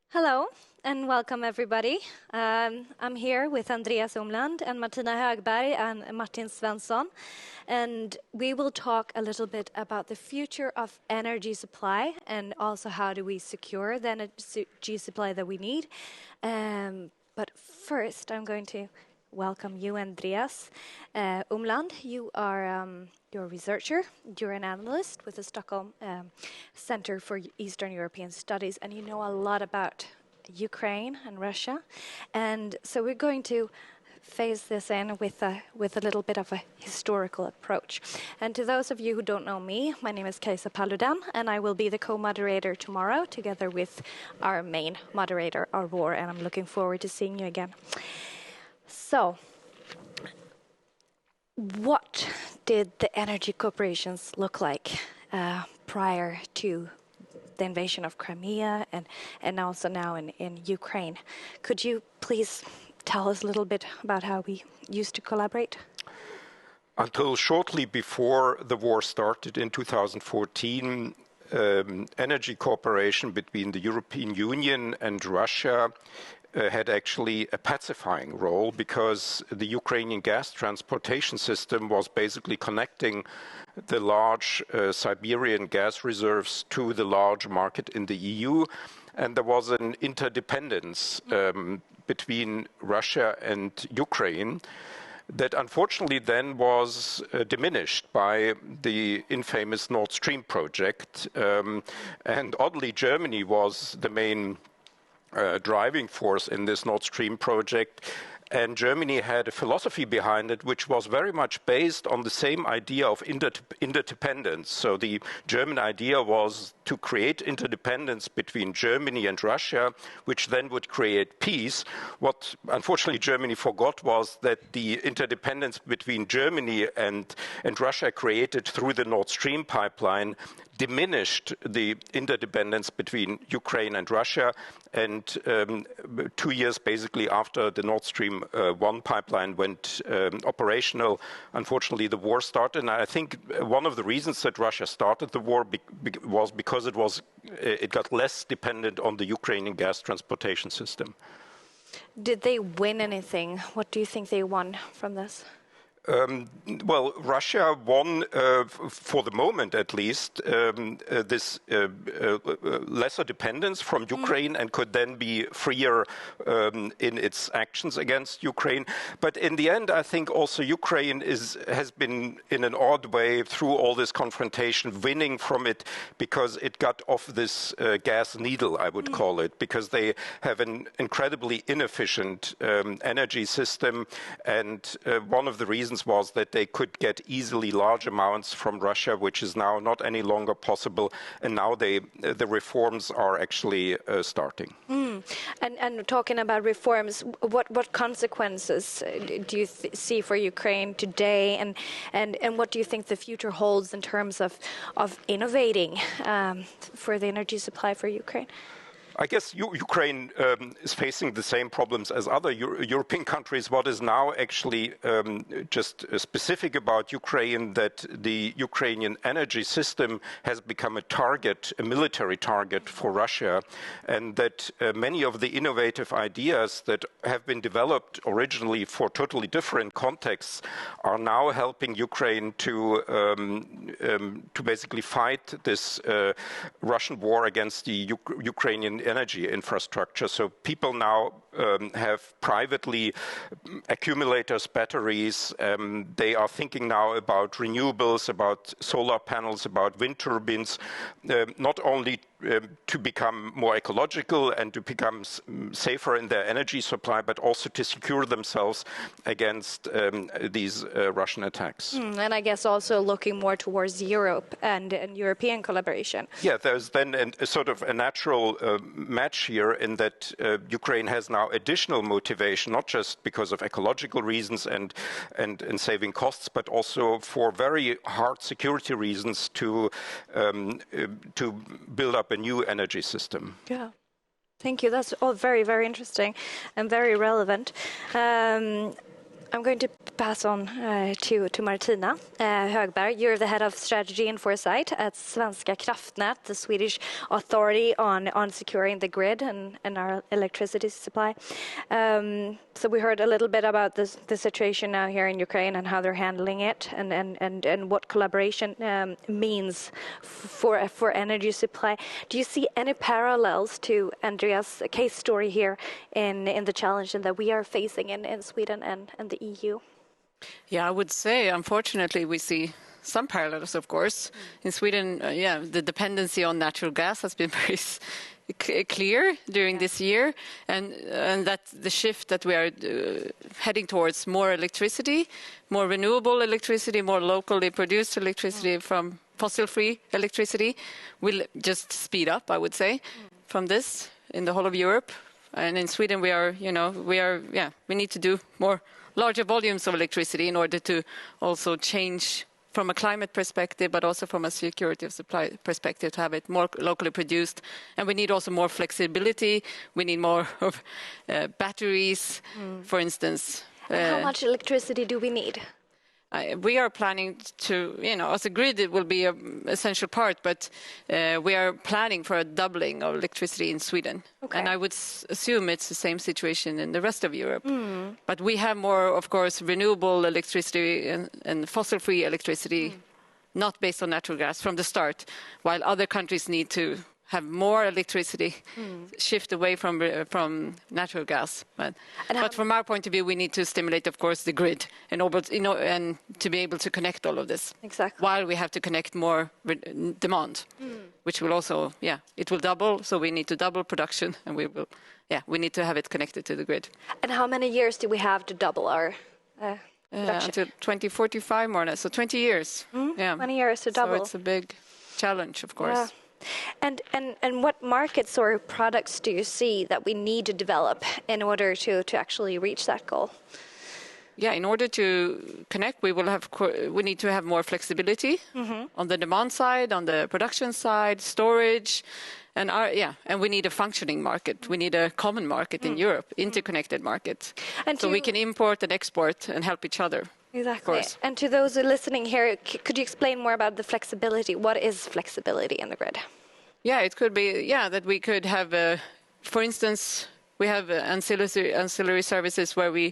Hello and welcome everybody. I'm here with Andreas Umland and Martina Högberg and Martin Svensson, and we will talk a little bit about the future of energy supply and also how do we secure the energy supply that we need. But first I'm going to welcome you, Andreas Umland. You are you're a researcher, you're an analyst with the Stockholm Center for Eastern European Studies, and you know a lot about Ukraine and Russia. And so we're going to phase this in with a little bit of a historical approach. And to those of you who don't know me, my name is Kajsa Paludan, and I will be the co-moderator tomorrow together with our main moderator, Aurore, and I'm looking forward to seeing you again. So, what did the energy corporations look like prior to the invasion of Crimea and also now in Ukraine? Could you please tell us a little bit about how we used to collaborate? Until shortly before the war started in 2014, energy cooperation between the European Union and Russia had actually a pacifying role, because the Ukrainian gas transportation system was basically connecting the large Siberian gas reserves to the large market in the EU, and there was an interdependence between Russia and Ukraine that unfortunately then was diminished by the infamous Nord Stream project. And oddly, Germany was the main driving force in this Nord Stream project. And Germany had a philosophy behind it, which was very much based on the same idea of interdependence. So the German idea was to create interdependence between Germany and Russia, which then would create peace. What unfortunately Germany forgot was that the interdependence between Germany and Russia created through the Nord Stream pipeline diminished the interdependence between Ukraine and Russia. And 2 years basically after the Nord Stream 1 pipeline went operational, unfortunately the war started. And I think one of the reasons that Russia started the war was because it got less dependent on the Ukrainian gas transportation system. Did they win anything? What do you think they won from this? Well, Russia won, for the moment at least, this lesser dependence from Ukraine and could then be freer in its actions against Ukraine. But in the end, I think also Ukraine has been, in an odd way, through all this confrontation, winning from it because it got off this gas needle, I would call it, because they have an incredibly inefficient energy system. And one of the reasons was that they could get easily large amounts from Russia, which is now not any longer possible. And now the reforms are actually starting. And talking about reforms, what consequences do you see for Ukraine today? And what do you think the future holds in terms of innovating for the energy supply for Ukraine? I guess Ukraine is facing the same problems as other European countries. What is now actually just specific about Ukraine, that the Ukrainian energy system has become a military target for Russia, and that many of the innovative ideas that have been developed originally for totally different contexts are now helping Ukraine to basically fight this Russian war against the Ukrainian energy infrastructure. So people now have privately accumulators, batteries. They are thinking now about renewables, about solar panels, about wind turbines, not only to become more ecological and to become safer in their energy supply, but also to secure themselves against these Russian attacks. And I guess also looking more towards Europe and European collaboration. Yeah, there's then a sort of a natural match here in that Ukraine has now additional motivation, not just because of ecological reasons and saving costs, but also for very hard security reasons to build up a new energy system. Yeah. Thank you. That's all very, very interesting and very relevant. I'm going to pass on to Martina Högberg. You're the head of strategy and foresight at Svenska Kraftnät, the Swedish authority on securing the grid and our electricity supply. So we heard a little bit about the situation now here in Ukraine and how they're handling it, and what collaboration means for energy supply. Do you see any parallels to Andreas' case story here in the challenge that we are facing in Sweden and the EU? Yeah, I would say, unfortunately, we see some parallels, of course. In Sweden, the dependency on natural gas has been very clear during this year, and that the shift that we are heading towards more electricity, more renewable electricity, more locally produced electricity from fossil-free electricity will just speed up, I would say, from this in the whole of Europe. And in Sweden, we need to do more larger volumes of electricity in order to also change from a climate perspective, but also from a security of supply perspective, to have it more locally produced. And we need also more flexibility. We need more of batteries, for instance. How much electricity do we need? We are planning to, as a grid, it will be an essential part, but we are planning for a doubling of electricity in Sweden. Okay. And I would assume it's the same situation in the rest of Europe. But we have more, of course, renewable electricity and fossil-free electricity, not based on natural gas from the start, while other countries need to have more electricity, shift away from natural gas. But from our point of view, we need to stimulate, of course, the grid and to be able to connect all of this. Exactly. While we have to connect more demand, which will also, it will double. So we need to double production, and we need to have it connected to the grid. And how many years do we have to double our until 2045, more or less. So 20 years. 20 years to double. So it's a big challenge, of course. Yeah. And what markets or products do you see that we need to develop in order to actually reach that goal? Yeah, in order to connect, we need to have more flexibility on the demand side, on the production side, storage, and we need a functioning market. We need a common market in Europe, interconnected market, and so we can import and export and help each other. Exactly. And to those who are listening here, could you explain more about the flexibility? What is flexibility in the grid? Yeah, it could be, that we could have, for instance, we have ancillary services where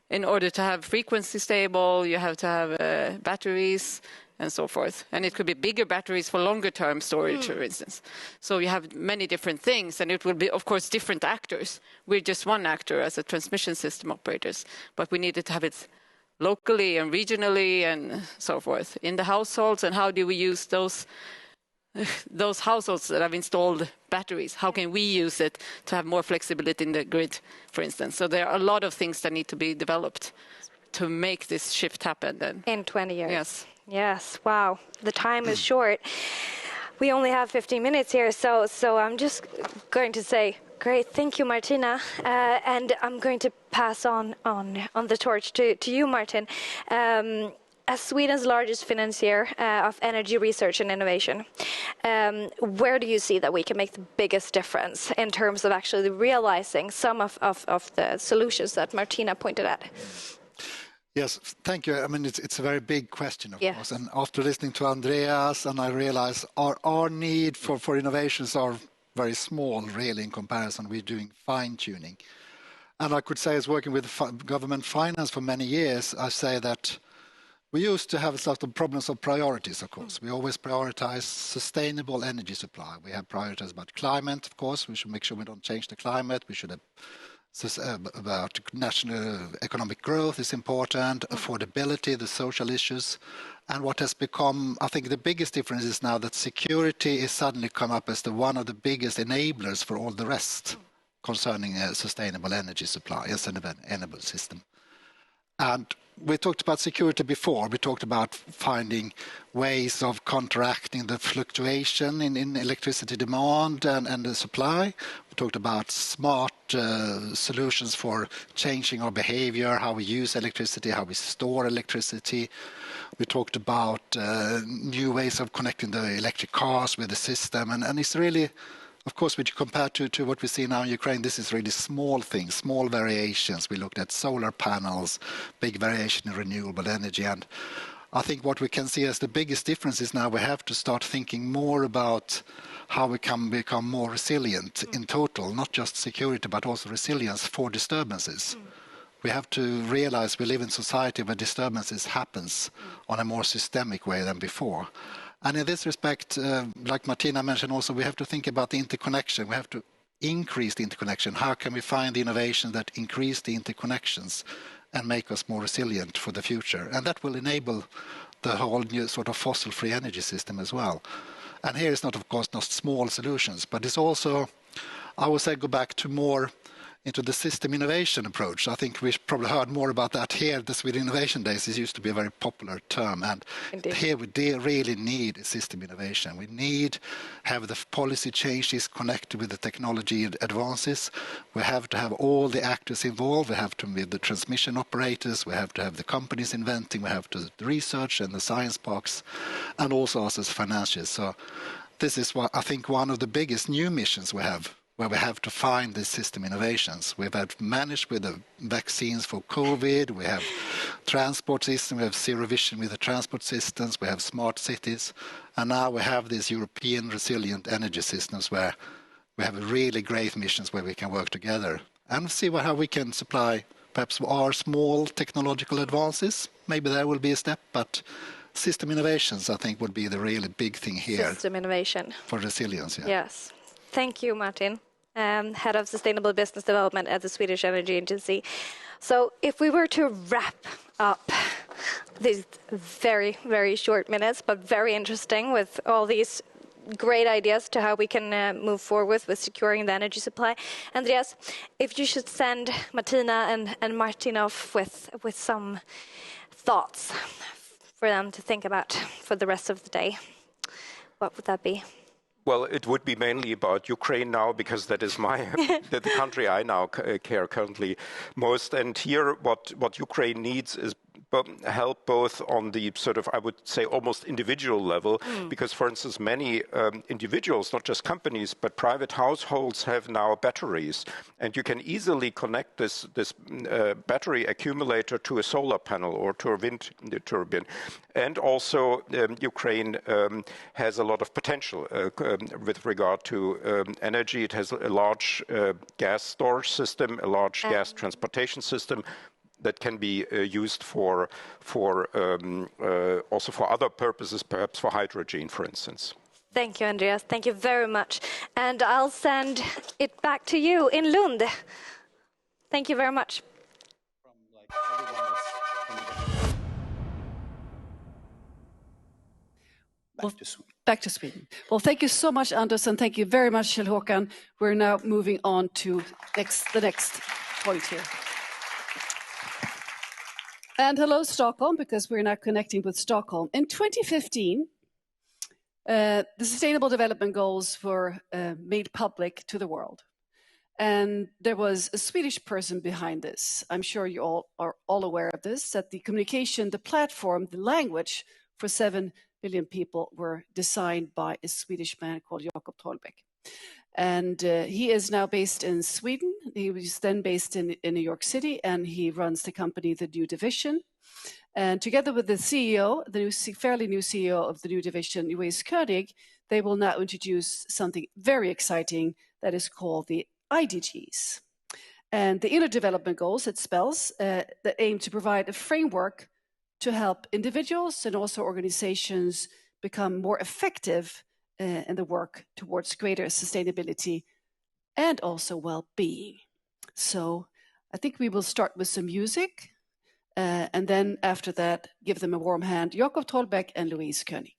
in order to have frequency stable, you have to have batteries and so forth. And it could be bigger batteries for longer term storage, for instance. So you have many different things, and it will be, of course, different actors. We're just one actor as a transmission system operators, but we needed to have it locally and regionally and so forth in the households. And how do we use those households that have installed batteries? How can we use it to have more flexibility in the grid, for instance? So there are a lot of things that need to be developed to make this shift happen then. In 20 years. Yes. Wow. The time is short. We only have 15 minutes here, so I'm just going to say, great, thank you, Martina. And I'm going to pass on the torch to you, Martin. as Sweden's largest financier of energy research and innovation, where do you see that we can make the biggest difference in terms of actually realizing some of the solutions that Martina pointed at? Yes, thank you. I mean, it's a very big question, of course. And after listening to Andreas, and I realize our need for innovations are very small, really, in comparison. We're doing fine-tuning. And I could say, as working with government finance for many years, I say that we used to have sort of problems of priorities, of course. We always prioritize sustainable energy supply. We have priorities about climate, of course. We should make sure we don't change the climate. We should have about national economic growth is important, affordability, the social issues. And what has become, I think the biggest difference is now that security is suddenly come up as one of the biggest enablers for all the rest concerning a sustainable energy supply as an enable system. And we talked about security before. We talked about finding ways of counteracting the fluctuation in electricity demand and the supply. We talked about smart solutions for changing our behavior, how we use electricity, how we store electricity. We talked about new ways of connecting the electric cars with the system. And it's really, of course, when you compare to what we see now in Ukraine, this is really small things, small variations. We looked at solar panels, big variation in renewable energy. And I think what we can see as the biggest difference is now we have to start thinking more about how we can become more resilient in total, not just security, but also resilience for disturbances. We have to realize we live in a society where disturbances happens on a more systemic way than before. And in this respect, like Martina mentioned also, we have to think about the interconnection. We have to increase the interconnection. How can we find the innovation that increase the interconnections and make us more resilient for the future? And that will enable the whole new sort of fossil-free energy system as well. And here is not, of course, not small solutions, but it's also, I would say, go back to more into the system innovation approach. I think we've probably heard more about that here. The Sweden Innovation Days, it used to be a very popular term. And indeed, here we really need system innovation. We need have the policy changes connected with the technology advances. We have to have all the actors involved. We have to have the transmission operators. We have to have the companies inventing. We have to the research and the science parks, and also us as financiers. So this is what I think one of the biggest new missions we have, where we have to find these system innovations. We've had managed with the vaccines for COVID, we have transport system, we have zero vision with the transport systems, we have smart cities, and now we have these European resilient energy systems where we have really great missions where we can work together and see how we can supply perhaps our small technological advances. Maybe there will be a step, but system innovations, I think, would be the really big thing here. System innovation. For resilience, yeah. Yes. Thank you, Martin. Head of Sustainable Business Development at the Swedish Energy Agency. So if we were to wrap up these very, very short minutes, but very interesting with all these great ideas to how we can move forward with securing the energy supply. Andreas, if you should send Martina and Martin off with some thoughts for them to think about for the rest of the day, what would that be? Well, it would be mainly about Ukraine now, because that is the country I now care currently most. And here, what Ukraine needs is help both on the sort of, I would say, almost individual level, because, for instance, many individuals, not just companies, but private households have now batteries, and you can easily connect this battery accumulator to a solar panel or to a wind turbine. And also, Ukraine has a lot of potential with regard to energy. It has a large gas storage system, a large gas transportation system that can be used for also for other purposes, perhaps for hydrogen, for instance. Thank you, Andreas. Thank you very much. And I'll send it back to you in Lund. Thank you very much. Back to Sweden. Well, thank you so much, Anders, and thank you very much, Kjell-Håkan. We're now moving on to the next point here. And hello, Stockholm, because we're now connecting with Stockholm. In 2015, the Sustainable Development Goals were made public to the world. And there was a Swedish person behind this. I'm sure you all are all aware of this, that the communication, the platform, the language for 7 billion people were designed by a Swedish man called Jakob Trollbäck. And he is now based in Sweden. He was then based in New York City, and he runs the company, The New Division. And together with the CEO, the fairly new CEO of The New Division, Louise König, they will now introduce something very exciting that is called the IDGs. And the Inner Development Goals, it spells, that aim to provide a framework to help individuals and also organizations become more effective in the work towards greater sustainability and also well-being. So I think we will start with some music, and then after that, give them a warm hand, Jakob Trollbäck and Louise König.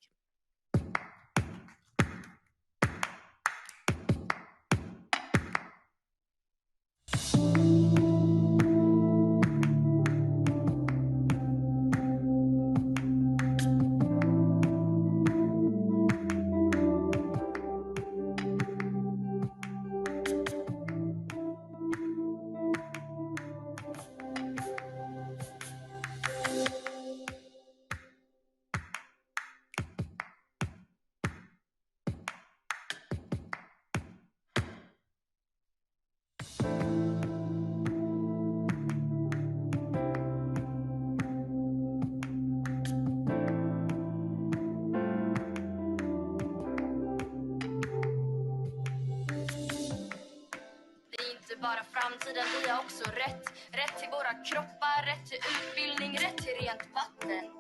Bara framtiden, vi har också rätt till våra kroppar, rätt till utbildning, rätt till rent vatten.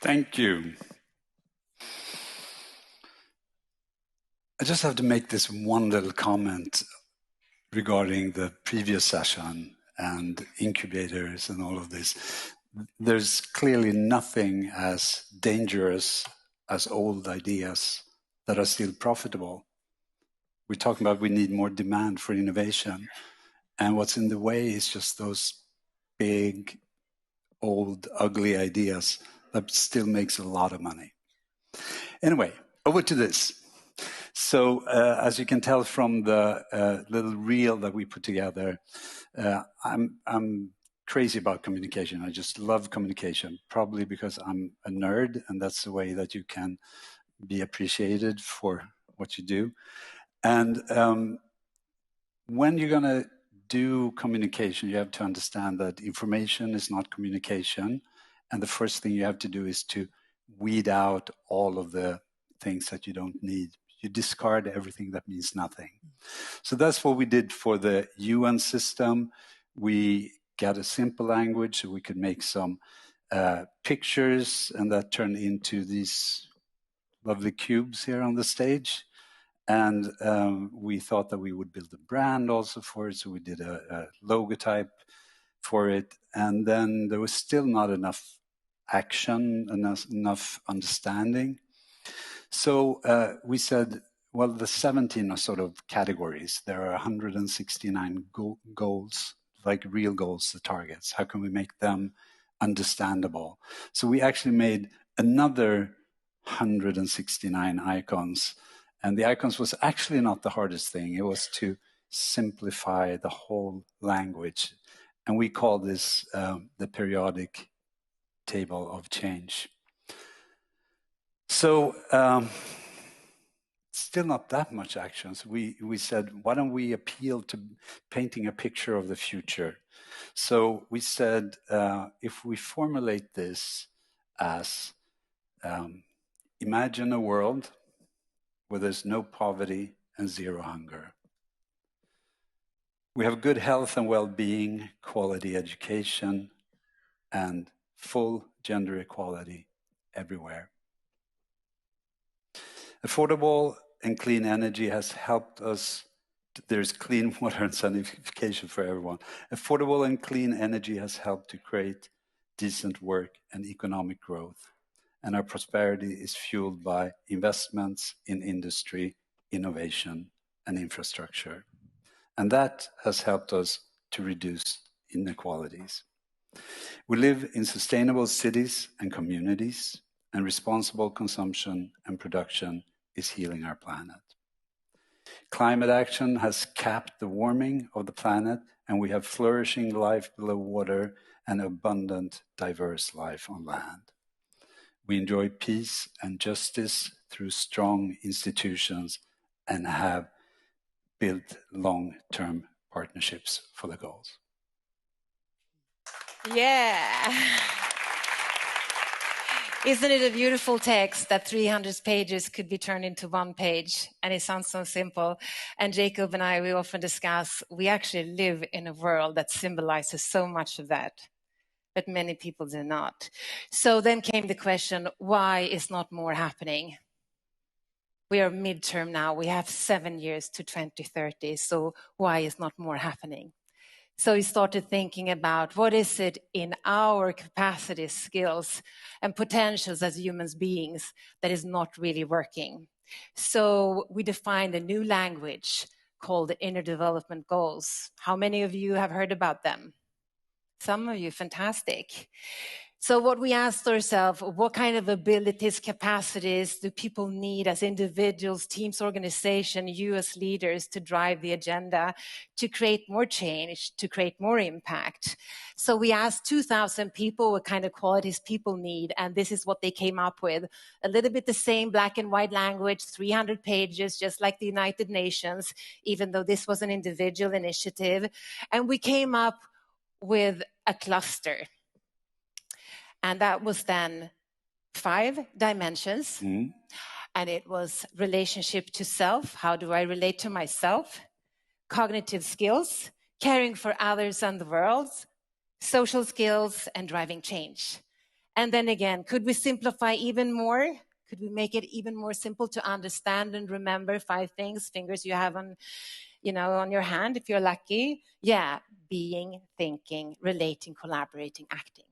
Thank you. I just have to make this one little comment regarding the previous session and incubators and all of this. There's clearly nothing as dangerous as old ideas that are still profitable. We're talking about we need more demand for innovation. And what's in the way is just those big, old, ugly ideas that still makes a lot of money. Anyway, over to this. So as you can tell from the little reel that we put together, I'm crazy about communication. I just love communication, probably because I'm a nerd, and that's the way that you can be appreciated for what you do. And when you're going to do communication, you have to understand that information is not communication. And the first thing you have to do is to weed out all of the things that you don't need. You discard everything that means nothing. So that's what we did for the UN system. We got a simple language so we could make some pictures, and that turned into these lovely cubes here on the stage. And we thought that we would build a brand also for it, so we did a logotype for it. And then there was still not enough action, enough understanding. So we said, well, the 17 are sort of categories. There are 169 goals, like real goals, the targets. How can we make them understandable? So we actually made another 169 icons. And the icons was actually not the hardest thing. It was to simplify the whole language. And we call this the periodic table of change. So still not that much actions. We said, why don't we appeal to painting a picture of the future? So we said, if we formulate this as imagine a world where there's no poverty and zero hunger. We have good health and well-being, quality education, and full gender equality everywhere. Affordable and clean energy has helped us. There's clean water and sanitation for everyone. Affordable and clean energy has helped to create decent work and economic growth. And our prosperity is fueled by investments in industry, innovation, and infrastructure. And that has helped us to reduce inequalities. We live in sustainable cities and communities, and responsible consumption and production is healing our planet. Climate action has capped the warming of the planet, and we have flourishing life below water and abundant, diverse life on land. We enjoy peace and justice through strong institutions and have built long-term partnerships for the goals. Yeah. Isn't it a beautiful text that 300 pages could be turned into one page? And it sounds so simple. And Jacob and I, we often discuss, we actually live in a world that symbolizes so much of that, but many people do not. So then came the question, why is not more happening? We are midterm now. We have 7 years to 2030. So why is not more happening? So we started thinking about what is it in our capacities, skills, and potentials as human beings that is not really working. So we defined a new language called the Inner Development Goals. How many of you have heard about them? Some of you, fantastic. So what we asked ourselves, what kind of abilities, capacities do people need as individuals, teams, organization, you as leaders to drive the agenda, to create more change, to create more impact? So we asked 2,000 people what kind of qualities people need, and this is what they came up with. A little bit the same black and white language, 300 pages, just like the United Nations, even though this was an individual initiative. And we came up with a cluster. And that was then 5 dimensions. Mm. And it was relationship to self. How do I relate to myself? Cognitive skills, caring for others and the world, social skills, and driving change. And then again, could we simplify even more? Could we make it even more simple to understand and remember 5 things, fingers you have on, on your hand if you're lucky? Yeah, being, thinking, relating, collaborating, acting.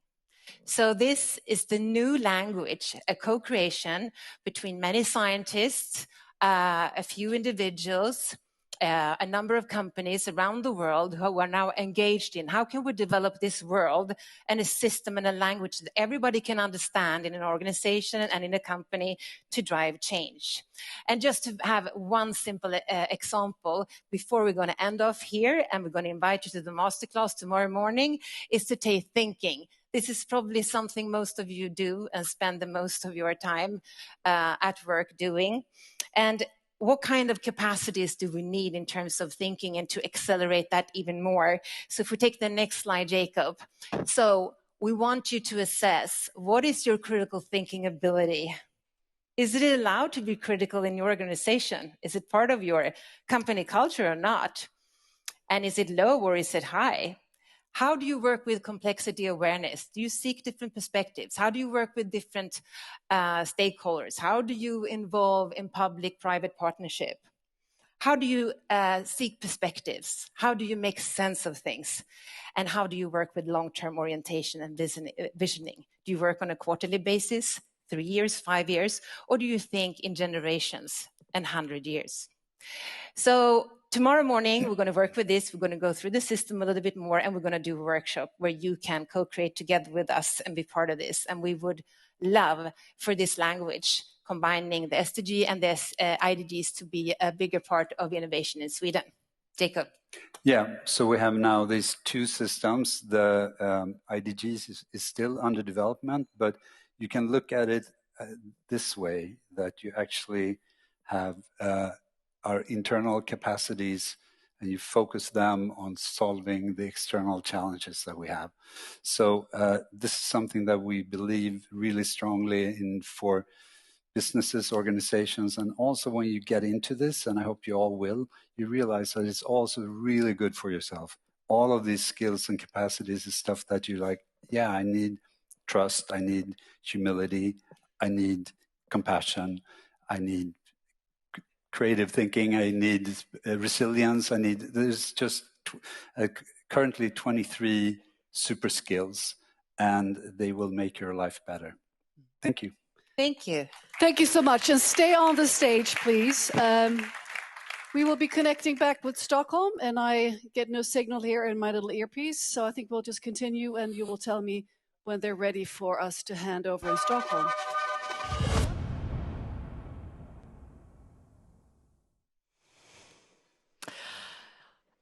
So this is the new language, a co-creation between many scientists, a few individuals, a number of companies around the world who are now engaged in how can we develop this world and a system and a language that everybody can understand in an organization and in a company to drive change. And just to have one simple example before we're going to end off here, and we're going to invite you to the masterclass tomorrow morning, is to take thinking. This is probably something most of you do and spend the most of your time at work doing. And what kind of capacities do we need in terms of thinking and to accelerate that even more? So if we take the next slide, Jacob. So we want you to assess, what is your critical thinking ability? Is it allowed to be critical in your organization? Is it part of your company culture or not? And is it low or is it high? How do you work with complexity awareness? Do you seek different perspectives? How do you work with different stakeholders? How do you involve in public-private partnership? How do you seek perspectives? How do you make sense of things? And how do you work with long-term orientation and visioning? Do you work on a quarterly basis, 3 years, 5 years? Or do you think in generations and 100 years? So tomorrow morning, we're going to work with this. We're going to go through the system a little bit more, and we're going to do a workshop where you can co-create together with us and be part of this. And we would love for this language, combining the SDG and the IDGs, to be a bigger part of innovation in Sweden. Jacob. Yeah, so we have now these 2 systems. The IDGs is still under development, but you can look at it this way, that you actually have our internal capacities and you focus them on solving the external challenges that we have. So this is something that we believe really strongly in for businesses, organizations, and also when you get into this, and I hope you all will, you realize that it's also really good for yourself. All of these skills and capacities is stuff that you like, yeah, I need trust, I need humility, I need compassion, I need creative thinking, I need resilience, there's just currently 23 super skills, and they will make your life better. Thank you. Thank you. Thank you so much. And stay on the stage, please. We will be connecting back with Stockholm, and I get no signal here in my little earpiece, so I think we'll just continue, and you will tell me when they're ready for us to hand over in Stockholm.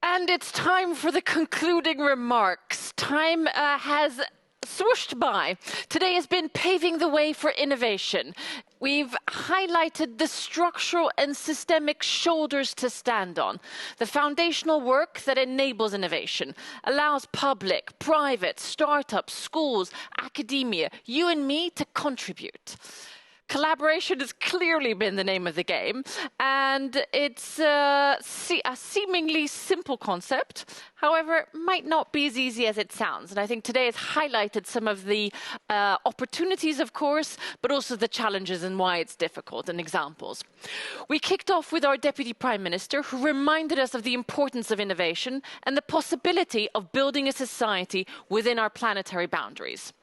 And it's time for the concluding remarks. Time has swooshed by. Today has been paving the way for innovation. We've highlighted the structural and systemic shoulders to stand on, the foundational work that enables innovation, allows public, private, startups, schools, academia, you and me to contribute. Collaboration has clearly been the name of the game, and it's a seemingly simple concept. However, might not be as easy as it sounds. And I think today has highlighted some of the opportunities, of course, but also the challenges and why it's difficult and examples. We kicked off with our Deputy Prime Minister, who reminded us of the importance of innovation and the possibility of building a society within our planetary boundaries.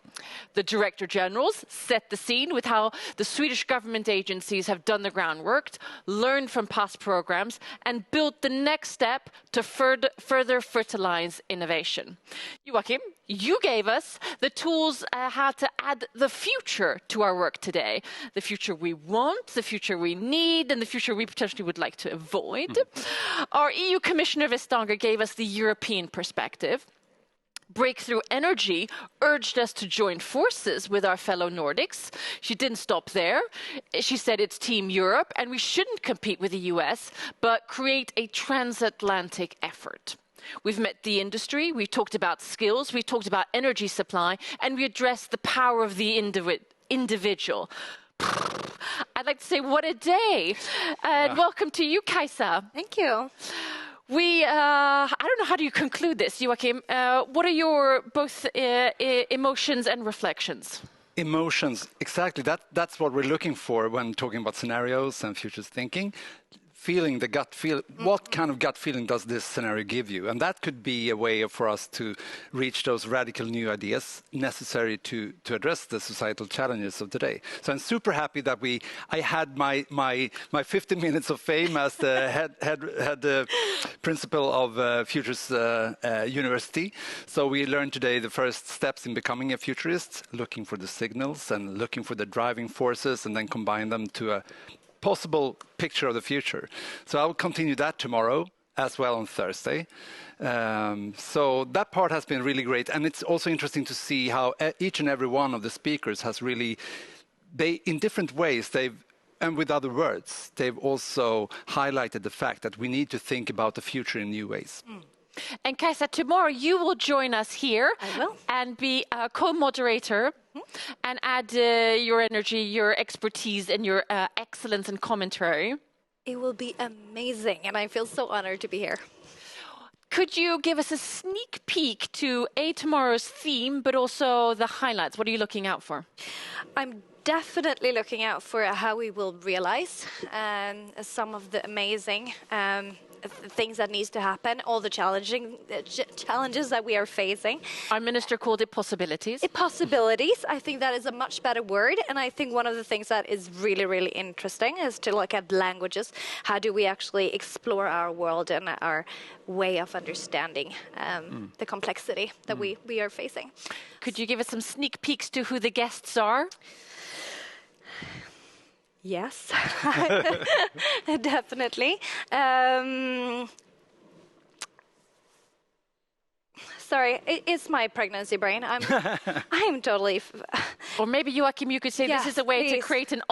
The Director Generals set the scene with how the Swedish government agencies have done the groundwork, learned from past programs, and built the next step to further fertilize innovation. Joakim, you gave us the tools how to add the future to our work today. The future we want, the future we need, and the future we potentially would like to avoid. Our EU Commissioner Vestager gave us the European perspective. Breakthrough Energy urged us to join forces with our fellow Nordics. She didn't stop there. She said it's Team Europe and we shouldn't compete with the US, but create a transatlantic effort. We've met the industry, we talked about skills, we talked about energy supply, and we addressed the power of the individual. I'd like to say, what a day. And welcome to you, Kajsa. Thank you. I don't know, how do you conclude this, Joakim? What are your both emotions and reflections? Emotions, exactly. That's what we're looking for when talking about scenarios and futures thinking. Feeling the gut feel. What kind of gut feeling does this scenario give you? And that could be a way for us to reach those radical new ideas necessary to address the societal challenges of today. So I'm super happy that I had my 15 minutes of fame as the head principal of Futures University. So we learned today the first steps in becoming a futurist, looking for the signals and looking for the driving forces, and then combine them to a possible picture of the future. So I will continue that tomorrow as well on Thursday. So that part has been really great. And it's also interesting to see how each and every one of the speakers has really, in different ways, and with other words, they've also highlighted the fact that we need to think about the future in new ways. And Kajsa, tomorrow you will join us here and be a co-moderator and add your energy, your expertise, and your excellence and commentary. It will be amazing, and I feel so honored to be here. Could you give us a sneak peek to tomorrow's theme, but also the highlights? What are you looking out for? I'm definitely looking out for how we will realize some of the amazing things that needs to happen, all the challenges that we are facing. Our minister called it possibilities. Possibilities. I think that is a much better word. And I think one of the things that is really, really interesting is to look at languages. How do we actually explore our world and our way of understanding the complexity that we are facing? Could you give us some sneak peeks to who the guests are? Yes, definitely. Sorry, it's my pregnancy brain. I'm totally. Or maybe, Joakim, you could say this is a way to create an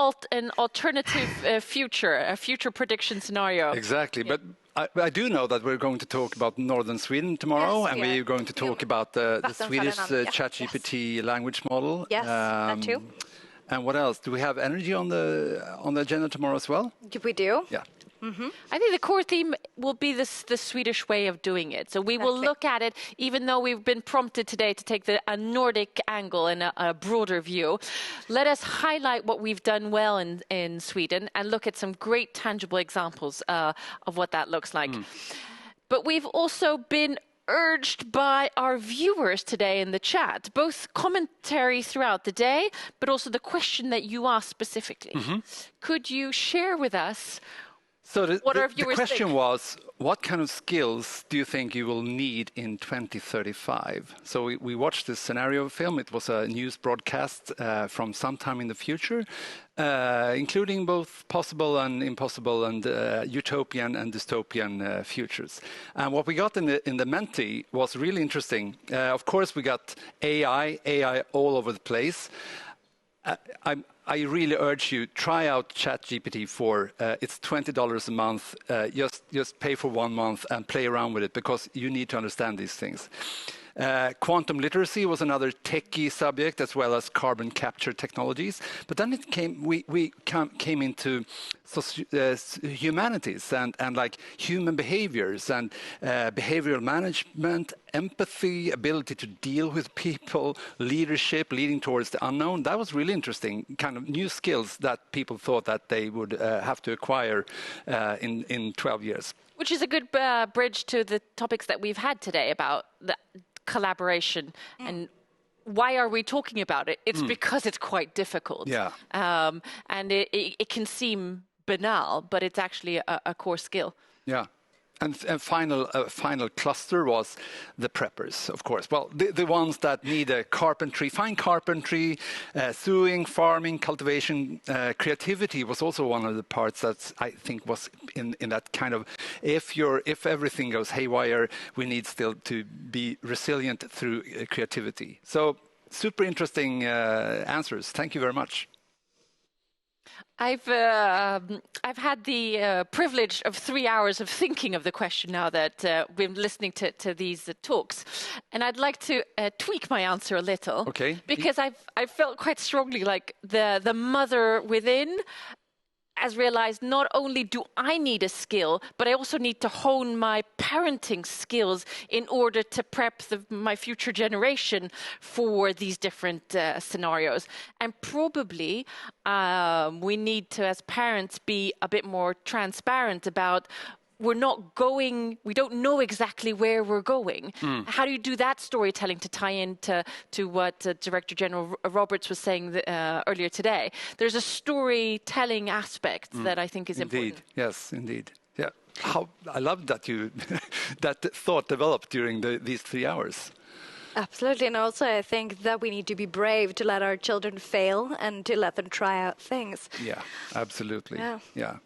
alternative future, a future prediction scenario. Exactly, but I do know that we're going to talk about northern Sweden tomorrow, and we're going to talk about the Swedish ChatGPT language model. Yes, that too. And what else? Do we have energy on the agenda tomorrow as well? We do. Yeah. Mm-hmm. I think the core theme will be the Swedish way of doing it. So we will look at it, even though we've been prompted today to take a Nordic angle and a broader view. Let us highlight what we've done well in Sweden and look at some great tangible examples of what that looks like. But we've also been urged by our viewers today in the chat, both commentary throughout the day, but also the question that you asked specifically. Could you share with us what our viewers the question think? was, what kind of skills do you think you will need in 2035? So we watched this scenario film. It was a news broadcast from sometime in the future, including both possible and impossible and utopian and dystopian futures. And what we got in the Menti was really interesting. Of course, we got AI all over the place. I really urge you, try out ChatGPT 4. It's $20 a month. Just pay for 1 month and play around with it, because you need to understand these things. Quantum literacy was another techie subject, as well as carbon capture technologies. But then we came into humanities and like human behaviors and behavioral management, empathy, ability to deal with people, leadership, leading towards the unknown. That was really interesting, kind of new skills that people thought that they would have to acquire in 12 years. Which is a good bridge to the topics that we've had today about the collaboration and why are we talking about it? It's because it's quite difficult. Yeah. And it can seem banal, but it's actually a core skill. Yeah. And final cluster was the preppers, of course. Well, the ones that need fine carpentry, sewing, farming, cultivation, creativity was also one of the parts that I think was in that kind of, if everything goes haywire, we need still to be resilient through creativity. So super interesting answers. Thank you very much. I've had the privilege of 3 hours of thinking of the question now that we've been listening to these talks, and I'd like to tweak my answer a little. Okay. Because I felt quite strongly like the mother within has realized not only do I need a skill, but I also need to hone my parenting skills in order to prep my future generation for these different scenarios. And probably we need to, as parents, be a bit more transparent about we don't know exactly where we're going. How do you do that storytelling to tie into what Director General Roberts was saying earlier today? There's a storytelling aspect that I think is important. Yes, indeed. Yeah. I love that that thought developed during these 3 hours. Absolutely, and also I think that we need to be brave to let our children fail and to let them try out things. Yeah, absolutely. Yeah.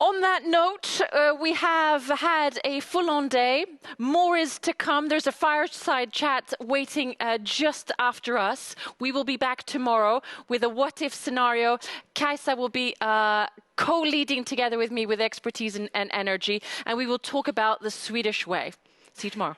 On that note, we have had a full-on day. More is to come. There's a fireside chat waiting just after us. We will be back tomorrow with a what-if scenario. Kajsa will be co-leading together with me with expertise and energy, and we will talk about the Swedish way. See you tomorrow.